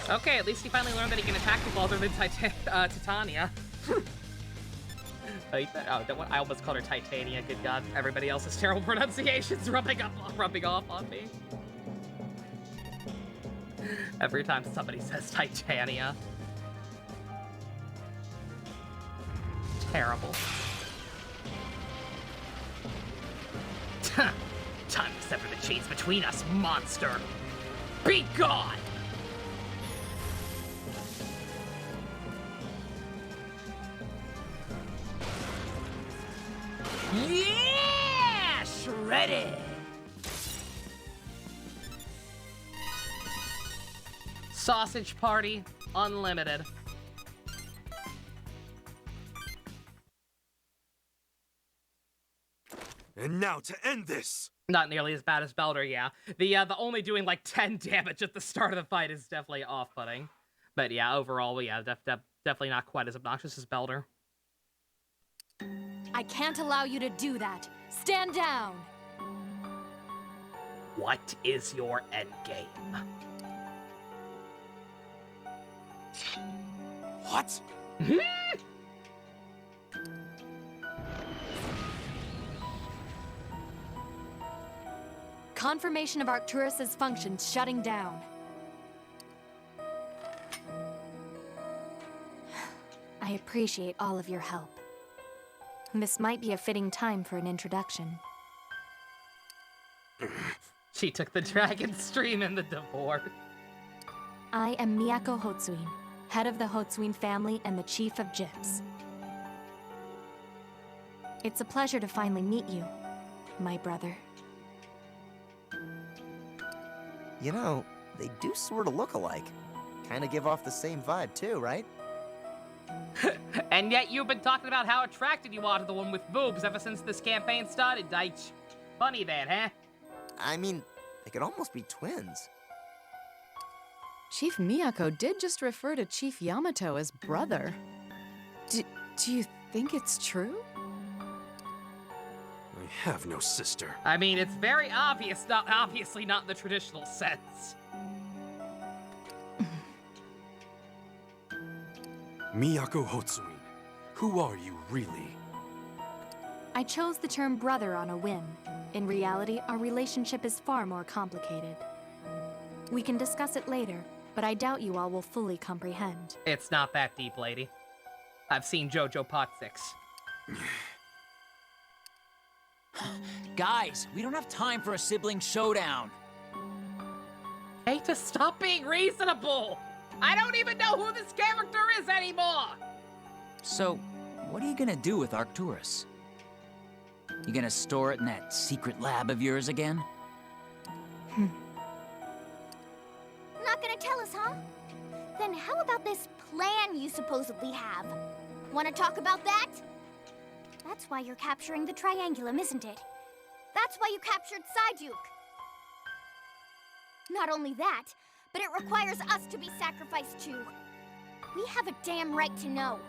Okay, at least he finally learned that he can attack people other than Titania. I almost called her Titania, good god. Everybody else's terrible pronunciations rubbing off on me. Every time somebody says Titania. Terrible. Time to sever the chains between us, monster! Be gone! Yeah! Shredded! Sausage Party Unlimited. And now to end this! Not nearly as bad as Belder, yeah. The only doing like 10 damage at the start of the fight is definitely off-putting. But yeah, overall, yeah, definitely not quite as obnoxious as Belder. I can't allow you to do that. Stand down! What is your endgame? What? Confirmation of Arcturus' functions shutting down. I appreciate all of your help. This might be a fitting time for an introduction. She took the dragon stream in the divorce. I am Miyako Hotsuin, head of the Hotsuin family and the chief of Gyps. It's a pleasure to finally meet you, my brother. You know, they do sort of look alike. Kind of give off the same vibe too, right? And yet you've been talking about how attracted you are to the one with boobs ever since this campaign started, Deitch. Funny that, huh? I mean, they could almost be twins. Chief Miyako did just refer to Chief Yamato as brother. Do you think it's true? I have no sister. I mean, it's very obvious, obviously not in the traditional sense. Miyako Hotsuin, who are you really? I chose the term brother on a whim. In reality, our relationship is far more complicated. We can discuss it later, but I doubt you all will fully comprehend. It's not that deep, lady. I've seen JoJo Pot 6. Guys, we don't have time for a sibling showdown. Hey, to stop being reasonable! I don't even know who this character is anymore! So, what are you gonna do with Arcturus? You gonna store it in that secret lab of yours again? Not gonna tell us, huh? Then how about this plan you supposedly have? Wanna talk about that? That's why you're capturing the Triangulum, isn't it? That's why you captured Saijuk. Not only that, but it requires us to be sacrificed too. We have a damn right to know.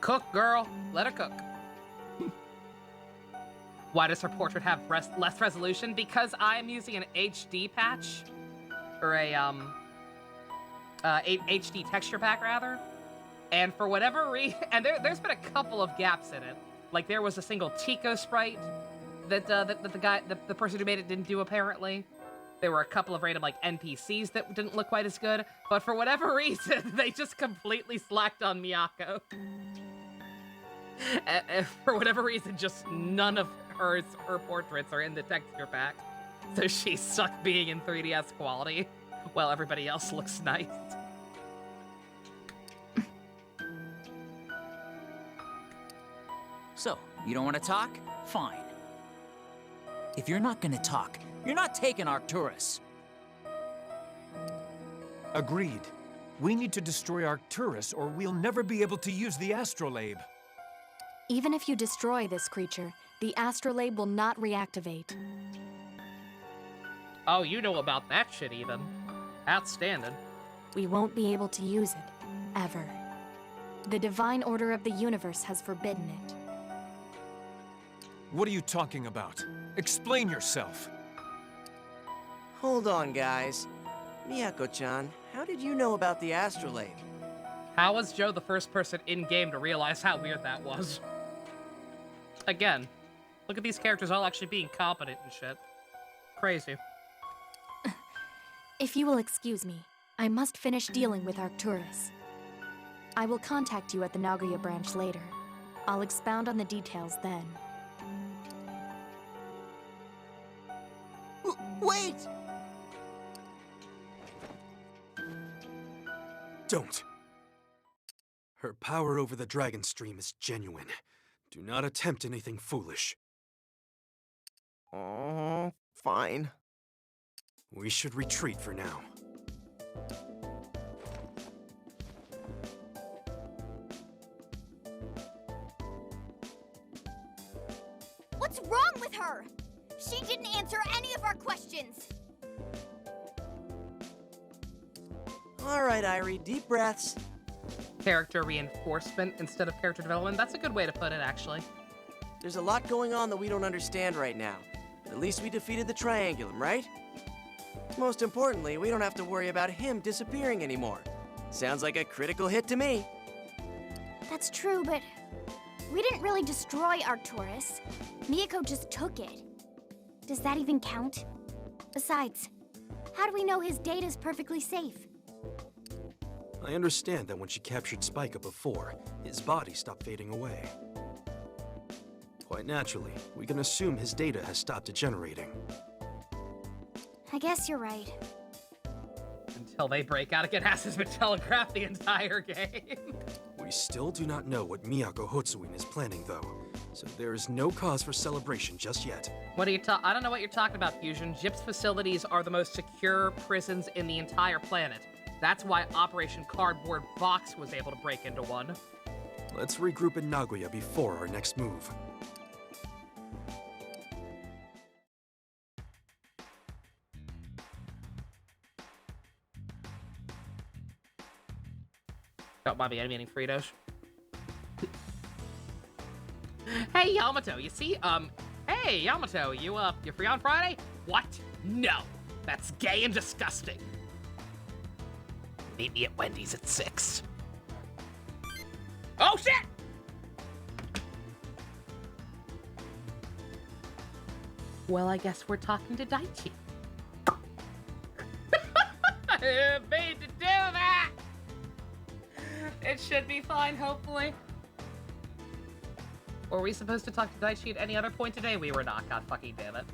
Cook, girl. Let her cook. Why does her portrait have less resolution? Because I'm using an HD patch. Or a, HD texture pack, rather. And for whatever reason... And there's been a couple of gaps in it. Like, there was a single Tico sprite that the person who made it didn't do, apparently. There were a couple of random, like, NPCs that didn't look quite as good. But for whatever reason, they just completely slacked on Miyako. For whatever reason, just none of her portraits are in the texture pack. So she's stuck being in 3DS quality, while everybody else looks nice. So, you don't want to talk? Fine. If you're not gonna talk, you're not taking Arcturus. Agreed. We need to destroy Arcturus, or we'll never be able to use the astrolabe. Even if you destroy this creature, the astrolabe will not reactivate. Oh, you know about that shit even. Outstanding. We won't be able to use it, ever. The divine order of the universe has forbidden it. What are you talking about? Explain yourself. Hold on, guys. Miyako-chan, how did you know about the astrolabe? How was Joe the first person in-game to realize how weird that was? Again, look at these characters all actually being competent and shit. Crazy. If you will excuse me, I must finish dealing with Arcturus. I will contact you at the Nagoya branch later. I'll expound on the details then. Wait! Don't. Her power over the Dragon Stream is genuine. Do not attempt anything foolish. Oh, fine. We should retreat for now. What's wrong with her? She didn't answer any of our questions. All right, Irie, deep breaths. Character reinforcement instead of character development. That's a good way to put it, actually. There's a lot going on that we don't understand right now. But at least we defeated the Triangulum, right? Most importantly, we don't have to worry about him disappearing anymore. Sounds like a critical hit to me. That's true, but we didn't really destroy Arcturus. Miyako just took it. Does that even count? Besides, how do we know his data's perfectly safe? I understand that when she captured Spica before, his body stopped fading away. Quite naturally, we can assume his data has stopped degenerating. I guess you're right. Until they break out again, has been telegraphed the entire game. We still do not know what Miyako Hotsuin is planning, though, so there is no cause for celebration just yet. What are you I don't know what you're talking about, Fusion. JIP's facilities are the most secure prisons in the entire planet. That's why Operation Cardboard Box was able to break into one. Let's regroup in Nagoya before our next move. Don't mind me, I'm eating Fritos. Hey, Yamato, you see, hey, Yamato, you free on Friday? What? No, that's gay and disgusting. Meet me at Wendy's at 6. Oh, shit! Well, I guess we're talking to Daichi. I didn't mean to do that! It should be fine, hopefully. Were we supposed to talk to Daichi at any other point today? We were not, god fucking damn it.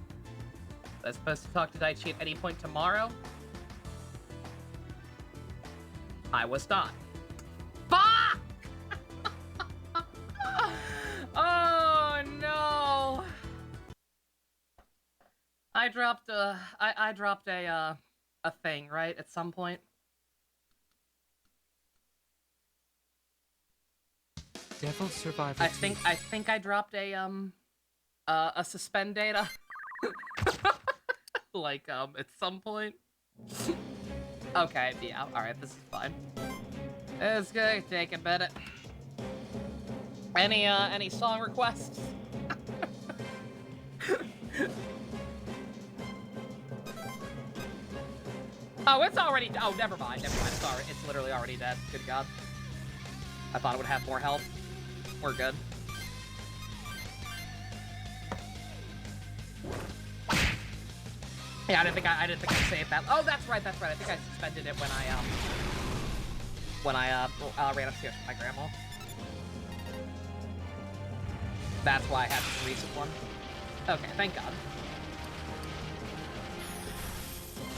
Was I supposed to talk to Daichi at any point tomorrow? I was not. Fuck! Oh no! I dropped a thing, right, at some point. Devil Survivor. I think I dropped a suspend data. Like at some point. Okay, yeah, alright, this is fine. It's gonna take a minute. Any song requests? Oh, it's already, oh, never mind, sorry, it's literally already dead, good god. I thought it would have more health. We're good. Yeah, I didn't think I saved that. Oh, that's right. I think I suspended it when I ran upstairs with my grandma. That's why I had the recent one. Okay, thank God.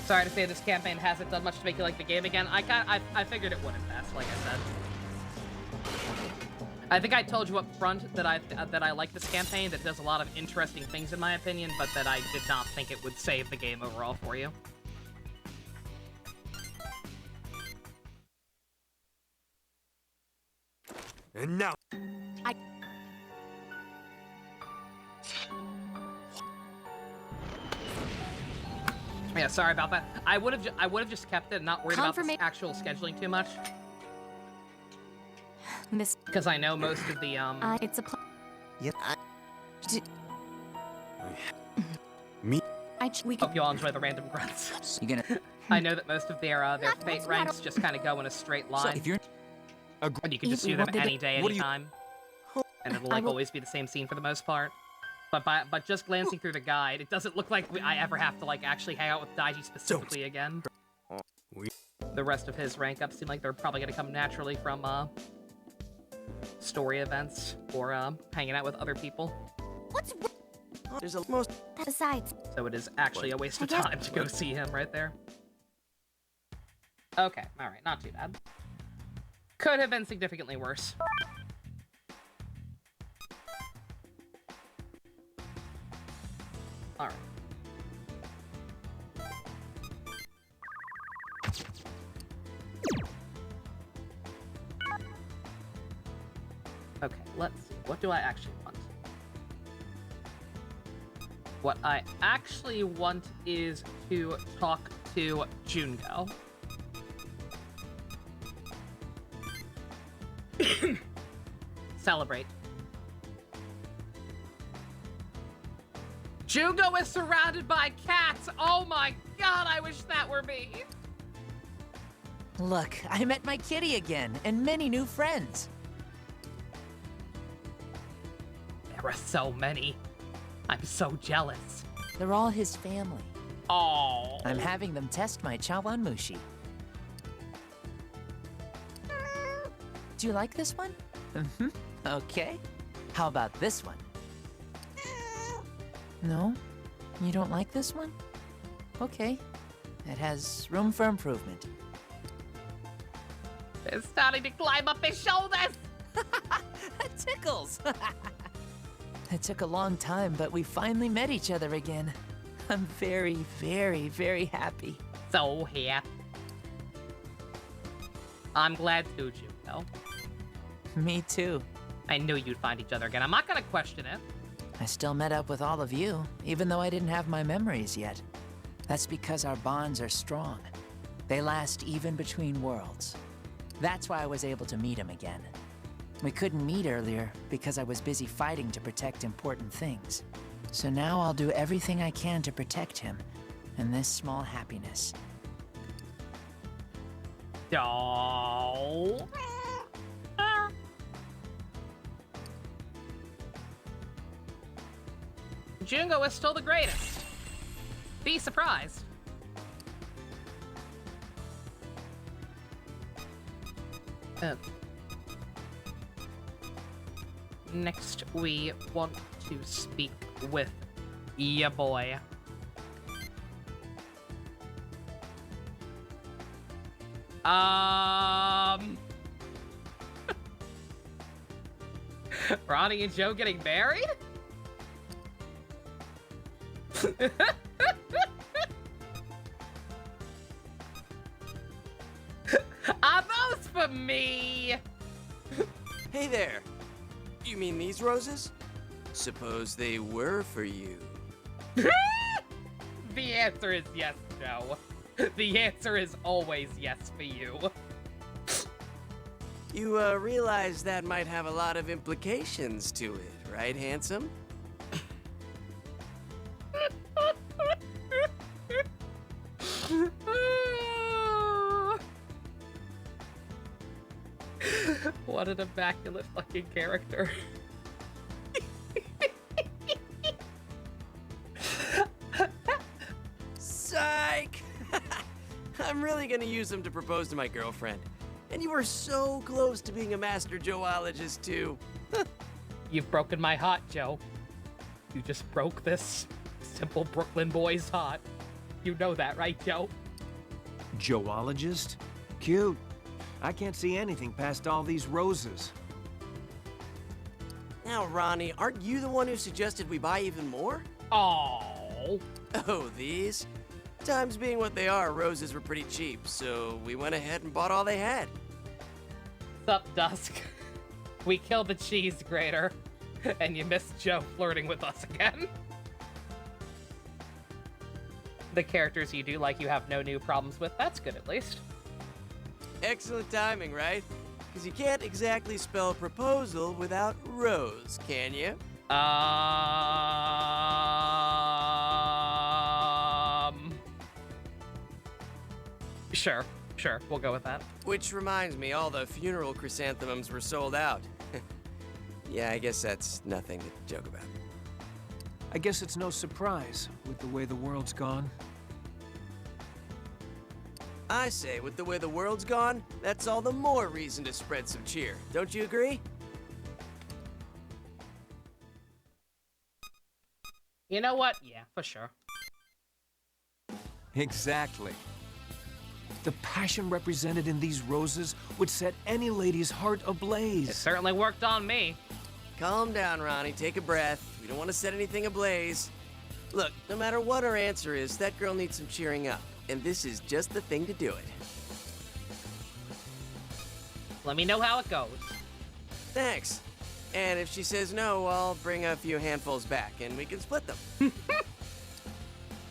Sorry to say this campaign hasn't done much to make you like the game again. I figured it wouldn't, that's like I said. I think I told you up front that I like this campaign, that does a lot of interesting things in my opinion, but that I did not think it would save the game overall for you. And now... Yeah, sorry about that. I would have just kept it and not worried about the actual scheduling too much. Because I know most of the it's a Yep. Me? We hope you all enjoy the random grunts. You gonna? I know that most of their fate ranks just kind of go in a straight line. So if you're, and you can just do them any day, any time, and it'll like always be the same scene for the most part. But just glancing through the guide, it doesn't look like I ever have to like actually hang out with Daiji specifically again. The rest of his rank ups seem like they're probably gonna come naturally from story events or hanging out with other people. What's There's a most. Besides, So it is actually a waste of time to go see him right there. Okay, alright, not too bad. Could have been significantly worse. Alright. Okay, let's see. What do I actually want? What I actually want is to talk to Jungo. Celebrate. Jungo is surrounded by cats! Oh my god, I wish that were me! Look, I met my kitty again, and many new friends. There are so many. I'm so jealous. They're all his family. Oh. I'm having them test my chawanmushi. Do you like this one? Mm-hmm. Okay. How about this one? No? You don't like this one? Okay. It has room for improvement. It's starting to climb up his shoulders! That tickles! It took a long time, but we finally met each other again. I'm very, very, very happy. So happy. I'm glad too, Jungo. Me too. I knew you'd find each other again. I'm not gonna question it. I still met up with all of you, even though I didn't have my memories yet. That's because our bonds are strong. They last even between worlds. That's why I was able to meet him again. We couldn't meet earlier because I was busy fighting to protect important things. So now I'll do everything I can to protect him and this small happiness. Oh. Jungo is still the greatest. Be surprised. Next, we want to speak with ya boy. Ronnie and Joe getting married? Are those for me? Hey there. You mean these roses? Suppose they were for you. The answer is yes, Joe. The answer is always yes for you. You realize that might have a lot of implications to it, right, handsome? What an immaculate fucking character. Psych! I'm really gonna use them to propose to my girlfriend. And you were so close to being a master zoologist, too. You've broken my heart, Joe. You just broke this simple Brooklyn boy's heart. You know that, right, Joe? Joeologist? Cute. I can't see anything past all these roses. Now, Ronnie, aren't you the one who suggested we buy even more? Oh. Oh, these? Times being what they are, roses were pretty cheap, so we went ahead and bought all they had. Sup, Dusk? We killed the cheese grater, and you missed Joe flirting with us again. The characters you do like you have no new problems with, that's good at least. Excellent timing, right? Because you can't exactly spell proposal without rose, can you? Sure, we'll go with that. Which reminds me, all the funeral chrysanthemums were sold out. Yeah, I guess that's nothing to joke about. I guess it's no surprise with the way the world's gone. I say, with the way the world's gone, that's all the more reason to spread some cheer. Don't you agree? You know what? Yeah, for sure. Exactly. The passion represented in these roses would set any lady's heart ablaze. It certainly worked on me. Calm down, Ronnie. Take a breath. We don't want to set anything ablaze. Look, no matter what her answer is, that girl needs some cheering up. And this is just the thing to do it. Let me know how it goes. Thanks. And if she says no, I'll bring a few handfuls back, and we can split them.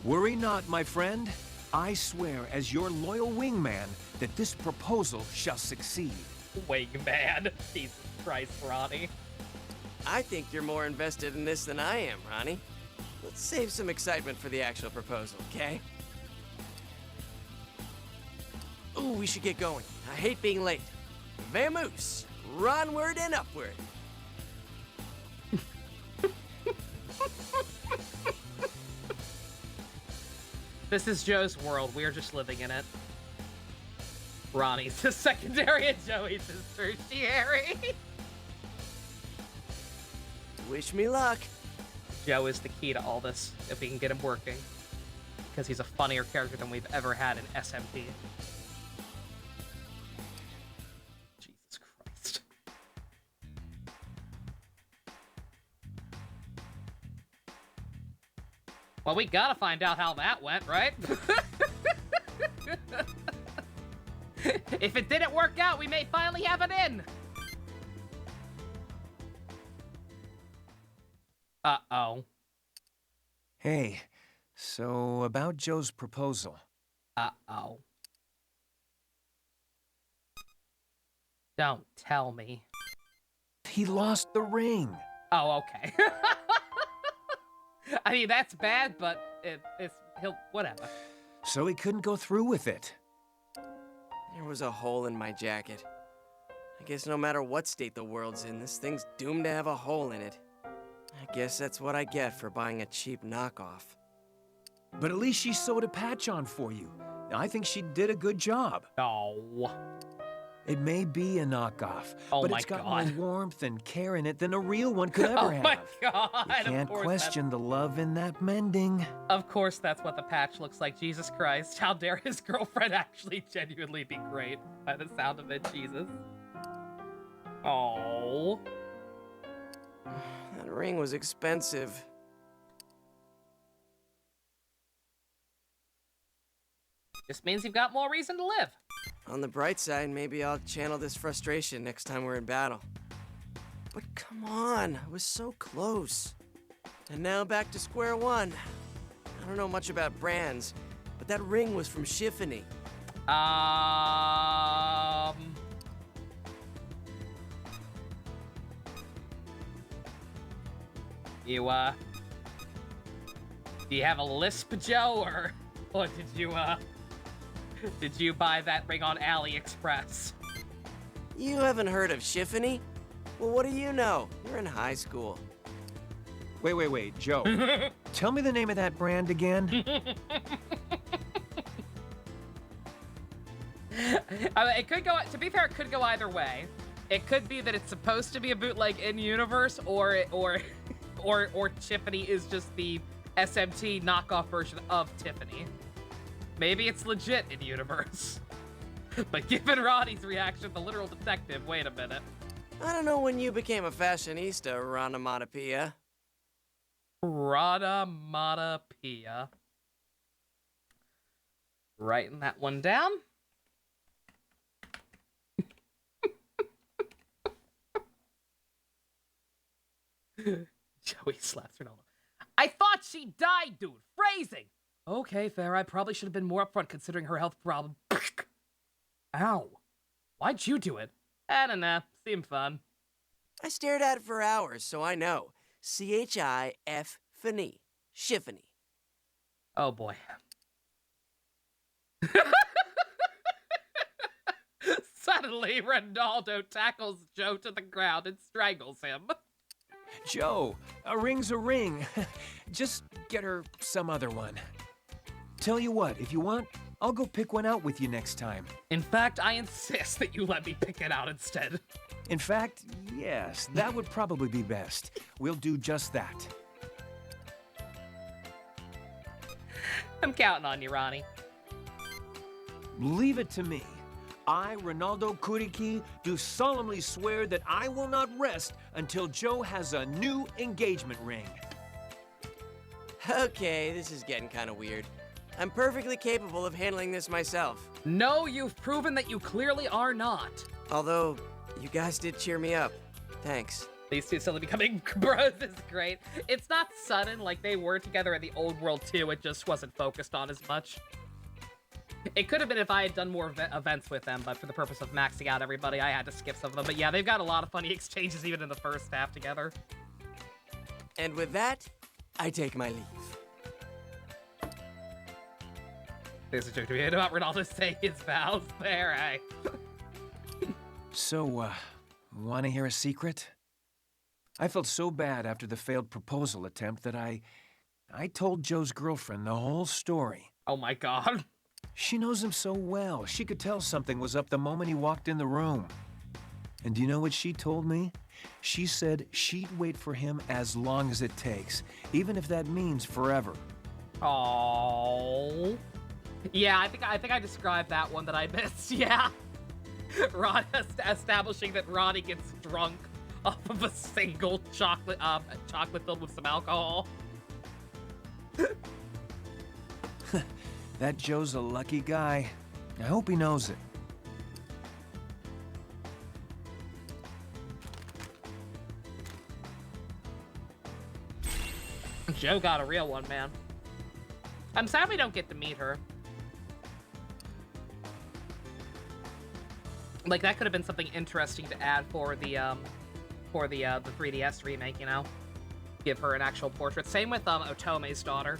Worry not, my friend. I swear as your loyal wingman that this proposal shall succeed. Wingman? Jesus Christ, Ronnie. I think you're more invested in this than I am, Ronnie. Let's save some excitement for the actual proposal, okay? Ooh, we should get going. I hate being late. Vamoose, onward and upward. This is Joe's world. We're just living in it. Ronnie's the secondary and Joey's his tertiary. Wish me luck. Joe is the key to all this, if we can get him working. Because he's a funnier character than we've ever had in SMP. Jesus Christ. Well, we gotta find out how that went, right? If it didn't work out, we may finally have it in. Uh-oh. Hey, so about Joe's proposal. Uh-oh. Don't tell me. He lost the ring. Oh, okay. I mean, that's bad, but he'll, whatever. So he couldn't go through with it. There was a hole in my jacket. I guess no matter what state the world's in, this thing's doomed to have a hole in it. I guess that's what I get for buying a cheap knockoff. But at least she sewed a patch on for you. I think she did a good job. Oh. It may be a knockoff, Oh but my it's got God. more warmth and care in it than a real one could ever Oh have. my God. You can't question the love in that mending. Of course that's what the patch looks like. Jesus Christ. How dare his girlfriend actually genuinely be great by the sound of it, Jesus. Oh. That ring was expensive. Just means you've got more reason to live. On the bright side, maybe I'll channel this frustration next time we're in battle. But come on, I was so close. And now back to square one. I don't know much about brands, but that ring was from Shiffany. You, do you have a lisp, Joe, or did you buy that ring on AliExpress? You haven't heard of Shiffany? Well, what do you know? You're in high school. Wait, Joe. Tell me the name of that brand again. It could go, to be fair, it could go either way. It could be that it's supposed to be a bootleg in universe, or Tiffany is just the SMT knockoff version of Tiffany. Maybe it's legit in universe. But given Roddy's reaction, the literal detective, wait a minute. I don't know when you became a fashionista, Ranamatapia. Ranamatapia. Writing that one down. Joey slaps Ronaldo. I thought she died, dude. Phrasing. Okay, fair. I probably should have been more upfront considering her health problem. Ow. Why'd you do it? I don't know. Seemed fun. I stared at it for hours, so I know. C-H-I-F-F-N-E. Shiffany. Oh, boy. Suddenly, Ronaldo tackles Joe to the ground and strangles him. Joe, a ring's a ring. Just get her some other one. Tell you what, if you want, I'll go pick one out with you next time. In fact, I insist that you let me pick it out instead. In fact, yes, that would probably be best. We'll do just that. I'm counting on you, Ronnie. Leave it to me. I, Ronaldo Kuriki, do solemnly swear that I will not rest until Joe has a new engagement ring. Okay, this is getting kind of weird. I'm perfectly capable of handling this myself. No, you've proven that you clearly are not. Although, you guys did cheer me up. Thanks. These two suddenly becoming bros is great. It's not sudden like they were together in the old world too, it just wasn't focused on as much. It could have been if I had done more events with them, but for the purpose of maxing out everybody, I had to skip some of them. But yeah, they've got a lot of funny exchanges even in the first half together. And with that, I take my leave. There's a joke to be made about Ronaldo saying his vows there, eh? So, wanna hear a secret? I felt so bad after the failed proposal attempt that I told Joe's girlfriend the whole story. Oh my god. She knows him so well. She could tell something was up the moment he walked in the room. And do you know what she told me? She said she'd wait for him as long as it takes, even if that means forever. Oh. Yeah, I think I described that one that I missed. Yeah. Ron establishing that Ronnie gets drunk off of a single chocolate filled with some alcohol. That Joe's a lucky guy. I hope he knows it. Joe got a real one, man. I'm sad we don't get to meet her. Like, that could have been something interesting to add for the 3DS remake, you know? Give her an actual portrait. Same with Otome's daughter.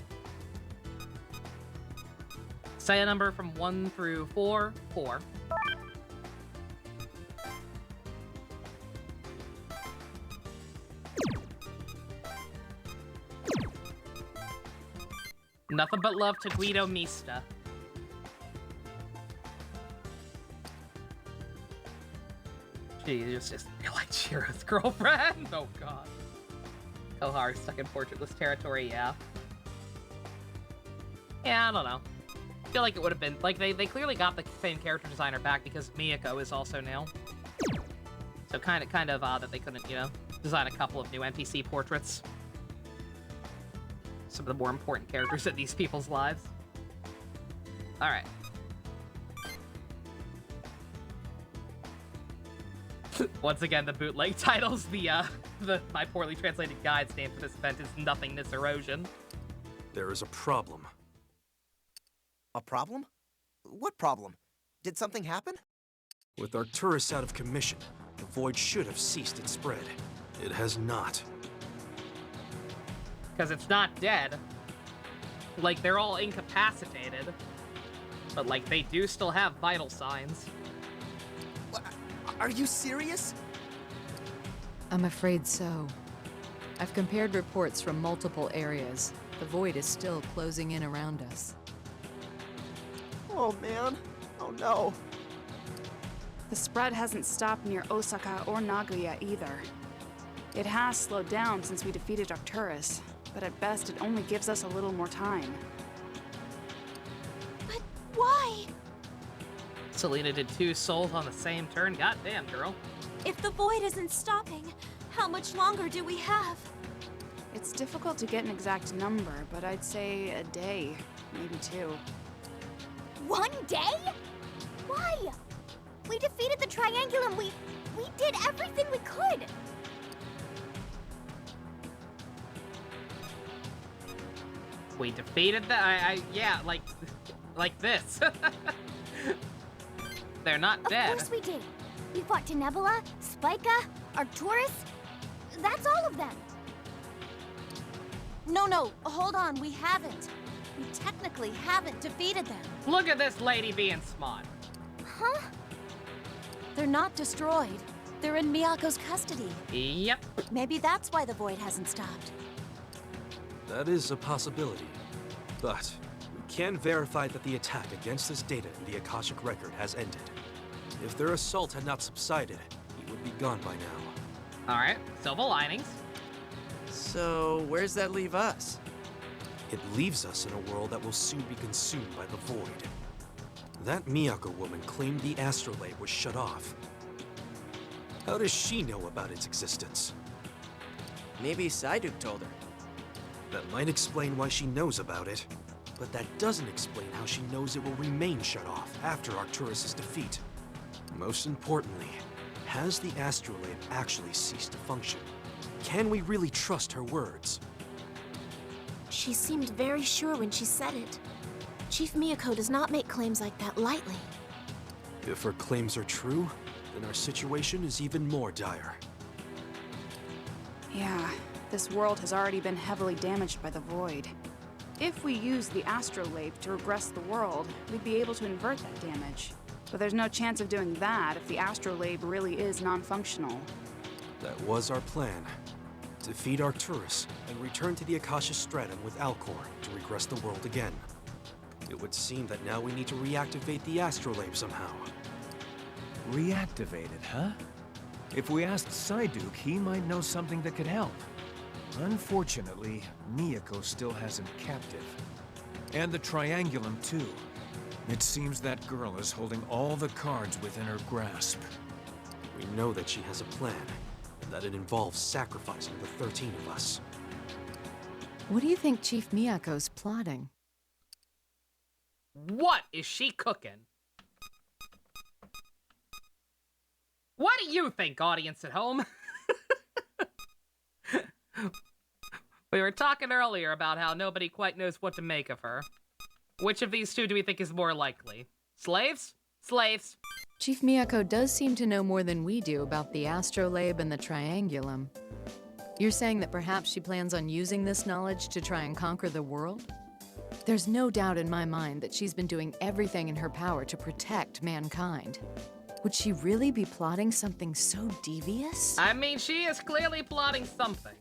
Say a number from 1 through 4. 4. Nothing but love to Guido Mista. She's just like Chihiro's girlfriend. Oh god. Koharu stuck in portraitless territory, yeah. Yeah, I don't know. I feel like it would have been, like, they clearly got the same character designer back because Miyako is also new. So kind of odd that they couldn't, you know, design a couple of new NPC portraits. Some of the more important characters in these people's lives. Alright. Once again, the bootleg titles, my poorly translated guide's name for this event is Nothingness Erosion. There is a problem. A problem? What problem? Did something happen? With Arcturus out of commission, the void should have ceased its spread. It has not. Because it's not dead. Like, they're all incapacitated. But, like, they do still have vital signs. Are you serious? I'm afraid so. I've compared reports from multiple areas. The void is still closing in around us. Oh, man. Oh, no. The spread hasn't stopped near Osaka or Nagoya either. It has slowed down since we defeated Arcturus, but at best it only gives us a little more time. But why? Selena did 2 souls on the same turn. Goddamn, girl. If the void isn't stopping, how much longer do we have? It's difficult to get an exact number, but I'd say a day, maybe 2. 1 day? Why? We defeated the Triangulum. We did everything we could. We defeated the. Yeah, like this. They're not dead. Of course we did. We fought Tenebula, Spica, Arcturus. That's all of them. No, hold on, we haven't. We technically haven't defeated them. Look at this lady being smart. Huh? They're not destroyed. They're in Miyako's custody. Yep. Maybe that's why the void hasn't stopped. That is a possibility. But we can verify that the attack against this data in the Akashic Record has ended. If their assault had not subsided, he would be gone by now. Alright, silver linings. So, where's that leave us? It leaves us in a world that will soon be consumed by the void. That Miyako woman claimed the astrolabe was shut off. How does she know about its existence? Maybe Psyduke told her. That might explain why she knows about it, but that doesn't explain how she knows it will remain shut off after Arcturus' defeat. Most importantly, has the astrolabe actually ceased to function? Can we really trust her words? She seemed very sure when she said it. Chief Miyako does not make claims like that lightly. If her claims are true, then our situation is even more dire. Yeah, this world has already been heavily damaged by the void. If we use the astrolabe to regress the world, we'd be able to invert that damage. But there's no chance of doing that if the astrolabe really is non-functional. That was our plan. Defeat Arcturus and return to the Akasha Stratum with Alcor to regress the world again. It would seem that now we need to reactivate the astrolabe somehow. Reactivate it, huh? If we asked Psyduke, he might know something that could help. Unfortunately, Miyako still has him captive. And the Triangulum, too. It seems that girl is holding all the cards within her grasp. We know that she has a plan, and that it involves sacrificing the 13 of us. What do you think Chief Miyako's plotting? What is she cooking? What do you think, audience at home? We were talking earlier about how nobody quite knows what to make of her. Which of these two do we think is more likely? Slaves? Slaves. Chief Miyako does seem to know more than we do about the astrolabe and the Triangulum. You're saying that perhaps she plans on using this knowledge to try and conquer the world? There's no doubt in my mind that she's been doing everything in her power to protect mankind. Would she really be plotting something so devious? I mean, she is clearly plotting something.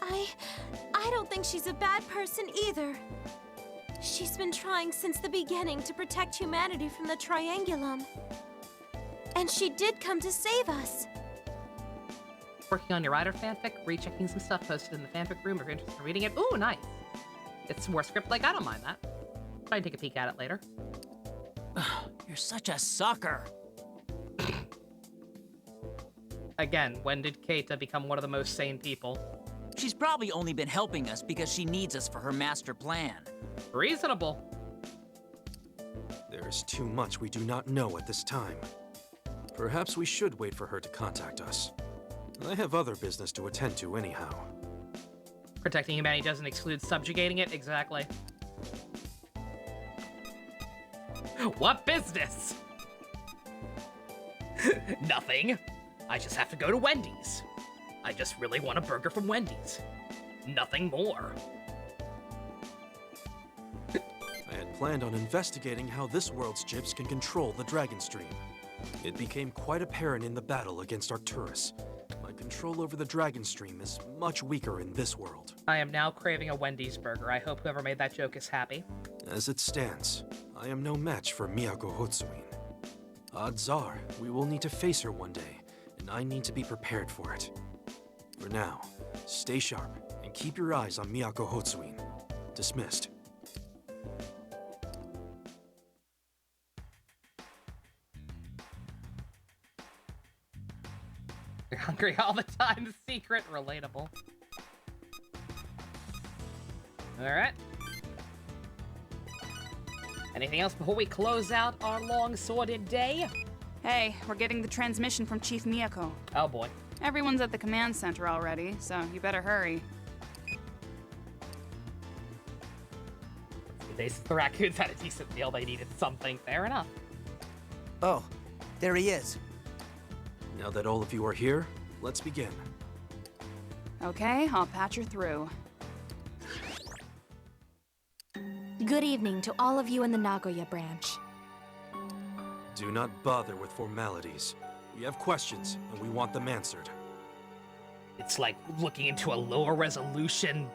I don't think she's a bad person either. She's been trying since the beginning to protect humanity from the Triangulum. And she did come to save us. Working on your writer fanfic, rechecking some stuff posted in the fanfic room if you're interested in reading it. Ooh, nice. It's more script-like, I don't mind that. Try and take a peek at it later. You're such a sucker. Again, when did Keita become one of the most sane people? She's probably only been helping us because she needs us for her master plan. Reasonable. There is too much we do not know at this time. Perhaps we should wait for her to contact us. I have other business to attend to anyhow. Protecting humanity doesn't exclude subjugating it, exactly. What business? Nothing. I just have to go to Wendy's. I just really want a burger from Wendy's. Nothing more. I had planned on investigating how this world's chips can control the Dragon Stream. It became quite apparent in the battle against Arcturus. My control over the Dragon Stream is much weaker in this world. I am now craving a Wendy's burger. I hope whoever made that joke is happy. As it stands, I am no match for Miyako Hotsuin. Odds are, we will need to face her one day, and I need to be prepared for it. For now, stay sharp and keep your eyes on Miyako Hotsuin. Dismissed. You're hungry all the time, secret, relatable. Alright. Anything else before we close out our long sordid day? Hey, we're getting the transmission from Chief Miyako. Oh boy. Everyone's at the command center already, so you better hurry. The raccoons had a decent meal, they needed something. Fair enough. Oh, there he is. Now that all of you are here, let's begin. Okay, I'll patch her through. Good evening to all of you in the Nagoya branch. Do not bother with formalities. We have questions, and we want them answered. It's like looking into a lower resolution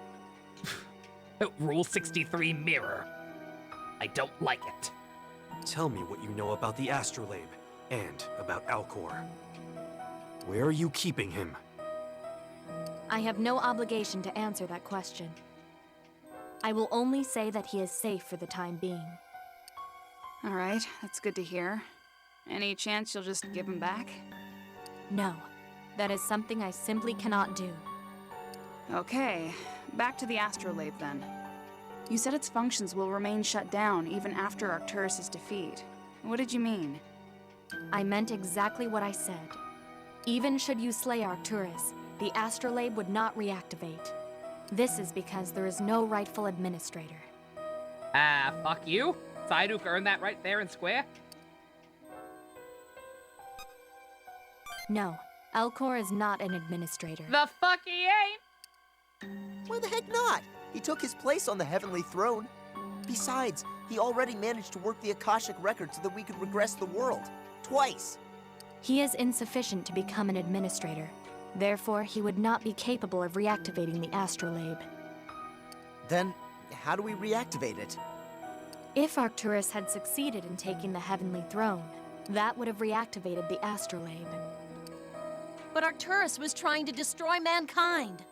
Rule 63 mirror. I don't like it. Tell me what you know about the Astrolabe, and about Alcor. Where are you keeping him? I have no obligation to answer that question. I will only say that he is safe for the time being. All right, that's good to hear. Any chance you'll just give him back? No, that is something I simply cannot do. Okay, back to the Astrolabe then. You said its functions will remain shut down even after Arcturus' defeat. What did you mean? I meant exactly what I said. Even should you slay Arcturus, the Astrolabe would not reactivate. This is because there is no rightful administrator. Fuck you. Saiduk earned that right there in square. No, Alcor is not an administrator. The fuck he ain't! Why the heck not? He took his place on the heavenly throne. Besides, he already managed to work the Akashic record so that we could regress the world. Twice. He is insufficient to become an administrator. Therefore, he would not be capable of reactivating the Astrolabe. Then, how do we reactivate it? If Arcturus had succeeded in taking the heavenly throne, that would have reactivated the Astrolabe. But Arcturus was trying to destroy mankind.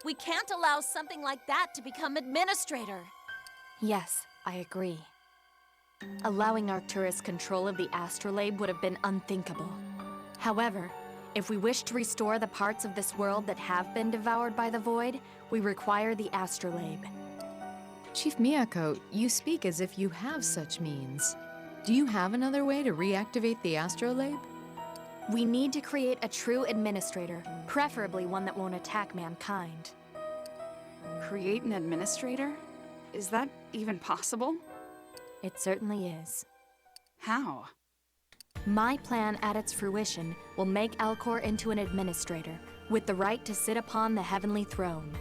We can't allow something like that to become administrator. Yes, I agree. Allowing Arcturus control of the Astrolabe would have been unthinkable. However, if we wish to restore the parts of this world that have been devoured by the Void, we require the Astrolabe. Chief Miyako, you speak as if you have such means. Do you have another way to reactivate the Astrolabe? We need to create a true administrator, preferably one that won't attack mankind. Create an administrator? Is that even possible? It certainly is. How? My plan at its fruition will make Alcor into an administrator, with the right to sit upon the heavenly throne.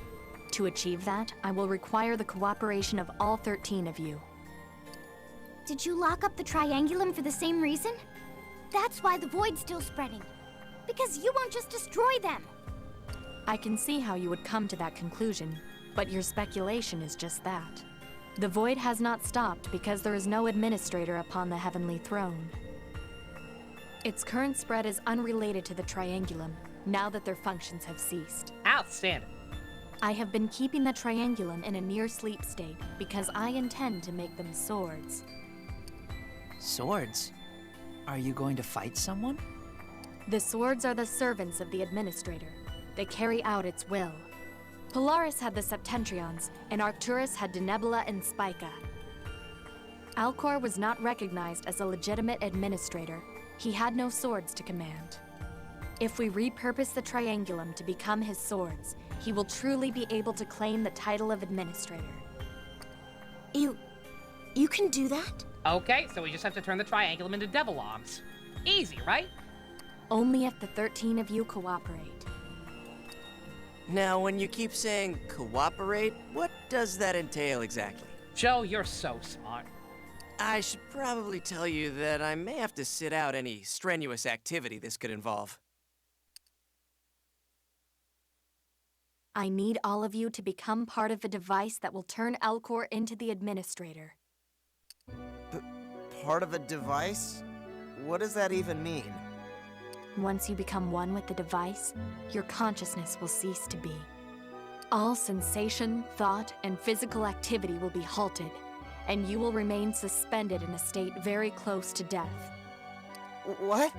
To achieve that, I will require the cooperation of all 13 of you. Did you lock up the Triangulum for the same reason? That's why the Void's still spreading. Because you won't just destroy them. I can see how you would come to that conclusion, but your speculation is just that. The Void has not stopped because there is no administrator upon the heavenly throne. Its current spread is unrelated to the Triangulum, now that their functions have ceased. Outstanding. I have been keeping the Triangulum in a near-sleep state because I intend to make them swords. Swords? Are you going to fight someone? The swords are the servants of the administrator. They carry out its will. Polaris had the Septentrions, and Arcturus had Denebula and Spica. Alcor was not recognized as a legitimate administrator. He had no swords to command. If we repurpose the Triangulum to become his swords, he will truly be able to claim the title of administrator. You can do that? Okay, so we just have to turn the Triangulum into devil arms. Easy, right? Only if the 13 of you cooperate. Now, when you keep saying cooperate, what does that entail exactly? Joe, you're so smart. I should probably tell you that I may have to sit out any strenuous activity this could involve. I need all of you to become part of the device that will turn Alcor into the administrator. Part of a device? What does that even mean? Once you become one with the device, your consciousness will cease to be. All sensation, thought, and physical activity will be halted, and you will remain suspended in a state very close to death. What?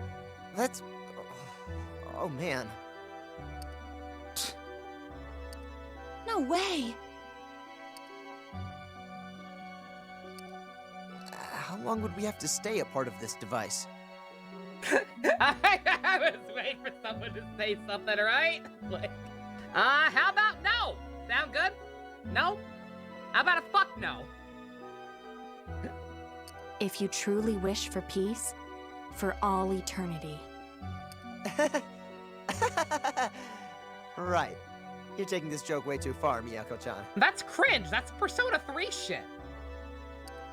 That's... Oh, man. No way! How long would we have to stay a part of this device? I was waiting for someone to say something, right? Like, how about no? Sound good? No? How about a fuck no? If you truly wish for peace, for all eternity. Right. You're taking this joke way too far, Miyako-chan. That's cringe. That's Persona 3 shit.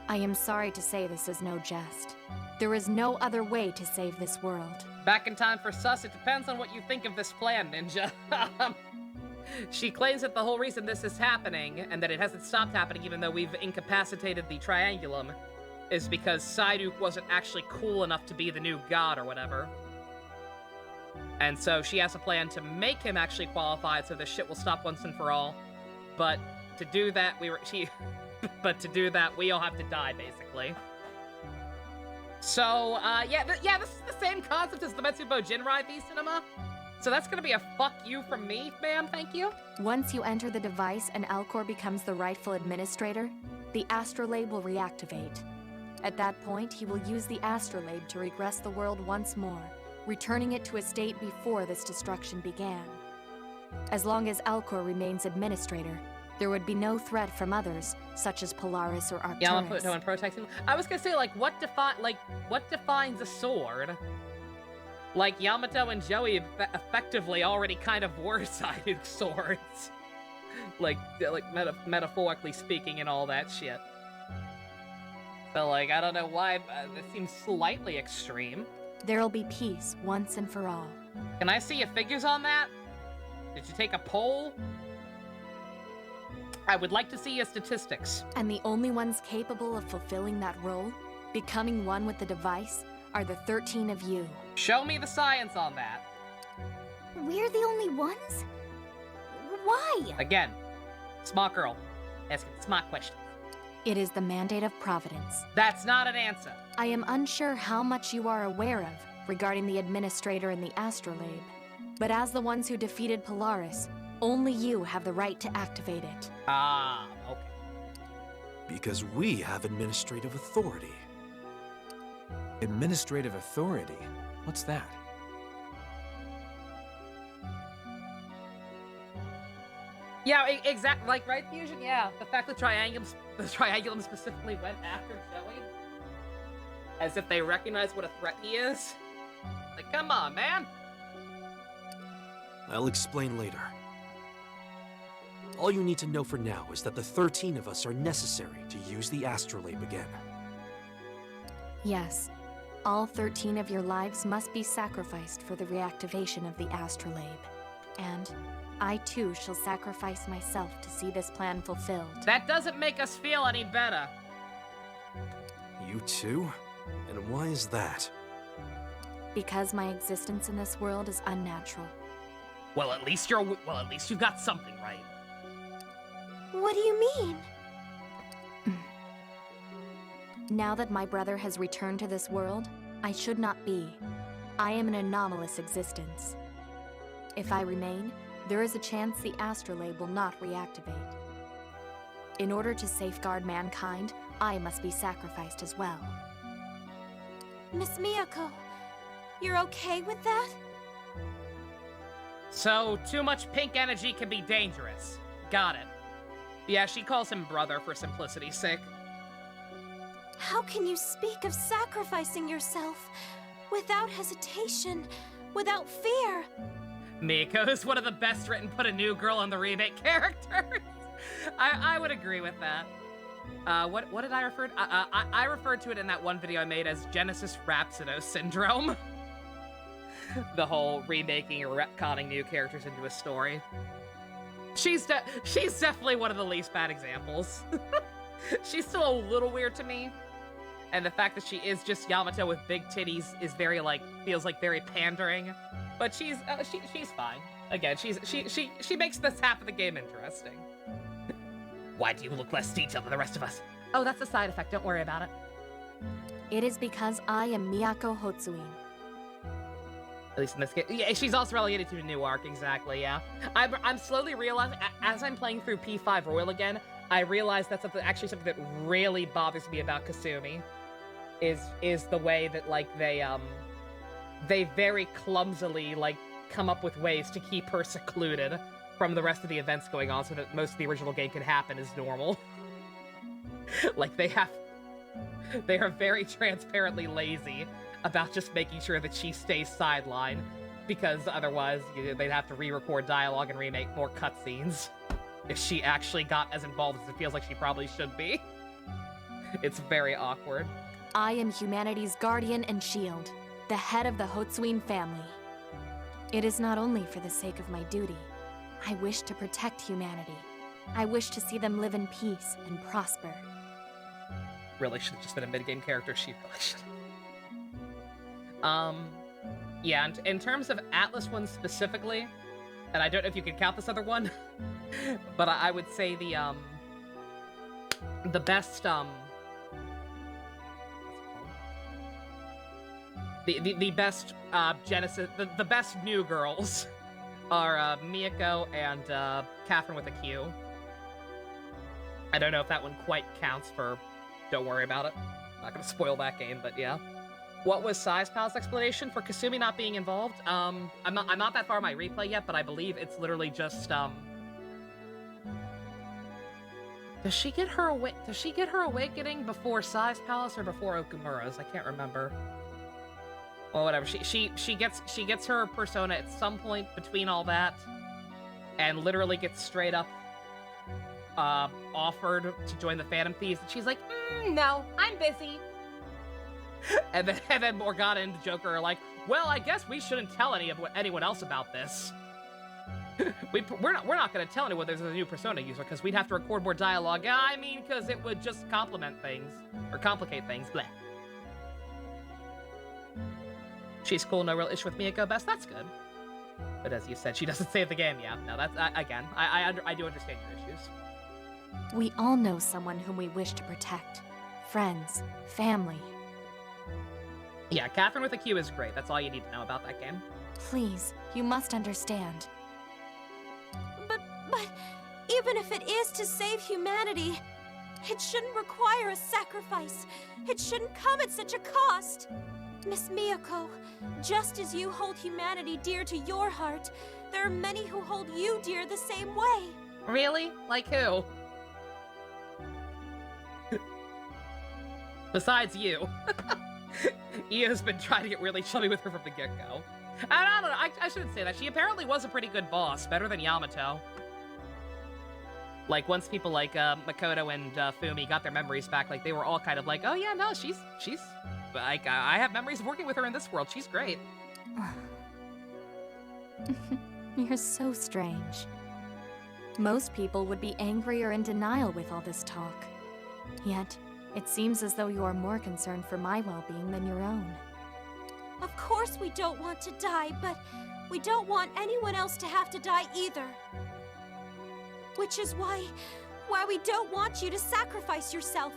I am sorry to say this is no jest. There is no other way to save this world. Back in time for sus, it depends on what you think of this plan, Ninja. She claims that the whole reason this is happening, and that it hasn't stopped happening even though we've incapacitated the Triangulum, is because Psyduke wasn't actually cool enough to be the new god or whatever. And so she has a plan to make him actually qualified so this shit will stop once and for all. But to do that, but to do that, we all have to die, basically. So, yeah, this is the same concept as the Metsubo Jinrai V Cinema. So that's gonna be a fuck you from me, ma'am, thank you. Once you enter the device and Alcor becomes the rightful administrator, the astrolabe will reactivate. At that point, he will use the astrolabe to regress the world once more, returning it to a state before this destruction began. As long as Alcor remains administrator, there would be no threat from others, such as Polaris or Arcturus. Yamato and Protect. I was gonna say, like, what defines a sword? Like, Yamato and Joey effectively already kind of were Psyduke swords. like metaphorically speaking and all that shit. So, like, I don't know why, it seems slightly extreme. There'll be peace once and for all. Can I see your figures on that? Did you take a poll? I would like to see your statistics. And the only ones capable of fulfilling that role, becoming one with the device, are the 13 of you. Show me the science on that. We're the only ones? Why? Again, smart girl, asking smart questions. It is the mandate of Providence. That's not an answer. I am unsure how much you are aware of regarding the Administrator and the Astrolabe, but as the ones who defeated Polaris, only you have the right to activate it. Ah, okay. Because we have administrative authority. Administrative authority? What's that? Yeah, exactly. Like, right, Fusion? Yeah. The fact that the Triangulum specifically went after Joey, as if they recognize what a threat he is. Like, come on, man. I'll explain later. All you need to know for now is that the 13 of us are necessary to use the astrolabe again. Yes. All 13 of your lives must be sacrificed for the reactivation of the astrolabe. And I too shall sacrifice myself to see this plan fulfilled. That doesn't make us feel any better. You too? And why is that? Because my existence in this world is unnatural. Well, at least you've got something right. What do you mean? Now that my brother has returned to this world, I should not be. I am an anomalous existence. If I remain, there is a chance the astrolabe will not reactivate. In order to safeguard mankind, I must be sacrificed as well. Miss Miyako, you're okay with that? So, too much pink energy can be dangerous. Got it. Yeah, she calls him brother for simplicity's sake. How can you speak of sacrificing yourself without hesitation, without fear? Miko is one of the best written put a new girl in the remake characters. I would agree with that. What did I refer to? I referred to it in that one video I made as Genesis Rhapsody syndrome. The whole remaking or retconning new characters into a story. She's definitely one of the least bad examples. She's still a little weird to me. and the fact that she is just Yamato with big titties is very like feels like very pandering, but she's fine. Again, she makes this half of the game interesting. Why do you look less detailed than the rest of us? Oh, that's a side effect. Don't worry about it. It is because I am Miyako Hotsuin. At least in this case. Yeah, she's also relegated to a new arc, exactly, yeah. I'm slowly realizing, as I'm playing through P5 Royal again, I realize that's something that really bothers me about Kasumi. Is the way that, like, they very clumsily, like, come up with ways to keep her secluded from the rest of the events going on so that most of the original game can happen as normal. Like, they are very transparently lazy about just making sure that she stays sidelined, because otherwise they'd have to re-record dialogue and remake more cutscenes if she actually got as involved as it feels like she probably should be. It's very awkward. I am humanity's guardian and shield, the head of the Hotsuin family. It is not only for the sake of my duty. I wish to protect humanity. I wish to see them live in peace and prosper. Really should have just been a mid-game character. She really should have. Yeah, and in terms of Atlas one specifically, and I don't know if you can count this other one, but I would say the best, the best, Genesis, the best new girls are, Miyako and, Catherine with a Q. I don't know if that one quite counts for Don't Worry About It. I'm not gonna spoil that game, but yeah. What was Sai's Pal's explanation for Kasumi not being involved? I'm not that far in my replay yet, but I believe it's literally just, Does she get her awakening before Sai's Palace or before Okumura's? I can't remember. Well, whatever. She gets her persona at some point between all that, and literally gets straight up offered to join the Phantom Thieves, and she's like, no, I'm busy. And then Morgana and the Joker are like, well, I guess we shouldn't tell anyone else about this. we're not going to tell anyone there's a new Persona user, because we'd have to record more dialogue. I mean, because it would just complicate things. Bleh. She's cool, no real issue with Miyako Best. That's good. But as you said, she doesn't save the game. Yeah, no, that's again. I do understand your issues. We all know someone whom we wish to protect. Friends, family. Yeah, Catherine with a Q is great. That's all you need to know about that game. Please, you must understand. But even if it is to save humanity, it shouldn't require a sacrifice. It shouldn't come at such a cost. Miss Miyako, just as you hold humanity dear to your heart, there are many who hold you dear the same way. Really? Like who? Besides you. Io's been trying to get really chummy with her from the get-go. I don't know, I shouldn't say that. She apparently was a pretty good boss, better than Yamato. Like, once people like Makoto and Fumi got their memories back, like, they were all kind of like, oh yeah, no, she's like, I have memories of working with her in this world. She's great. You're so strange. Most people would be angry or in denial with all this talk. Yet, it seems as though you are more concerned for my well-being than your own. Of course we don't want to die, but we don't want anyone else to have to die either. Which is why we don't want you to sacrifice yourself.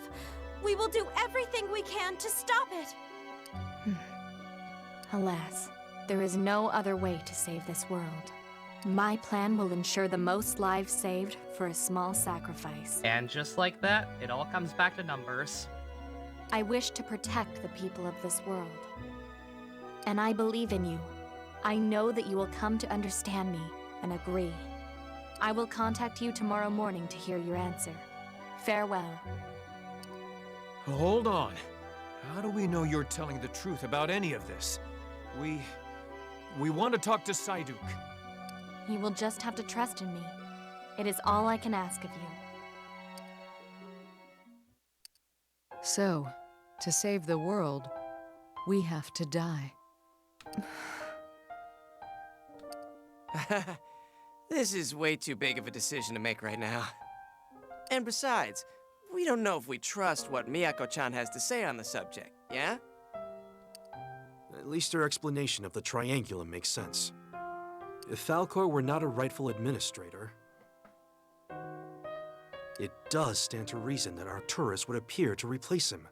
We will do everything we can to stop it. Alas, there is no other way to save this world. My plan will ensure the most lives saved for a small sacrifice. And just like that, it all comes back to numbers. I wish to protect the people of this world. And I believe in you. I know that you will come to understand me and agree. I will contact you tomorrow morning to hear your answer. Farewell. Hold on. How do we know you're telling the truth about any of this? We want to talk to Psyduke. You will just have to trust in me. It is all I can ask of you. So, to save the world, we have to die. This is way too big of a decision to make right now. And besides, we don't know if we trust what Miyako-chan has to say on the subject, yeah? At least her explanation of the Triangulum makes sense. If Falcor were not a rightful administrator, it does stand to reason that Arcturus would appear to replace him.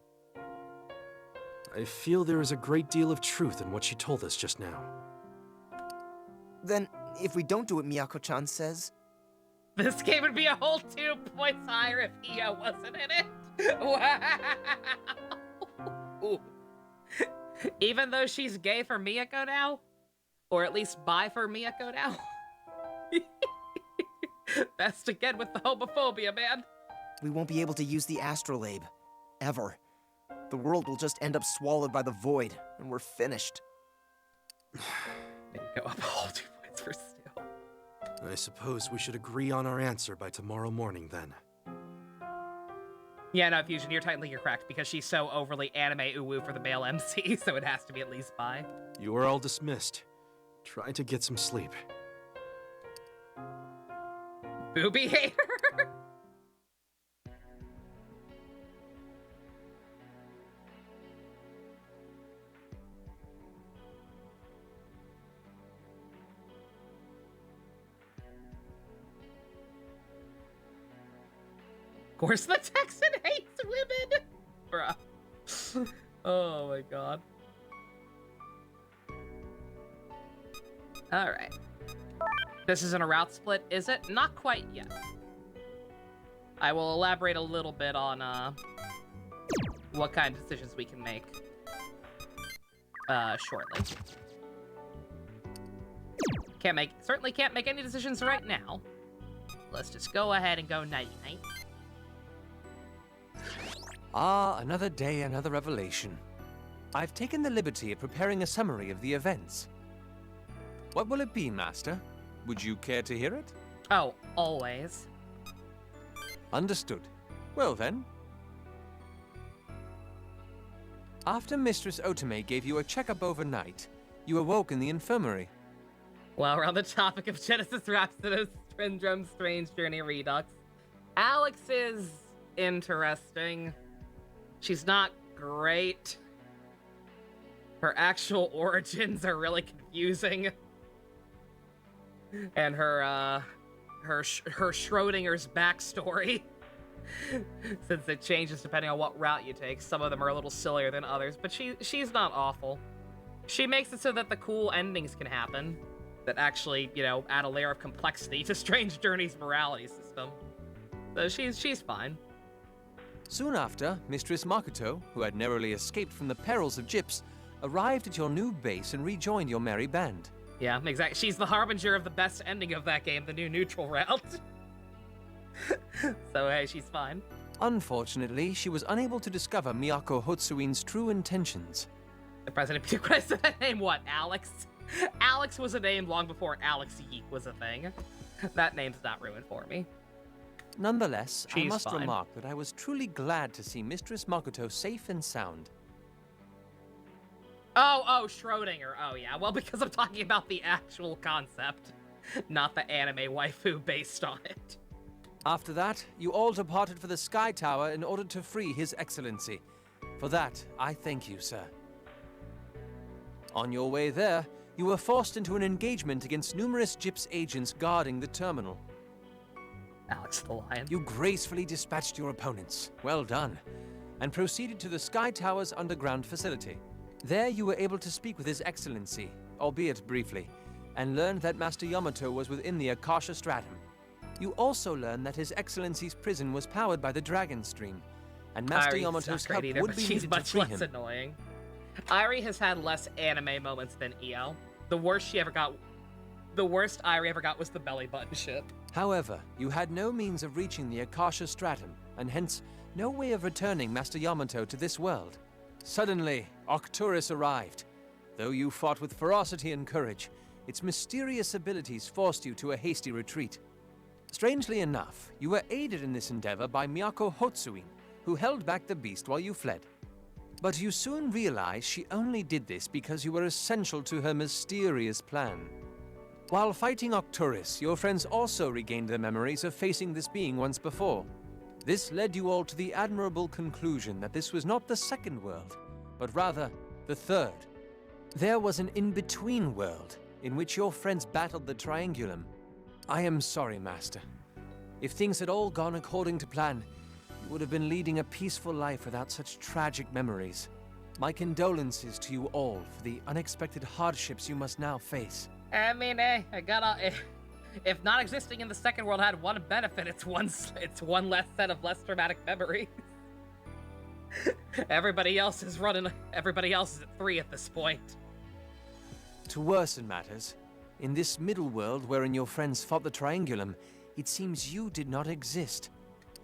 I feel there is a great deal of truth in what she told us just now. Then, if we don't do what Miyako-chan says... This game would be a whole 2 points higher if Io wasn't in it. Wow. Ooh. Even though she's gay for Miyako now? Or at least bi for Miyako now? Best again with the homophobia, man. We won't be able to use the astrolabe. Ever. The world will just end up swallowed by the void, and we're finished. Maybe go up a whole 2 points for still. I suppose we should agree on our answer by tomorrow morning, then. Yeah, no, Fusion, you're correct, because she's so overly anime uwu for the male MC, so it has to be at least bi. You are all dismissed. Try to get some sleep. Booby hater? Of course the Texan hates women! Bruh. Oh my god. Alright. This isn't a route split, is it? Not quite yet. I will elaborate a little bit on, what kind of decisions we can make, shortly. Certainly can't make any decisions right now. Let's just go ahead and go nighty-night. Ah, another day, another revelation. I've taken the liberty of preparing a summary of the events. What will it be, Master? Would you care to hear it? Oh, always. Understood. Well then. After Mistress Otome gave you a checkup overnight, you awoke in the infirmary. While we're on the topic of Genesis Rhapsodus Syndrome Strange Journey Redux, Alex is interesting. She's not great. Her actual origins are really confusing. And her Schrodinger's backstory, since it changes depending on what route you take. Some of them are a little sillier than others, but she's not awful. She makes it so that the cool endings can happen, that actually, you know, add a layer of complexity to Strange Journey's morality system. So she's fine. Soon after, Mistress Makoto, who had narrowly escaped from the perils of Gyps, arrived at your new base and rejoined your merry band. Yeah, exactly. She's the harbinger of the best ending of that game, the new neutral route. So, hey, she's fine. Unfortunately, she was unable to discover Miyako Hotsuin's true intentions. The president, what is that name? What, Alex? Alex was a name long before Alex Yeek was a thing. That name's not ruined for me. Nonetheless, I must fine. remark that I was truly glad to see Mistress Makoto safe and sound. Oh, Schrodinger. Oh, yeah. Well, because I'm talking about the actual concept, not the anime waifu based on it. After that, you all departed for the Sky Tower in order to free His Excellency. For that, I thank you, sir. On your way there, you were forced into an engagement against numerous Gyps agents guarding the terminal. Alex the Lion. You gracefully dispatched your opponents. Well done. And proceeded to the Sky Tower's underground facility. There you were able to speak with His Excellency, albeit briefly, and learned that Master Yamato was within the Akasha Stratum. You also learned that His Excellency's prison was powered by the Dragon Stream, and Master Yamato's help would be needed to free him. She's much less annoying. Airi has had less anime moments than Io. The worst Airi ever got was the belly button shit. However, you had no means of reaching the Akasha Stratum, and hence no way of returning Master Yamato to this world. Suddenly, Arcturus arrived. Though you fought with ferocity and courage, its mysterious abilities forced you to a hasty retreat. Strangely enough, you were aided in this endeavor by Miyako Hotsuin, who held back the beast while you fled. But you soon realized she only did this because you were essential to her mysterious plan. While fighting Arcturus, your friends also regained their memories of facing this being once before. This led you all to the admirable conclusion that this was not the second world, but rather the third. There was an in-between world in which your friends battled the Triangulum. I am sorry, Master. If things had all gone according to plan, you would have been leading a peaceful life without such tragic memories. My condolences to you all for the unexpected hardships you must now face. I mean, I gotta. If not existing in the second world had one benefit, it's one less set of less traumatic memories. Everybody else is at 3 at this point. To worsen matters, in this middle world wherein your friends fought the Triangulum, it seems you did not exist.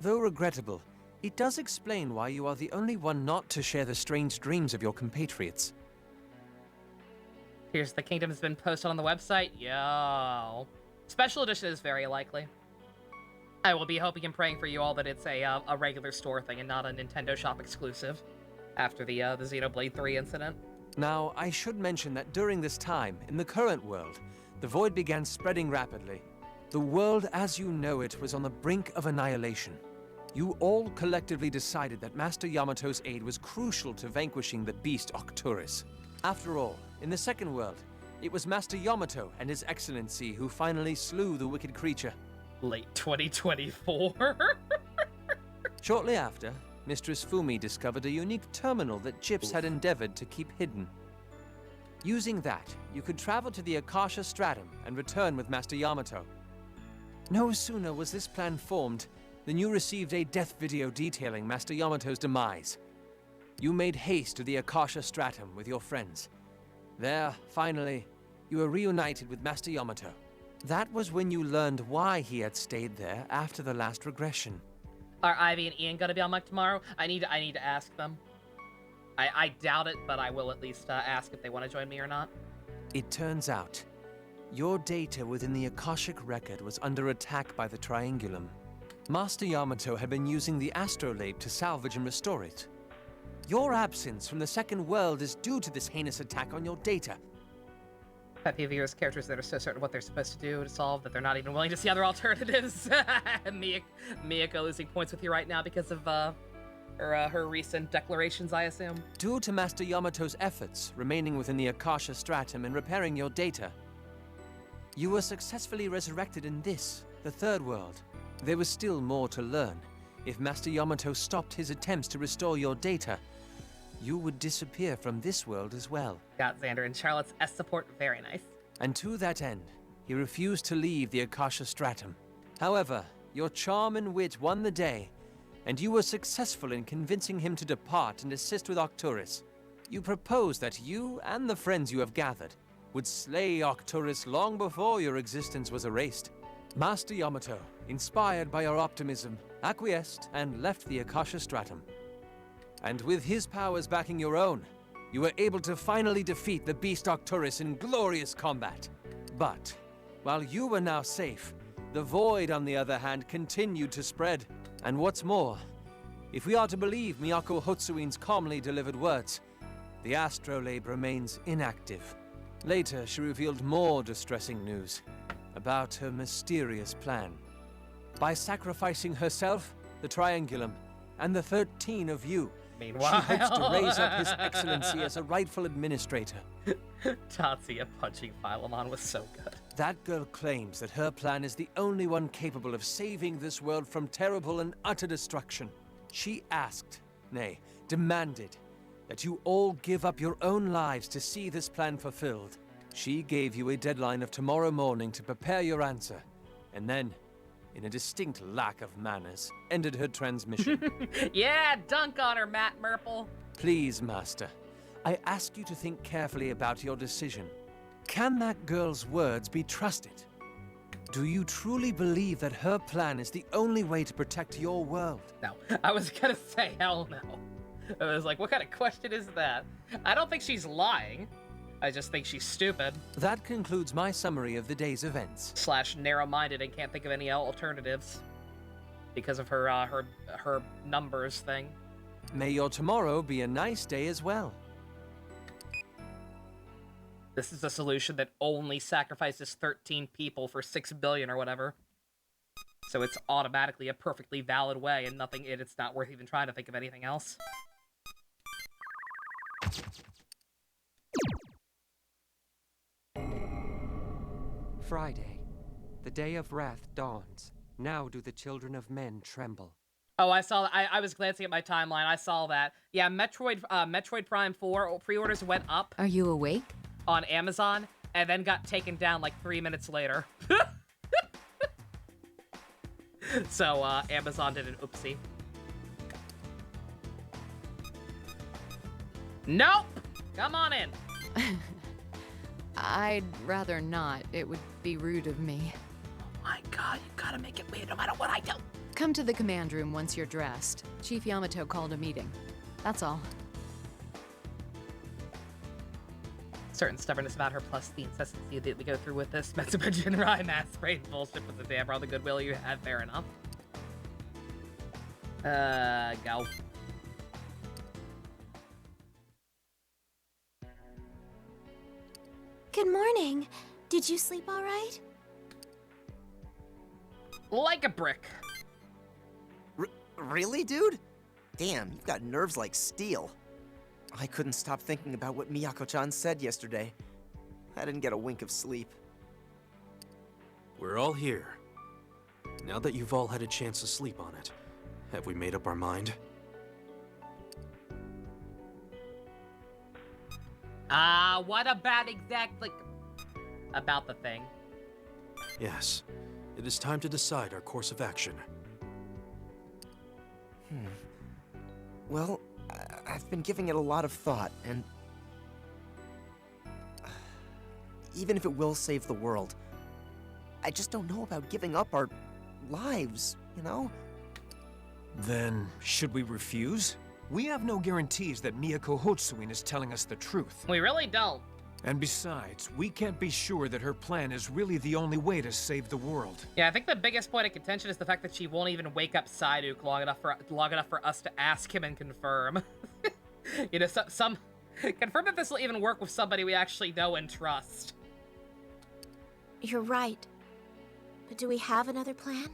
Though regrettable, it does explain why you are the only one not to share the strange dreams of your compatriots. Here's the Kingdom has been posted on the website. Yo. Special edition is very likely. I will be hoping and praying for you all that it's a regular store thing and not a Nintendo Shop exclusive after the Xenoblade 3 incident. Now, I should mention that during this time, in the current world, the Void began spreading rapidly. The world as you know it was on the brink of annihilation. You all collectively decided that Master Yamato's aid was crucial to vanquishing the beast Arcturus. After all, in the second world, it was Master Yamato and His Excellency who finally slew the wicked creature. Late 2024? Shortly after, Mistress Fumi discovered a unique terminal that Gyps had endeavored to keep hidden. Using that, you could travel to the Akasha Stratum and return with Master Yamato. No sooner was this plan formed than you received a death video detailing Master Yamato's demise. You made haste to the Akasha Stratum with your friends. There, finally, you were reunited with Master Yamato. That was when you learned why he had stayed there after the last regression. Are Ivy and Ian gonna be on mic tomorrow? I need to ask them. I doubt it, but I will at least ask if they want to join me or not. It turns out, your data within the Akashic record was under attack by the Triangulum. Master Yamato had been using the Astrolabe to salvage and restore it. Your absence from the second world is due to this heinous attack on your data. Pet peeve is characters that are so certain what they're supposed to do to solve that they're not even willing to see other alternatives. Miyako losing points with you right now because of her recent declarations, I assume. Due to Master Yamato's efforts remaining within the Akasha Stratum and repairing your data, you were successfully resurrected in this, the third world. There was still more to learn. If Master Yamato stopped his attempts to restore your data, you would disappear from this world as well. Got Xander and Charlotte's S support, very nice. And to that end, he refused to leave the Akasha Stratum. However, your charm and wit won the day, and you were successful in convincing him to depart and assist with Arcturus. You proposed that you and the friends you have gathered would slay Arcturus long before your existence was erased. Master Yamato, inspired by your optimism, acquiesced and left the Akasha Stratum. And with his powers backing your own, you were able to finally defeat the beast Arcturus in glorious combat. But, while you were now safe, the Void, on the other hand, continued to spread. And what's more, if we are to believe Miyako Hotsuin's calmly delivered words, the Astrolabe remains inactive. Later, she revealed more distressing news about her mysterious plan. By sacrificing herself, the Triangulum, and the 13 of you, meanwhile, she hopes to raise up His Excellency as a rightful administrator. Tatsuya punching Philemon was so good. That girl claims that her plan is the only one capable of saving this world from terrible and utter destruction. She asked, nay, demanded, that you all give up your own lives to see this plan fulfilled. She gave you a deadline of tomorrow morning to prepare your answer, and then, in a distinct lack of manners, ended her transmission. Yeah, dunk on her, Matt Merple. Please, Master, I ask you to think carefully about your decision. Can that girl's words be trusted? Do you truly believe that her plan is the only way to protect your world? No, I was gonna say hell no. I was like, what kind of question is that? I don't think she's lying. I just think she's stupid. That concludes my summary of the day's events. / narrow-minded and can't think of any alternatives because of her numbers thing. May your tomorrow be a nice day as well. This is a solution that only sacrifices 13 people for 6 billion or whatever. So it's automatically a perfectly valid way, and it's not worth even trying to think of anything else. Friday. The day of wrath dawns. Now do the children of men tremble. Oh, I saw that. I was glancing at my timeline. I saw that. Yeah, Metroid Prime 4 pre-orders went up. Are you awake? On Amazon, and then got taken down like 3 minutes later. So, Amazon did an oopsie. Nope! Come on in. I'd rather not. It would be rude of me. Oh my god, you gotta make it weird no matter what I do. Come to the command room once you're dressed. Chief Yamato called a meeting. That's all. Certain stubbornness about her, plus the inconsistency that we go through with this Metsuba Jinrai mass brain bullshit with the damper on the goodwill you had, fair enough. Go. Good morning. Did you sleep all right? Like a brick. Really, dude? Damn, you've got nerves like steel. I couldn't stop thinking about what Miyako-chan said yesterday. I didn't get a wink of sleep. We're all here. Now that you've all had a chance to sleep on it, have we made up our mind? What about exactly about the thing? Yes. It is time to decide our course of action. Well, I've been giving it a lot of thought, and even if it will save the world, I just don't know about giving up our lives, you know? Then, should we refuse? We have no guarantees that Miyako Hotsuin is telling us the truth. We really don't. And besides, we can't be sure that her plan is really the only way to save the world. Yeah, I think the biggest point of contention is the fact that she won't even wake up Psyduke long enough for us to ask him and confirm. You know, confirm that this will even work with somebody we actually know and trust. You're right. But do we have another plan?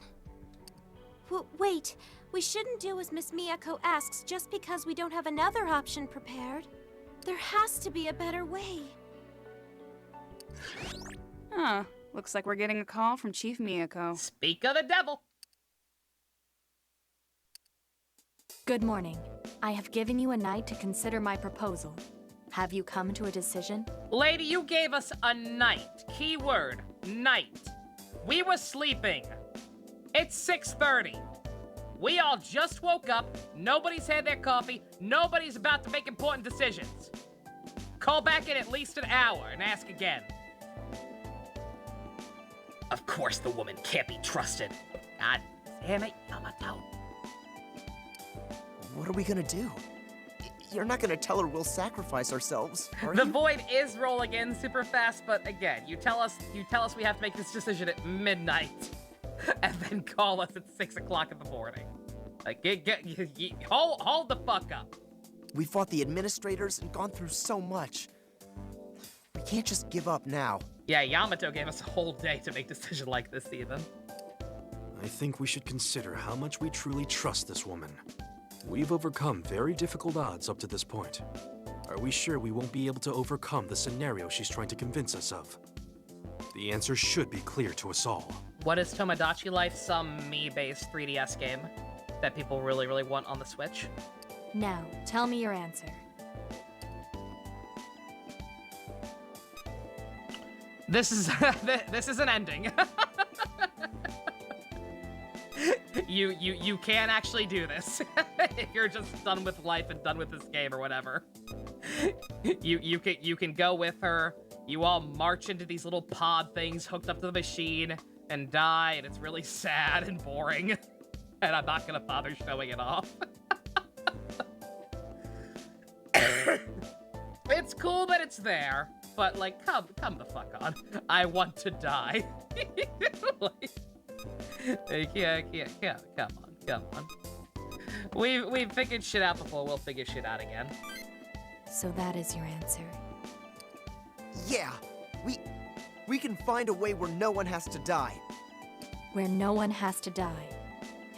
Wait, we shouldn't do as Miss Miyako asks just because we don't have another option prepared. There has to be a better way. Huh. Looks like we're getting a call from Chief Miyako. Speak of the devil! Good morning. I have given you a night to consider my proposal. Have you come to a decision? Lady, you gave us a night. Keyword, night. We were sleeping. It's 6:30. We all just woke up, nobody's had their coffee, nobody's about to make important decisions. Call back in at least an hour and ask again. Of course the woman can't be trusted. God damn it, Yamato. What are we gonna do? You're not gonna tell her we'll sacrifice ourselves, are The you? void is rolling in super fast, but again, you tell us we have to make this decision at midnight, and then call us at 6 o'clock in the morning. Like, hold the fuck up. We fought the administrators and gone through so much. We can't just give up now. Yeah, Yamato gave us a whole day to make a decision like this, even. I think we should consider how much we truly trust this woman. We've overcome very difficult odds up to this point. Are we sure we won't be able to overcome the scenario she's trying to convince us of? The answer should be clear to us all. What is Tomodachi Life? Some me-based 3DS game that people really, really want on the Switch? Now, tell me your answer. This is this is an ending. You can actually do this if you're just done with life and done with this game or whatever. You can go with her. You all march into these little pod things hooked up to the machine and die, and it's really sad and boring. And I'm not gonna bother showing it off. It's cool that it's there, but like, come the fuck on. I want to die. Come on. We've figured shit out before, we'll figure shit out again. So that is your answer. Yeah, we can find a way where no one has to die. where no one has to die.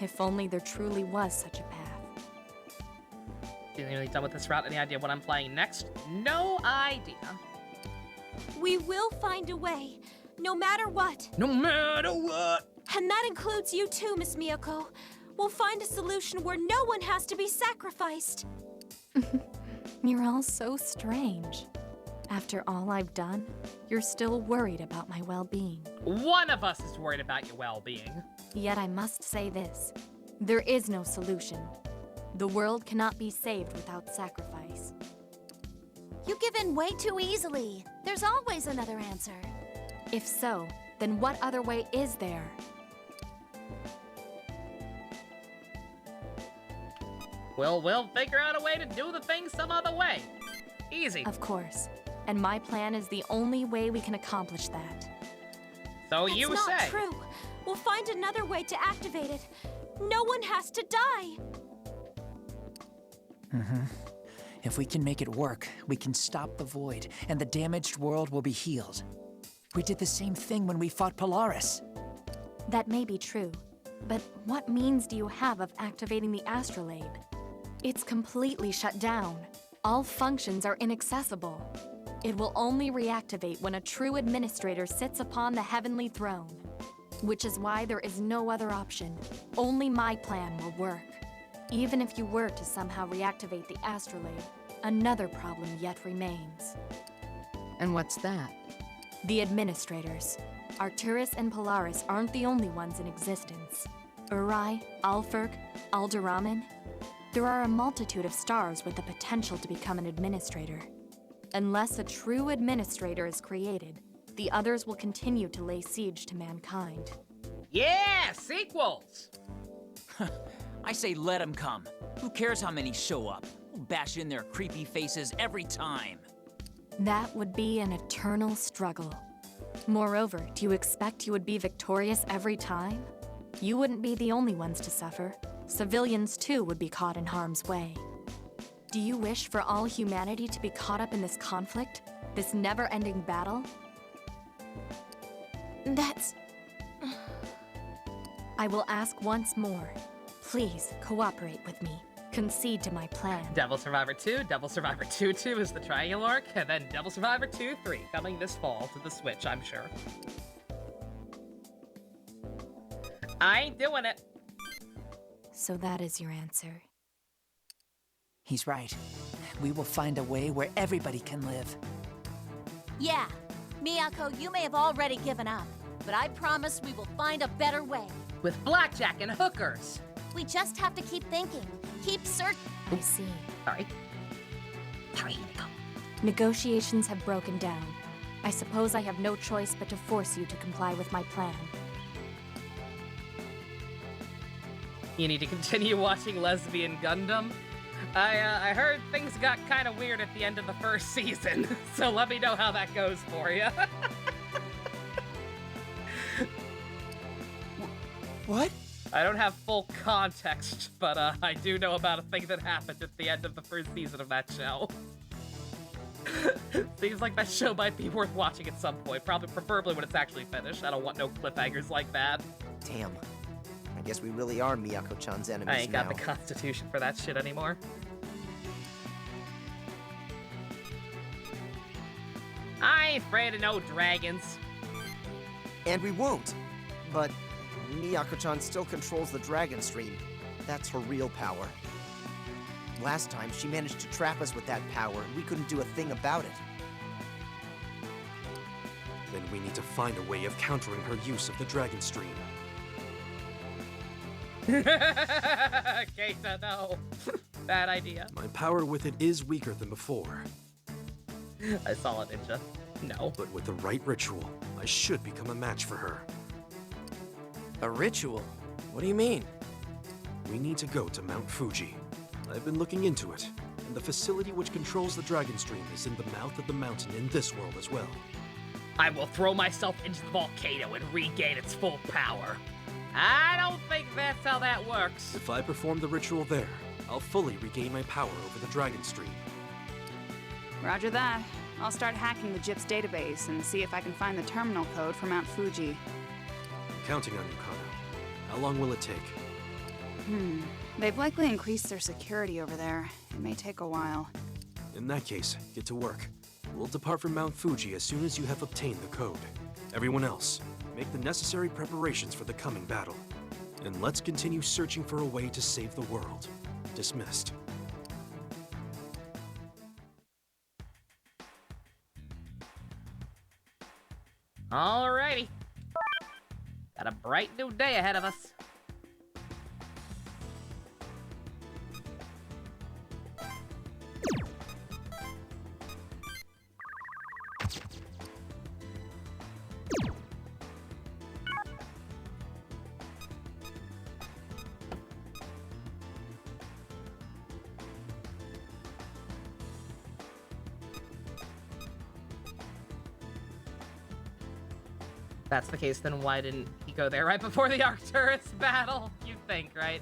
If only there truly was such a path. Feeling really done with this route? Any idea what I'm playing next? No idea. We will find a way, no matter what. No matter what! And that includes you too, Miss Miyako. We'll find a solution where no one has to be sacrificed. You're all so strange. After all I've done, you're still worried about my well-being. One of us is worried about your well-being. Yet I must say this. There is no solution. The world cannot be saved without sacrifice. You give in way too easily. There's always another answer. If so, then what other way is there? We'll figure out a way to do the thing some other way. Easy. Of course. And my plan is the only way we can accomplish that. So That's you not say. true. We'll find another way to activate it. No one has to die. If we can make it work, we can stop the void, and the damaged world will be healed. We did the same thing when we fought Polaris. That may be true, but what means do you have of activating the astrolabe? It's completely shut down. All functions are inaccessible. It will only reactivate when a true administrator sits upon the heavenly throne. Which is why there is no other option. Only my plan will work. Even if you were to somehow reactivate the astrolabe, another problem yet remains. And what's that? The administrators. Arcturus and Polaris aren't the only ones in existence. Uri, Alferg, Alderamin. There are a multitude of stars with the potential to become an administrator. Unless a true administrator is created, the others will continue to lay siege to mankind. Yeah, sequels! I say let them come. Who cares how many show up? We'll bash in their creepy faces every time. That would be an eternal struggle. Moreover, do you expect you would be victorious every time? You wouldn't be the only ones to suffer. Civilians too would be caught in harm's way. Do you wish for all humanity to be caught up in this conflict? This never-ending battle? That's... I will ask once more. Please, cooperate with me. Concede to my plan. Devil Survivor 2, Devil Survivor 2 is the triangle arc, and then Devil Survivor 2-3 coming this fall to the Switch, I'm sure. I ain't doing it. So that is your answer. He's right. We will find a way where everybody can live. Yeah, Miyako, you may have already given up, but I promise we will find a better way. With blackjack and hookers. We just have to keep thinking, keep searching. I see. Sorry. Negotiations have broken down. I suppose I have no choice but to force you to comply with my plan. You need to continue watching Lesbian Gundam. I heard things got kind of weird at the end of the first season, so let me know how that goes for you. What? I don't have full context, but I do know about a thing that happened at the end of the first season of that show. Seems like that show might be worth watching at some point, preferably when it's actually finished. I don't want no cliffhangers like that. Damn. I guess we really are Miyako-chan's enemies now. I ain't got the constitution for that shit anymore. I ain't afraid of no dragons. And we won't. But Miyako-chan still controls the Dragon Stream. That's her real power. Last time, she managed to trap us with that power, and we couldn't do a thing about it. Then we need to find a way of countering her use of the Dragon Stream. Keita, no. Bad idea. My power with it is weaker than before. I saw it, Ninja. No. But with the right ritual, I should become a match for her. A ritual? What do you mean? We need to go to Mount Fuji. I've been looking into it, and the facility which controls the Dragon Stream is in the mouth of the mountain in this world as well. I will throw myself into the volcano and regain its full power. I don't think that's how that works. If I perform the ritual there, I'll fully regain my power over the Dragon Stream. Roger that. I'll start hacking the JIP's database and see if I can find the terminal code for Mount Fuji. Counting on you, Kana. How long will it take? They've likely increased their security over there. It may take a while. In that case, get to work. We'll depart from Mount Fuji as soon as you have obtained the code. Everyone else, make the necessary preparations for the coming battle. And let's continue searching for a way to save the world. Dismissed. Alrighty. Got a bright new day ahead of us. That's the case, then why didn't he go there right before the Arcturus battle? You think, right?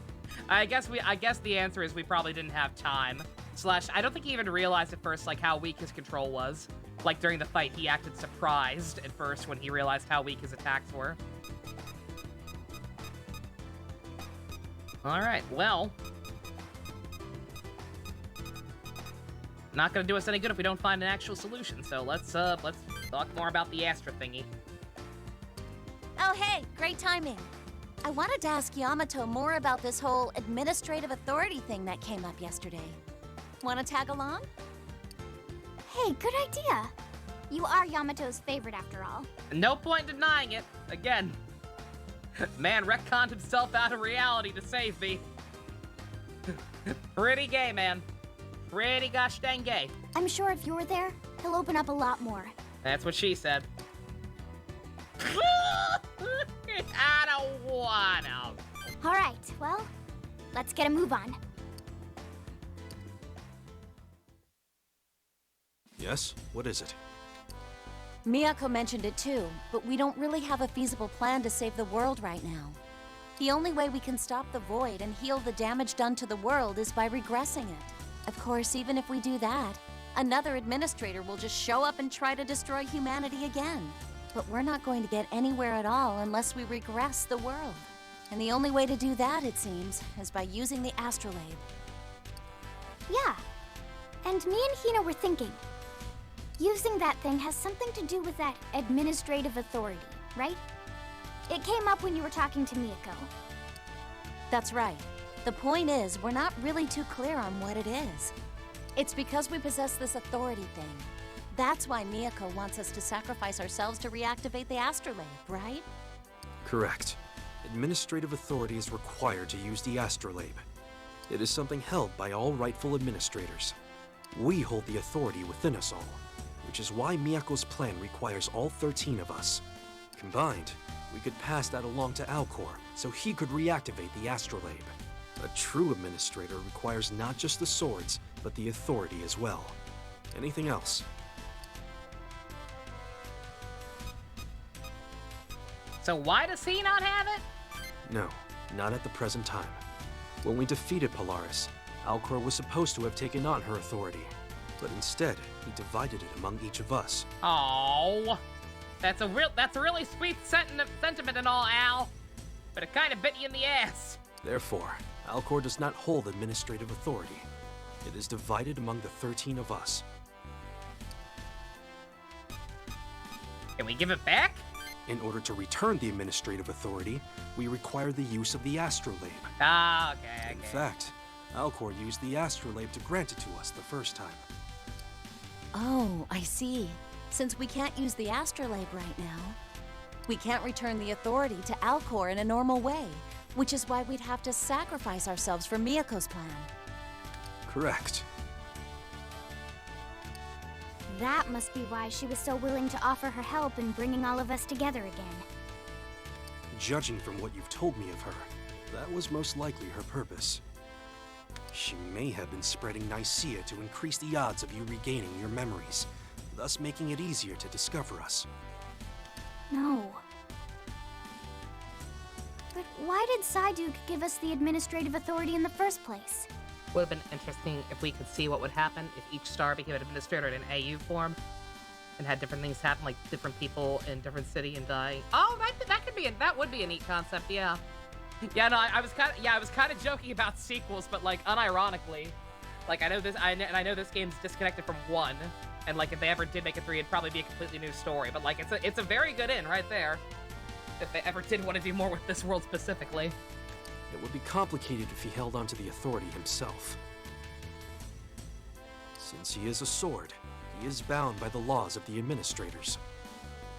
I guess the answer is we probably didn't have time. Slash, I don't think he even realized at first, like, how weak his control was. Like, during the fight, he acted surprised at first when he realized how weak his attacks were. Alright, well. Not gonna do us any good if we don't find an actual solution, so let's talk more about the Astra thingy. Oh, hey, great timing. I wanted to ask Yamato more about this whole administrative authority thing that came up yesterday. Want to tag along? Hey, good idea. You are Yamato's favorite after all. No point denying it. Again. Man retconned himself out of reality to save me. Pretty gay, man. Pretty gosh dang gay. I'm sure if you're there, he'll open up a lot more. That's what she said. I don't wanna. All right, well, let's get a move on. Yes? What is it? Miyako mentioned it too, but we don't really have a feasible plan to save the world right now. The only way we can stop the void and heal the damage done to the world is by regressing it. Of course, even if we do that, another administrator will just show up and try to destroy humanity again. But we're not going to get anywhere at all unless we regress the world. And the only way to do that, it seems, is by using the astrolabe. Yeah. And me and Hina were thinking. Using that thing has something to do with that administrative authority, right? It came up when you were talking to Miyako. That's right. The point is, we're not really too clear on what it is. It's because we possess this authority thing. That's why Miyako wants us to sacrifice ourselves to reactivate the astrolabe, right? Correct. Administrative authority is required to use the astrolabe. It is something held by all rightful administrators. We hold the authority within us all, which is why Miyako's plan requires all 13 of us. Combined, we could pass that along to Alcor, so he could reactivate the astrolabe. A true administrator requires not just the swords, but the authority as well. Anything else? So why does he not have it? No, not at the present time. When we defeated Polaris, Alcor was supposed to have taken on her authority, but instead, he divided it among each of us. Oh, that's a really sweet sentiment and all, Al, but it kind of bit you in the ass. Therefore, Alcor does not hold administrative authority. It is divided among the 13 of us. Can we give it back? In order to return the administrative authority, we require the use of the astrolabe. Ah, okay. In fact, Alcor used the astrolabe to grant it to us the first time. Oh, I see. Since we can't use the astrolabe right now, we can't return the authority to Alcor in a normal way, which is why we'd have to sacrifice ourselves for Miyako's plan. Correct. That must be why she was so willing to offer her help in bringing all of us together again. Judging from what you've told me of her, that was most likely her purpose. She may have been spreading Nicaea to increase the odds of you regaining your memories, thus making it easier to discover us. No. But why did Psyduke give us the administrative authority in the first place? Would have been interesting if we could see what would happen if each star became an administrator in an AU form and had different things happen, like different people in different city and dying. Oh, that that would be a neat concept, yeah. Yeah, no, I was kind of joking about sequels, but like unironically, like I know this game's disconnected from 1, and like if they ever did make a 3, it'd probably be a completely new story. But like it's a very good in right there. If they ever did want to do more with this world specifically. It would be complicated if he held onto the authority himself. Since he is a sword, he is bound by the laws of the administrators.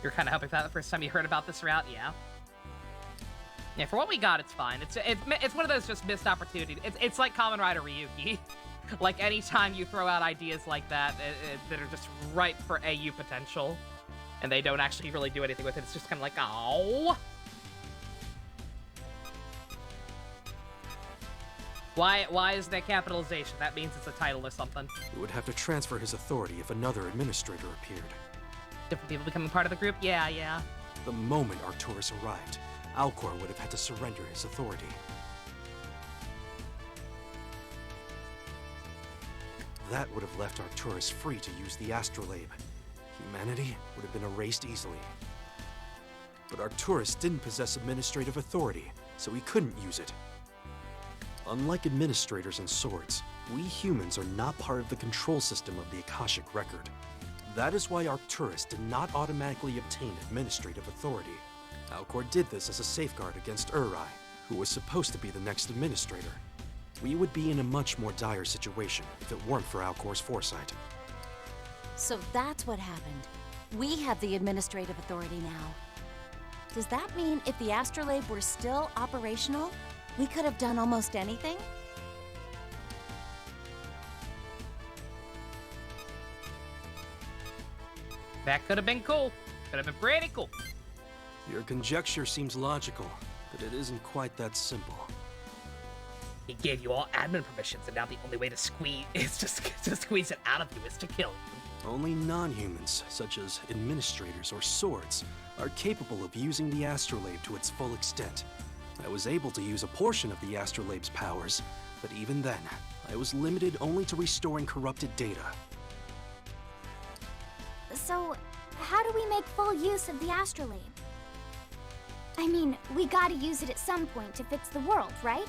You're kind of hoping that the first time you heard about this route, yeah. Yeah, for what we got, it's fine. It's one of those just missed opportunities. It's like Kamen Rider Ryuki. Like, anytime you throw out ideas like that that are just ripe for AU potential, and they don't actually really do anything with it, it's just kind of like, oh. Why is there capitalization? That means it's a title or something. He would have to transfer his authority if another administrator appeared. Different people becoming part of the group? Yeah. The moment Arcturus arrived, Alcor would have had to surrender his authority. That would have left Arcturus free to use the astrolabe. Humanity would have been erased easily. But Arcturus didn't possess administrative authority, so he couldn't use it. Unlike administrators and swords, we humans are not part of the control system of the Akashic Record. That is why Arcturus did not automatically obtain administrative authority. Alcor did this as a safeguard against Uri, who was supposed to be the next administrator. We would be in a much more dire situation if it weren't for Alcor's foresight. So that's what happened. We have the administrative authority now. Does that mean if the astrolabe were still operational, we could have done almost anything? That could have been cool. Could have been pretty cool. Your conjecture seems logical, but it isn't quite that simple. He gave you all admin permissions, and now the only way to squeeze it out of you is to kill you. Only non-humans, such as administrators or swords, are capable of using the astrolabe to its full extent. I was able to use a portion of the astrolabe's powers, but even then, I was limited only to restoring corrupted data. So, how do we make full use of the astrolabe? I mean, we gotta use it at some point to fix the world, right?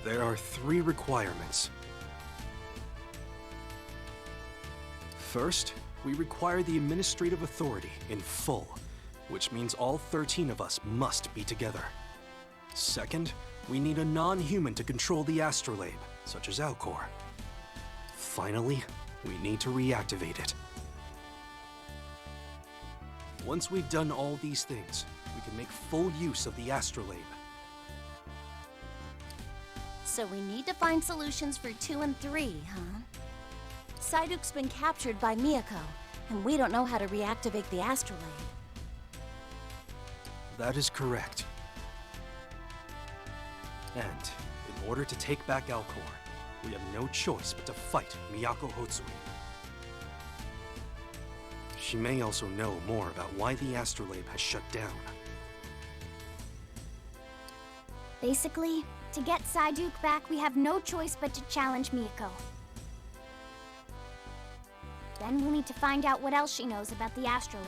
There are 3 requirements. First, we require the administrative authority in full, which means all 13 of us must be together. Second, we need a non-human to control the astrolabe, such as Alcor. Finally, we need to reactivate it. Once we've done all these things, we can make full use of the astrolabe. So we need to find solutions for 2 and 3, huh? Psyduke's been captured by Miyako, and we don't know how to reactivate the astrolabe. That is correct. And in order to take back Alcor, we have no choice but to fight Miyako Hotsui. She may also know more about why the astrolabe has shut down. Basically, to get Psyduke back, we have no choice but to challenge Miyako. Then we'll need to find out what else she knows about the astrolabe.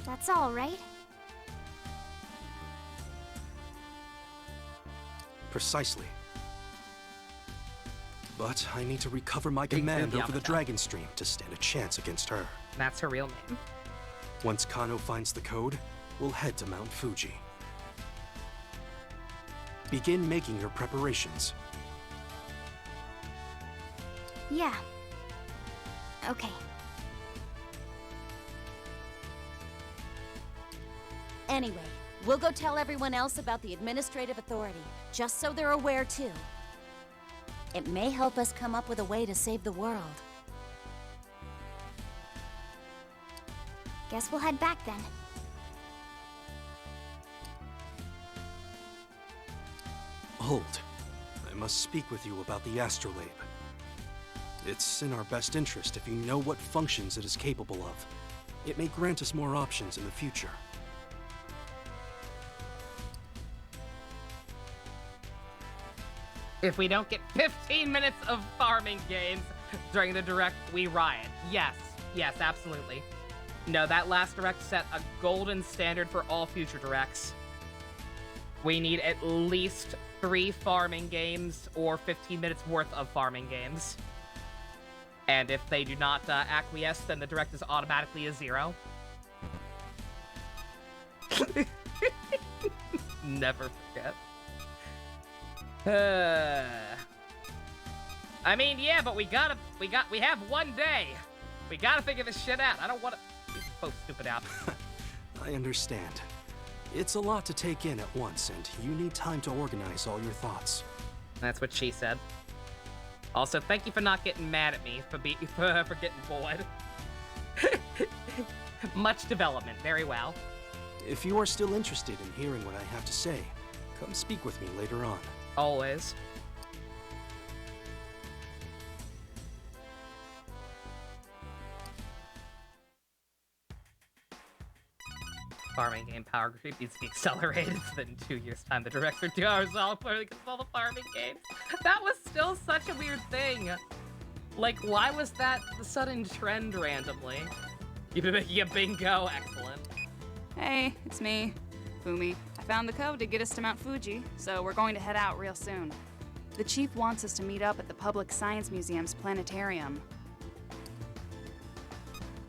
That's all, right? Precisely. But I need to recover my command over the Dragon Stream to stand a chance against her. That's her real name. Once Kano finds the code, we'll head to Mount Fuji. Begin making your preparations. Yeah. Okay. Anyway, we'll go tell everyone else about the administrative authority, just so they're aware too. It may help us come up with a way to save the world. Guess we'll head back then. Hold. I must speak with you about the astrolabe. It's in our best interest if you know what functions it is capable of. It may grant us more options in the future. If we don't get 15 minutes of farming games during the direct, we riot. Yes, absolutely. No, that last direct set a golden standard for all future directs. We need at least 3 farming games or 15 minutes worth of farming games. And if they do not acquiesce, then the direct is automatically a 0. Never forget. I mean, yeah, but we have one day. We gotta figure this shit out. I don't want to. These are both stupid apps. I understand. It's a lot to take in at once, and you need time to organize all your thoughts. That's what she said. Also, thank you for not getting mad at me for getting bored. Much development, very well. If you are still interested in hearing what I have to say, come speak with me later on. Always. Farming game power creep needs to be accelerated so that in 2 years' time the directs are 2 hours all clearly because of all the farming games. That was still such a weird thing. Like, why was that the sudden trend randomly? You've been making a bingo. Excellent. Hey, it's me, Fumi. I found the code to get us to Mount Fuji, so we're going to head out real soon. The chief wants us to meet up at the Public Science Museum's planetarium.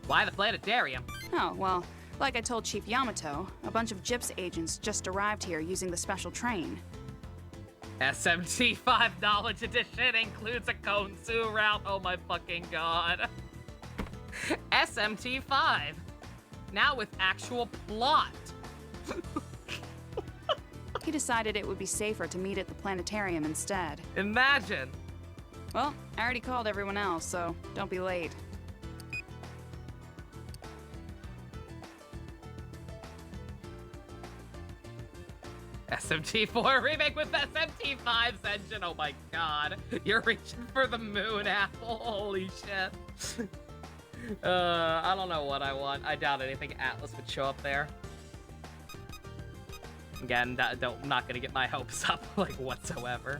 Why the planetarium? Oh, well, like I told Chief Yamato, a bunch of GIPS agents just arrived here using the special train. SMT 5 Knowledge Edition includes a Konsu route. Oh my fucking god. SMT 5. Now with actual plot. He decided it would be safer to meet at the planetarium instead. Imagine. Well, I already called everyone else, so don't be late. SMT4 remake with SMT5's engine. Oh my god. You're reaching for the moon, Apple. Holy shit. I don't know what I want. I doubt anything Atlas would show up there. Again, not gonna get my hopes up, like, whatsoever.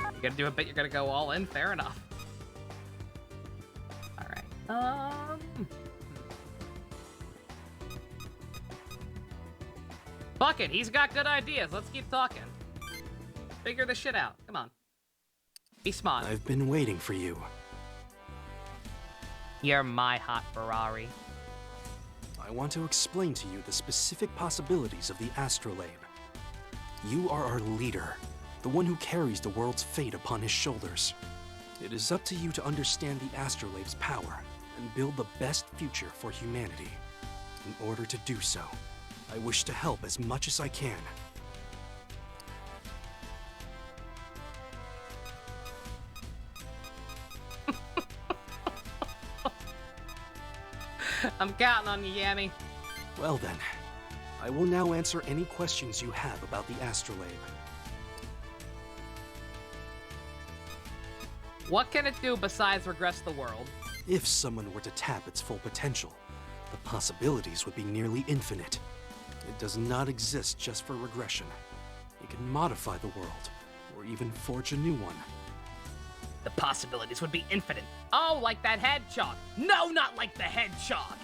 You're gonna do a bit, you're gonna go all in, fair enough. Alright, fuck it, he's got good ideas, let's keep talking. Figure this shit out, come on. Be smart. I've been waiting for you. You're my hot Ferrari. I want to explain to you the specific possibilities of the Astrolabe. You are our leader, the one who carries the world's fate upon his shoulders. It is up to you to understand the Astrolabe's power and build the best future for humanity. In order to do so, I wish to help as much as I can. I'm counting on you, Yami. Well then, I will now answer any questions you have about the Astrolabe. What can it do besides regress the world? If someone were to tap its full potential, the possibilities would be nearly infinite. It does not exist just for regression. It can modify the world, or even forge a new one. The possibilities would be infinite. Oh, like that hedgehog. No, not like the hedgehog.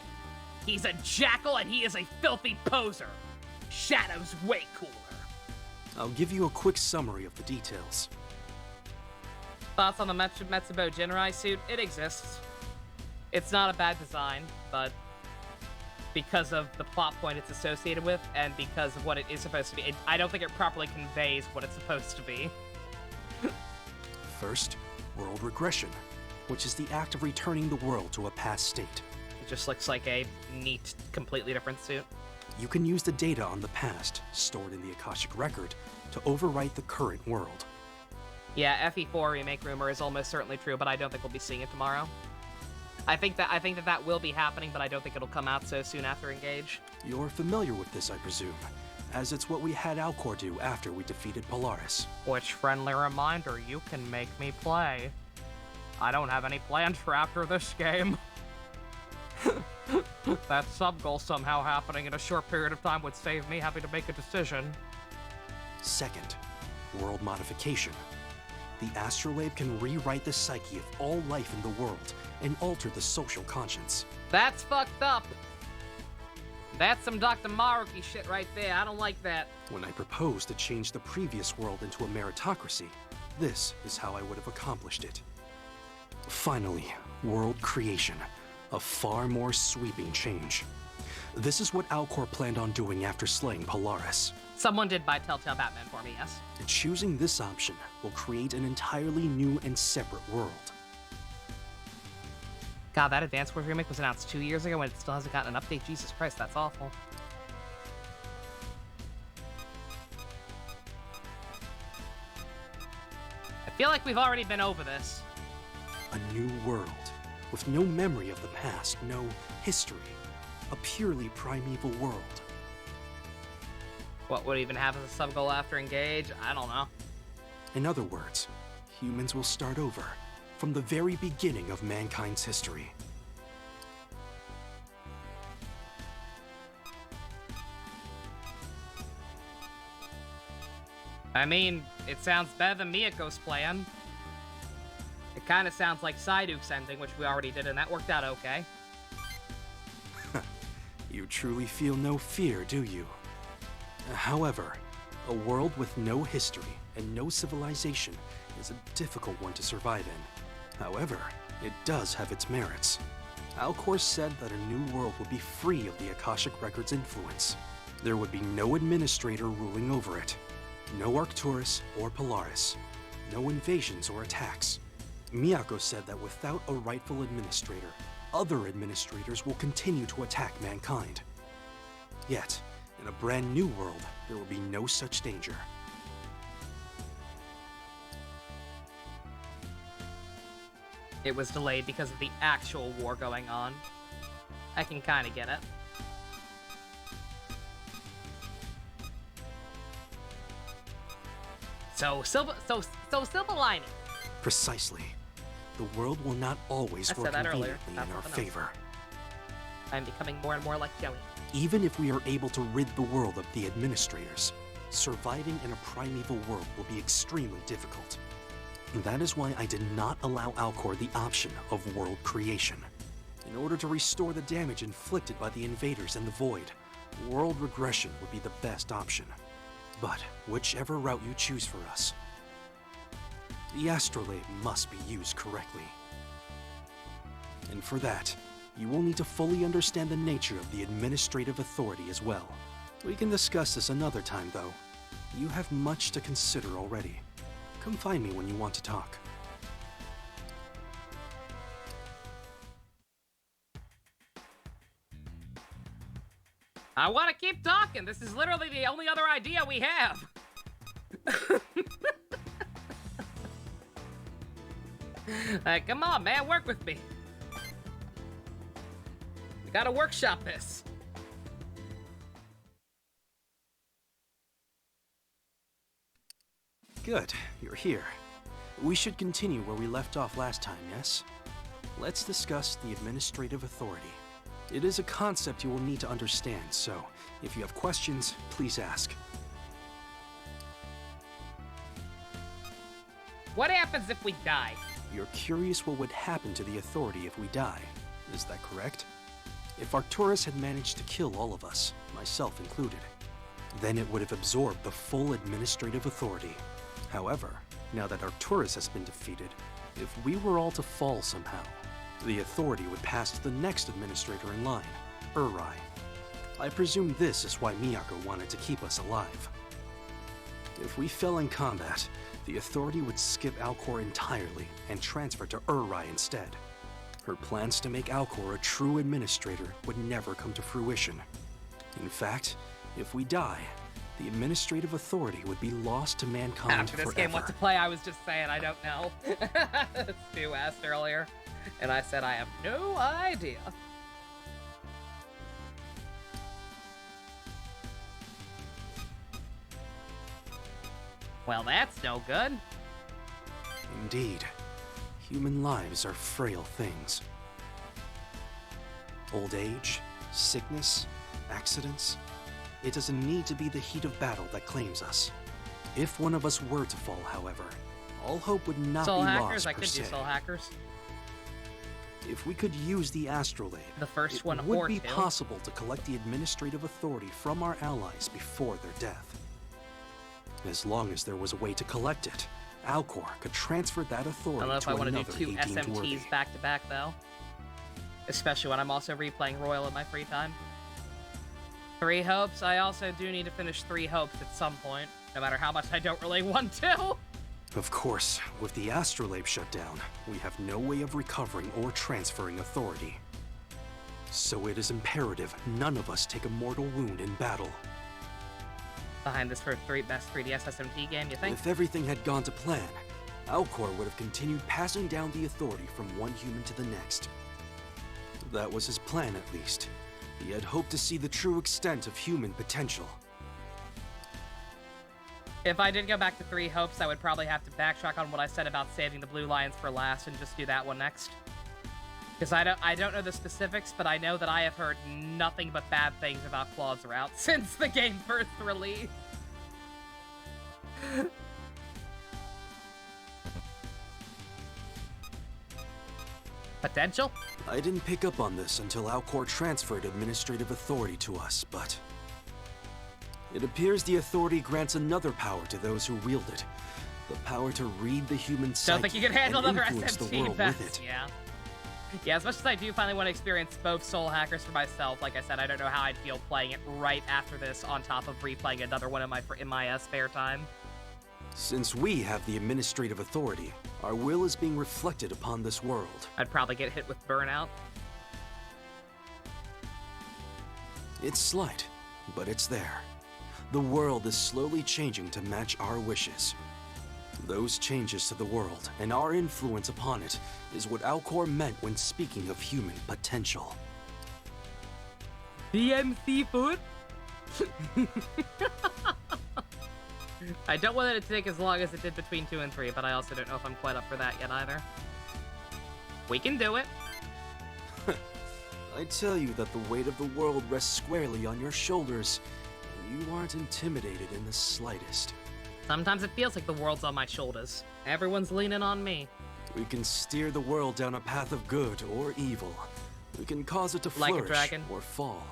He's a jackal and he is a filthy poser. Shadow's way cooler. I'll give you a quick summary of the details. Thoughts on the Metsubo Jinrai suit? It exists. It's not a bad design, but because of the plot point it's associated with and because of what it is supposed to be, I don't think it properly conveys what it's supposed to be. First, world regression, which is the act of returning the world to a past state. It just looks like a neat, completely different suit. You can use the data on the past, stored in the Akashic Record, to overwrite the current world. Yeah, FE4 remake rumor is almost certainly true, but I don't think we'll be seeing it tomorrow. I think that will be happening, but I don't think it'll come out so soon after Engage. You're familiar with this, I presume, as it's what we had Alcor do after we defeated Polaris. Which, friendly reminder, you can make me play. I don't have any plans for after this game. That sub-goal somehow happening in a short period of time would save me having to make a decision. Second, world modification. The astrolabe can rewrite the psyche of all life in the world and alter the social conscience. That's fucked up. That's some Dr. Maruki shit right there. I don't like that. When I proposed to change the previous world into a meritocracy, this is how I would have accomplished it. Finally, world creation. A far more sweeping change. This is what Alcor planned on doing after slaying Polaris. Someone did buy Telltale Batman for me, yes. Choosing this option will create an entirely new and separate world. God, that Advance Wars remake was announced 2 years ago and it still hasn't gotten an update. Jesus Christ, that's awful. I feel like we've already been over this. A new world, with no memory of the past, no history. A purely primeval world. What would even have as a sub-goal after Engage? I don't know. In other words, humans will start over, from the very beginning of mankind's history. I mean, it sounds better than Miyako's plan. It kind of sounds like Psyduke's ending, which we already did, and that worked out okay. You truly feel no fear, do you? However, a world with no history and no civilization is a difficult one to survive in. However, it does have its merits. Alcor said that a new world would be free of the Akashic Record's influence. There would be no administrator ruling over it. No Arcturus or Polaris. No invasions or attacks. Miyako said that without a rightful administrator, other administrators will continue to attack mankind. Yet, in a brand new world, there will be no such danger. It was delayed because of the actual war going on. I can kind of get it. So silver lining. Precisely. The world will not always I work said that earlier. conveniently That's in our something else. favor. I'm becoming more and more like Joey. Even if we are able to rid the world of the administrators, surviving in a primeval world will be extremely difficult. That is why I did not allow Alcor the option of world creation. In order to restore the damage inflicted by the invaders and the Void, world regression would be the best option. But whichever route you choose for us, the astrolabe must be used correctly. And for that, you will need to fully understand the nature of the administrative authority as well. We can discuss this another time, though. You have much to consider already. Come find me when you want to talk. I want to keep talking. This is literally the only other idea we have. Come on, man, work with me. We gotta workshop this. Good, you're here. We should continue where we left off last time, yes? Let's discuss the administrative authority. It is a concept you will need to understand, so if you have questions, please ask. What happens if we die? You're curious what would happen to the authority if we die, is that correct? If Arcturus had managed to kill all of us, myself included, then it would have absorbed the full administrative authority. However, now that Arcturus has been defeated, if we were all to fall somehow, the authority would pass to the next administrator in line, Uri. I presume this is why Miyako wanted to keep us alive. If we fell in combat, the authority would skip Alcor entirely and transfer to Uri instead. Her plans to make Alcor a true administrator would never come to fruition. In fact, if we die, the administrative authority would be lost to mankind After this forever. game, what to play, I was just saying, I don't know. Stu asked earlier, and I said I have no idea. Well, that's no good. Indeed. Human lives are frail things. Old age, sickness, accidents. It doesn't need to be the heat of battle that claims us. If one of us were to fall, however, all hope would not Soul be hackers? lost I per could se. do soul hackers. If we could use the astrolabe, The first one it or would be two. possible to collect the administrative authority from our allies before their death. As long as there was a way to collect it, Alcor could transfer that I authority don't know if to I want to do another 2 he deemed worthy. SMTs back to back though. Especially when I'm also replaying Royal in my free time. 3 hopes. I also do need to finish 3 hopes at some point, no matter how much I don't really want to. Of course, with the astrolabe shut down, we have no way of recovering or transferring authority. So it is imperative none of us take a mortal wound in battle. Behind this for best 3DS SMT game, you think? If everything had gone to plan, Alcor would have continued passing down the authority from one human to the next. That was his plan, at least. He had hoped to see the true extent of human potential. If I did go back to 3 hopes, I would probably have to backtrack on what I said about saving the Blue Lions for last and just do that one next. Because I don't know the specifics, but I know that I have heard nothing but bad things about Claw's route since the game first released. Potential? I didn't pick up on this until Alcor transferred administrative authority to us, but... it appears the authority grants another power to those who wield it. The power to read the human psyche Don't think you can handle and another influence the SMT world best. with it. Yeah. Yeah, as much as I do finally want to experience both Soul Hackers for myself, like I said, I don't know how I'd feel playing it right after this on top of replaying another one in my spare time. Since we have the administrative authority, our will is being reflected upon this world. I'd probably get hit with burnout. It's slight, but it's there. The world is slowly changing to match our wishes. Those changes to the world and our influence upon it is what Alcor meant when speaking of human potential. BMC food? I don't want it to take as long as it did between 2 and 3, but I also don't know if I'm quite up for that yet either. We can do it. I tell you that the weight of the world rests squarely on your shoulders, and you aren't intimidated in the slightest. Sometimes it feels like the world's on my shoulders. Everyone's leaning on me. We can steer the world down a path of good or evil. We can cause it to Like a flourish dragon? or fall.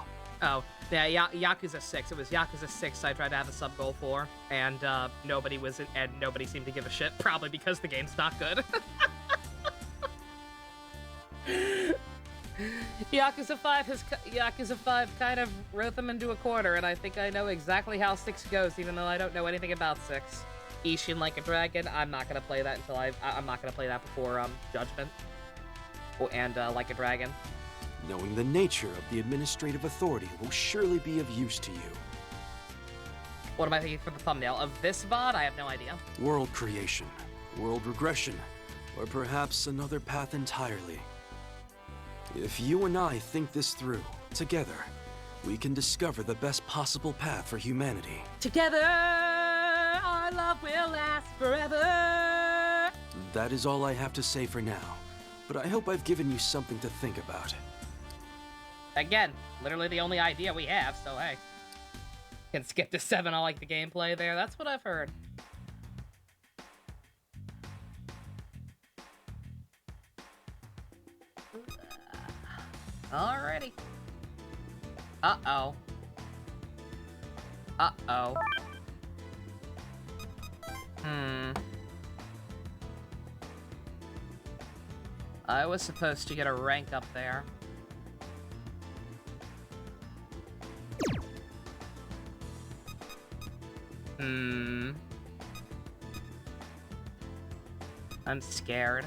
Oh, yeah, Yakuza 6. It was Yakuza 6 I tried to have a sub-goal for, and nobody seemed to give a shit, probably because the game's not good. Yakuza 5 kind of wrote them into a corner, and I think I know exactly how 6 goes, even though I don't know anything about 6. Ishin Like a Dragon, I'm not gonna play that until I'm not gonna play that before Judgment. Oh, and Like a Dragon. Knowing the nature of the administrative authority will surely be of use to you. What am I thinking for the thumbnail of this VOD? I have no idea. World creation, world regression, or perhaps another path entirely. If you and I think this through, together, we can discover the best possible path for humanity. Together, our love will last forever. That is all I have to say for now, but I hope I've given you something to think about. Again, literally the only idea we have, so hey. Can skip to 7, I like the gameplay there, that's what I've heard. Alrighty. Uh-oh. Uh-oh. I was supposed to get a rank up there. I'm scared.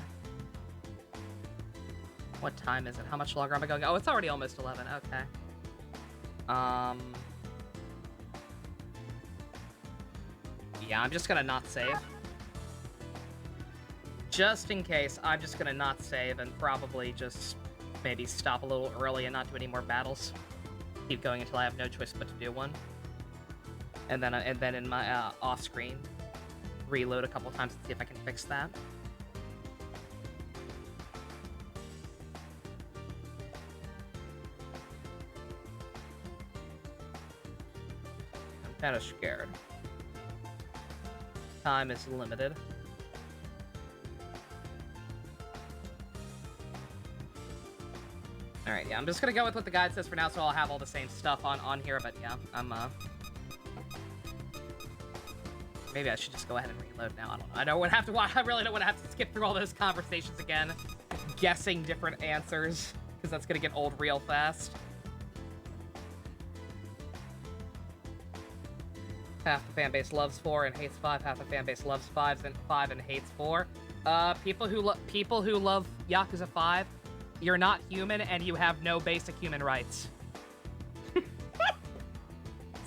What time is it? How much longer am I going? Oh, it's already almost 11. Okay. Yeah, I'm just gonna not save. Just in case, I'm just gonna not save and probably just maybe stop a little early and not do any more battles. Keep going until I have no choice but to do one. And then in my off-screen, reload a couple times and see if I can fix that. I'm kind of scared. time is limited. Alright, yeah, I'm just gonna go with what the guide says for now, so I'll have all the same stuff on here, but yeah, I'm, maybe I should just go ahead and reload now, I don't know. I really don't want to have to skip through all those conversations again, guessing different answers, because that's gonna get old real fast. Half the fan base loves 4 and hates 5, half the fan base loves 5 and hates 4. People who love Yakuza 5, you're not human and you have no basic human rights.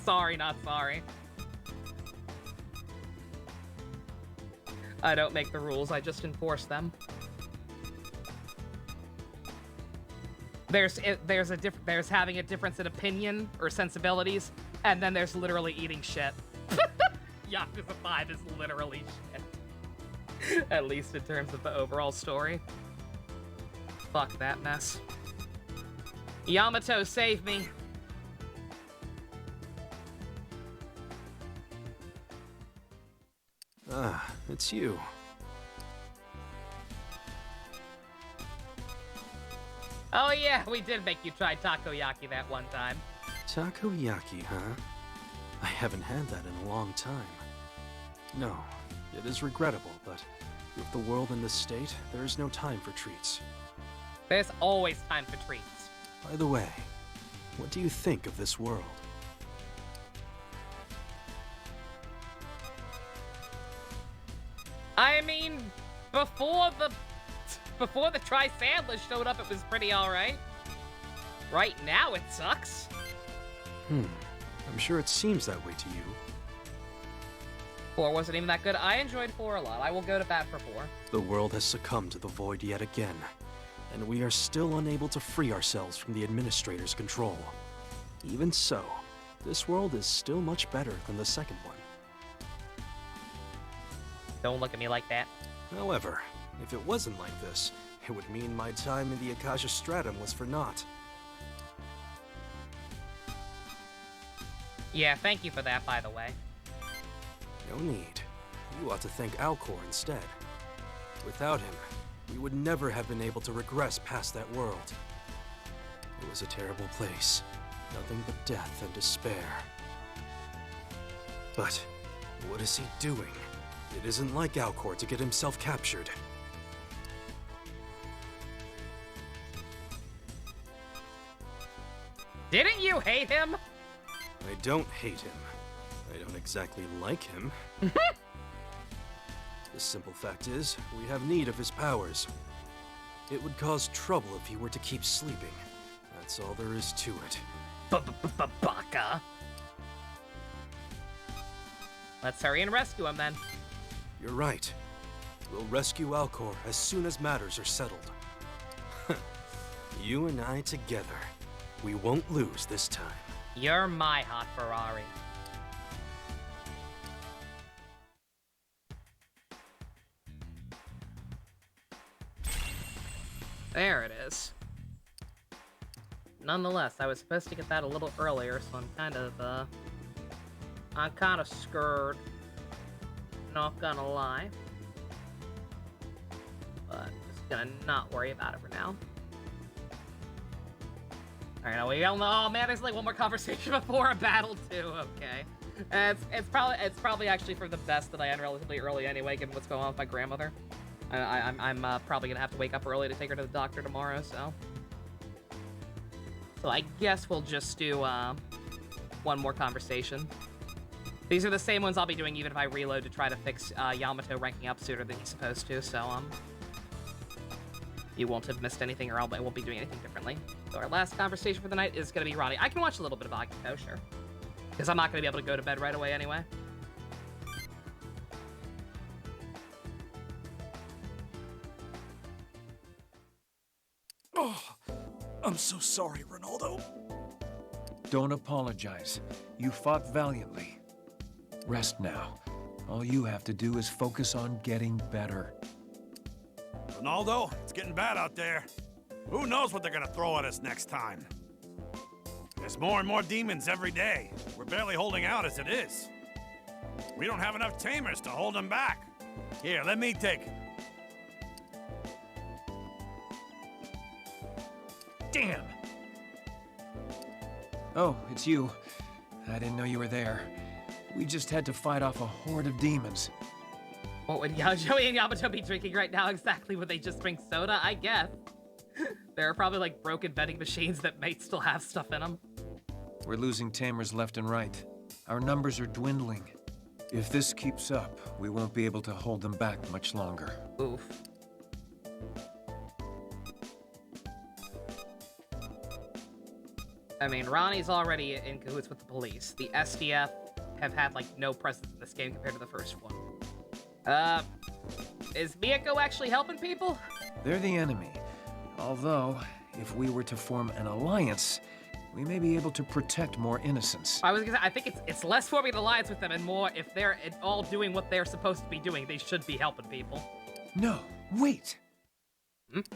Sorry, not sorry. I don't make the rules, I just enforce them. There's having a difference in opinion or sensibilities, and then there's literally eating shit. Yakuza 5 is literally shit. At least in terms of the overall story. Fuck that mess. Yamato, save me. Ah, it's you. Oh yeah, we did make you try takoyaki that one time. Takoyaki, huh? I haven't had that in a long time. No, it is regrettable, but with the world in this state, there is no time for treats. There's always time for treats. By the way, what do you think of this world? I mean, before the Tri-Sandler showed up, it was pretty alright. Right now, it sucks. I'm sure it seems that way to you. 4 wasn't even that good. I enjoyed 4 a lot. I will go to bat for 4. The world has succumbed to the Void yet again, and we are still unable to free ourselves from the Administrator's control. Even so, this world is still much better than the second one. Don't look at me like that. However, if it wasn't like this, it would mean my time in the Akasha Stratum was for naught. Yeah, thank you for that, by the way. No need. You ought to thank Alcor instead. Without him, we would never have been able to regress past that world. It was a terrible place. Nothing but death and despair. But what is he doing? It isn't like Alcor to get himself captured. Didn't you hate him? I don't hate him. I don't exactly like him. The simple fact is, we have need of his powers. It would cause trouble if he were to keep sleeping. That's all there is to it. Baka. Let's hurry and rescue him then. You're right. We'll rescue Alcor as soon as matters are settled. You and I together. We won't lose this time. You're my hot Ferrari. There it is. Nonetheless, I was supposed to get that a little earlier, so I'm kind of scared. Not gonna lie. But just gonna not worry about it for now. Alright, now we all know. Oh man, there's like one more conversation before a battle too. Okay, it's probably actually for the best that I end relatively early anyway, given what's going on with my grandmother. I'm probably gonna have to wake up early to take her to the doctor tomorrow, so I guess we'll just do one more conversation. These are the same ones I'll be doing even if I reload to try to fix Yamato ranking up sooner than he's supposed to, so you won't have missed anything, or I won't be doing anything differently. So our last conversation for the night is gonna be Ronnie. I can watch a little bit of Akito, sure, because I'm not gonna be able to go to bed right away anyway. Oh, I'm so sorry, Ronaldo. Don't apologize. You fought valiantly. Rest now. All you have to do is focus on getting better. Ronaldo, it's getting bad out there. Who knows what they're gonna throw at us next time? There's more and more demons every day. We're barely holding out as it is. We don't have enough tamers to hold them back. Here, let me take it. Damn! Oh, it's you. I didn't know you were there. We just had to fight off a horde of demons. What would Joey and Yamato be drinking right now exactly? Would they just drink soda? I guess. There are probably like broken vending machines that might still have stuff in them. We're losing tamers left and right. Our numbers are dwindling. If this keeps up, we won't be able to hold them back much longer. Oof. I mean, Ronnie's already in cahoots with the police. The SDF have had, like, no presence in this game compared to the first one. Is Miyako actually helping people? They're the enemy. Although, if we were to form an alliance, we may be able to protect more innocents. I was gonna say, I think it's less forming an alliance with them and more if they're all doing what they're supposed to be doing, they should be helping people. No, wait!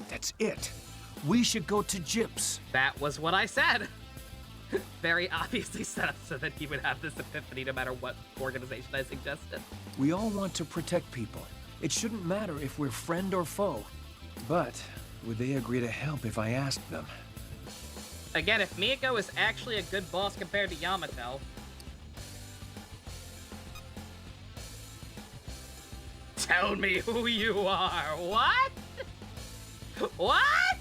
That's it. We should go to Gyps. That was what I said. Very obviously set up so that he would have this epiphany no matter what organization I suggested. We all want to protect people. It shouldn't matter if we're friend or foe. But would they agree to help if I asked them? Again, if Miyako is actually a good boss compared to Yamato... Tell me who you are. What? What?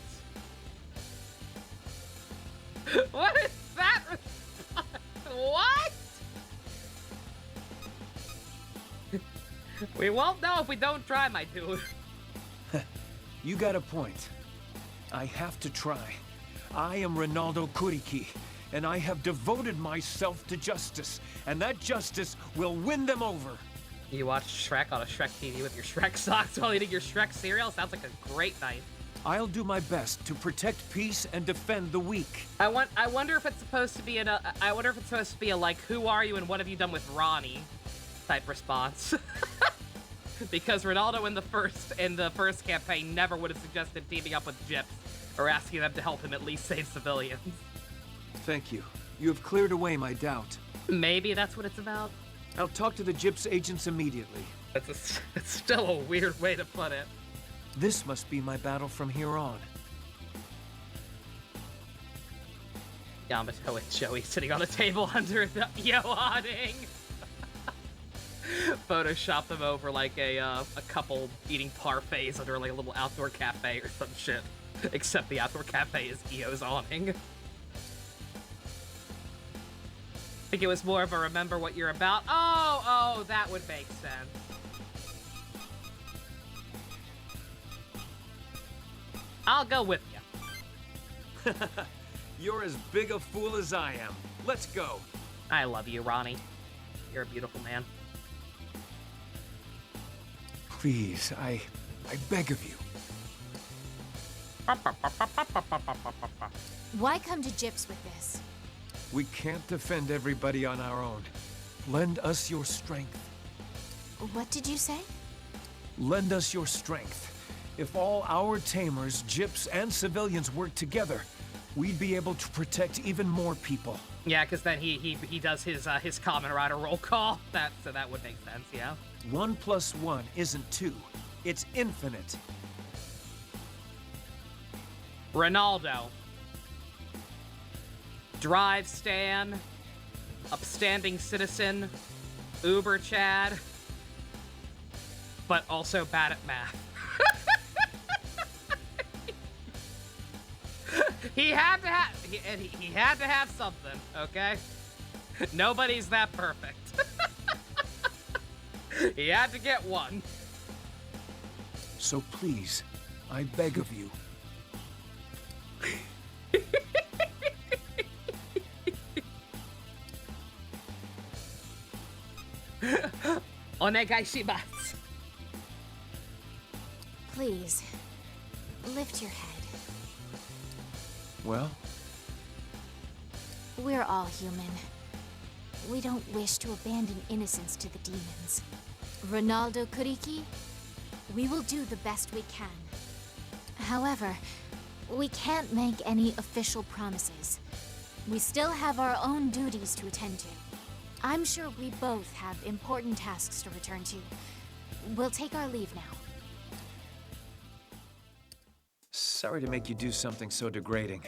What is that response? What? We won't know if we don't try, my dude. You got a point. I have to try. I am Ronaldo Kuriki, and I have devoted myself to justice, and that justice will win them over. You watch Shrek on a Shrek TV with your Shrek socks while eating your Shrek cereal? Sounds like a great night. I'll do my best to protect peace and defend the weak. I wonder if it's supposed to be a like, who are you and what have you done with Ronnie type response. Because Ronaldo in the first campaign never would have suggested teaming up with Gyps or asking them to help him at least save civilians. Thank you. You have cleared away my doubt. Maybe that's what it's about. I'll talk to the Gyps agents immediately. It's still a weird way to put it. This must be my battle from here on. Yamato and Joey sitting on a table under the awning. Photoshop them over like a couple eating parfaits under like a little outdoor cafe or some shit. Except the outdoor cafe is Io's awning. I think it was more of a remember what you're about. Oh, that would make sense. I'll go with you. You're as big a fool as I am. Let's go. I love you, Ronnie. You're a beautiful man. Please, I beg of you. Why come to Gyps with this? We can't defend everybody on our own. Lend us your strength. What did you say? Lend us your strength. If all our tamers, Gyps, and civilians work together, we'd be able to protect even more people. Yeah, because then he does his Kamen Rider roll call. So that would make sense, yeah. 1 + 1 isn't 2. It's infinite. Ronaldo. Drive Stan. Upstanding citizen. Uber Chad. But also bad at math. He had to have something, okay? Nobody's that perfect. He had to get one. So please, I beg of you. Onegai shimasu. Please, lift your head. Well? We're all human. We don't wish to abandon innocence to the demons. Ronaldo Kuriki, we will do the best we can. However, we can't make any official promises. We still have our own duties to attend to. I'm sure we both have important tasks to return to. We'll take our leave now. Sorry to make you do something so degrading.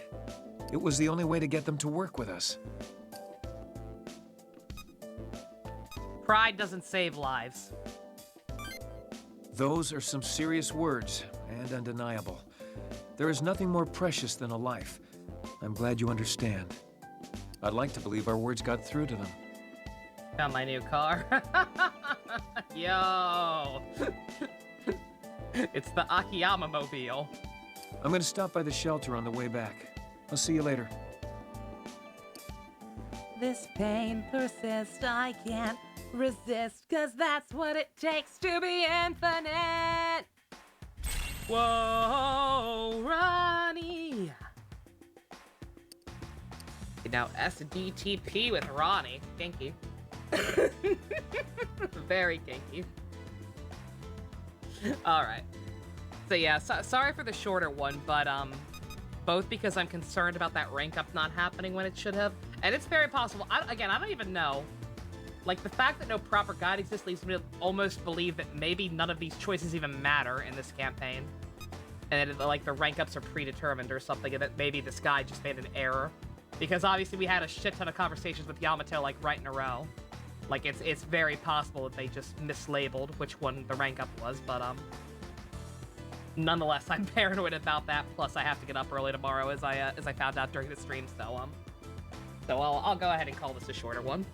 It was the only way to get them to work with us. Pride doesn't save lives. Those are some serious words, and undeniable. There is nothing more precious than a life. I'm glad you understand. I'd like to believe our words got through to them. Found my new car. Yo! It's the Akiyama Mobile. I'm gonna stop by the shelter on the way back. I'll see you later. This pain persists, I can't resist, 'cause that's what it takes to be infinite. Whoa, Ronnie. Now SDTP with Ronnie. Kinky. Very kinky. Alright. So yeah, sorry for the shorter one, but both because I'm concerned about that rank up not happening when it should have, and it's very possible, I don't even know. Like, the fact that no proper guide exists leads me to almost believe that maybe none of these choices even matter in this campaign. And that, like, the rank ups are predetermined or something, and that maybe this guy just made an error. Because obviously we had a shit ton of conversations with Yamato, like, right in a row. Like, it's very possible that they just mislabeled which one the rank up was, but, nonetheless, I'm paranoid about that, plus I have to get up early tomorrow, as I found out during the stream, so I'll go ahead and call this a shorter one.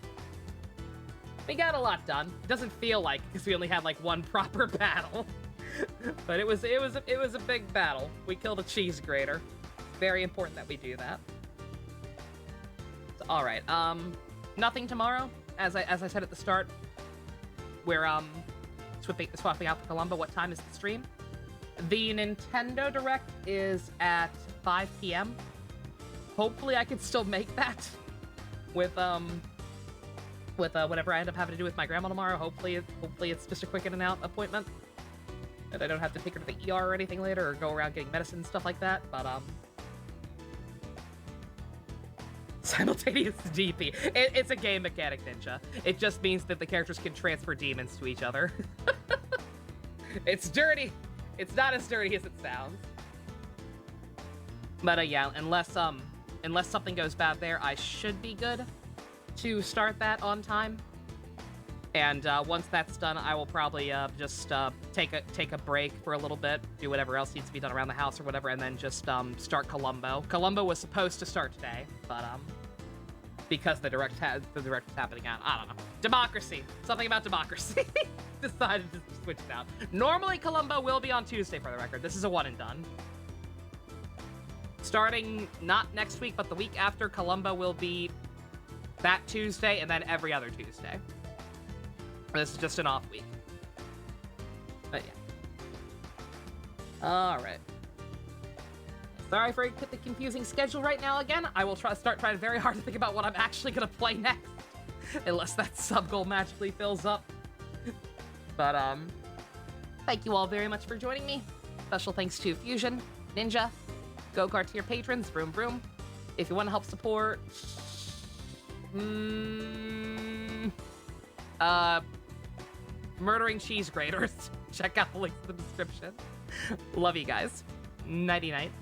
We got a lot done. It doesn't feel like, because we only had, like, one proper battle. But it was a big battle. We killed a cheese grater. Very important that we do that. So, alright, nothing tomorrow. As I said at the start, we're, swapping out for Columbo. What time is the stream? The Nintendo Direct is at 5 p.m. Hopefully I can still make that with whatever I end up having to do with my grandma tomorrow. Hopefully it's just a quick in and out appointment, and I don't have to take her to the ER or anything later, or go around getting medicine and stuff like that, but, simultaneous DP. It's a game mechanic, Ninja. It just means that the characters can transfer demons to each other. It's dirty. It's not as dirty as it sounds. But, yeah, unless something goes bad there, I should be good to start that on time. And once that's done, I will probably just take a break for a little bit, do whatever else needs to be done around the house or whatever, and then just start Columbo. Columbo was supposed to start today, but because the direct was happening on, I don't know, democracy, something about democracy, decided to switch it out. Normally Columbo will be on Tuesday, for the record. This is a one and done. Starting not next week, but the week after, Columbo will be that Tuesday and then every other Tuesday. This is just an off week. But yeah. Alright. Sorry for the confusing schedule right now again. I will start trying very hard to think about what I'm actually going to play next. Unless that sub-goal magically fills up. But, thank you all very much for joining me. Special thanks to Fusion, Ninja, Go-Kart tier patrons, Vroom Vroom. If you want to help support... Murdering cheese graters. Check out the links in the description. Love you guys. Nighty-night.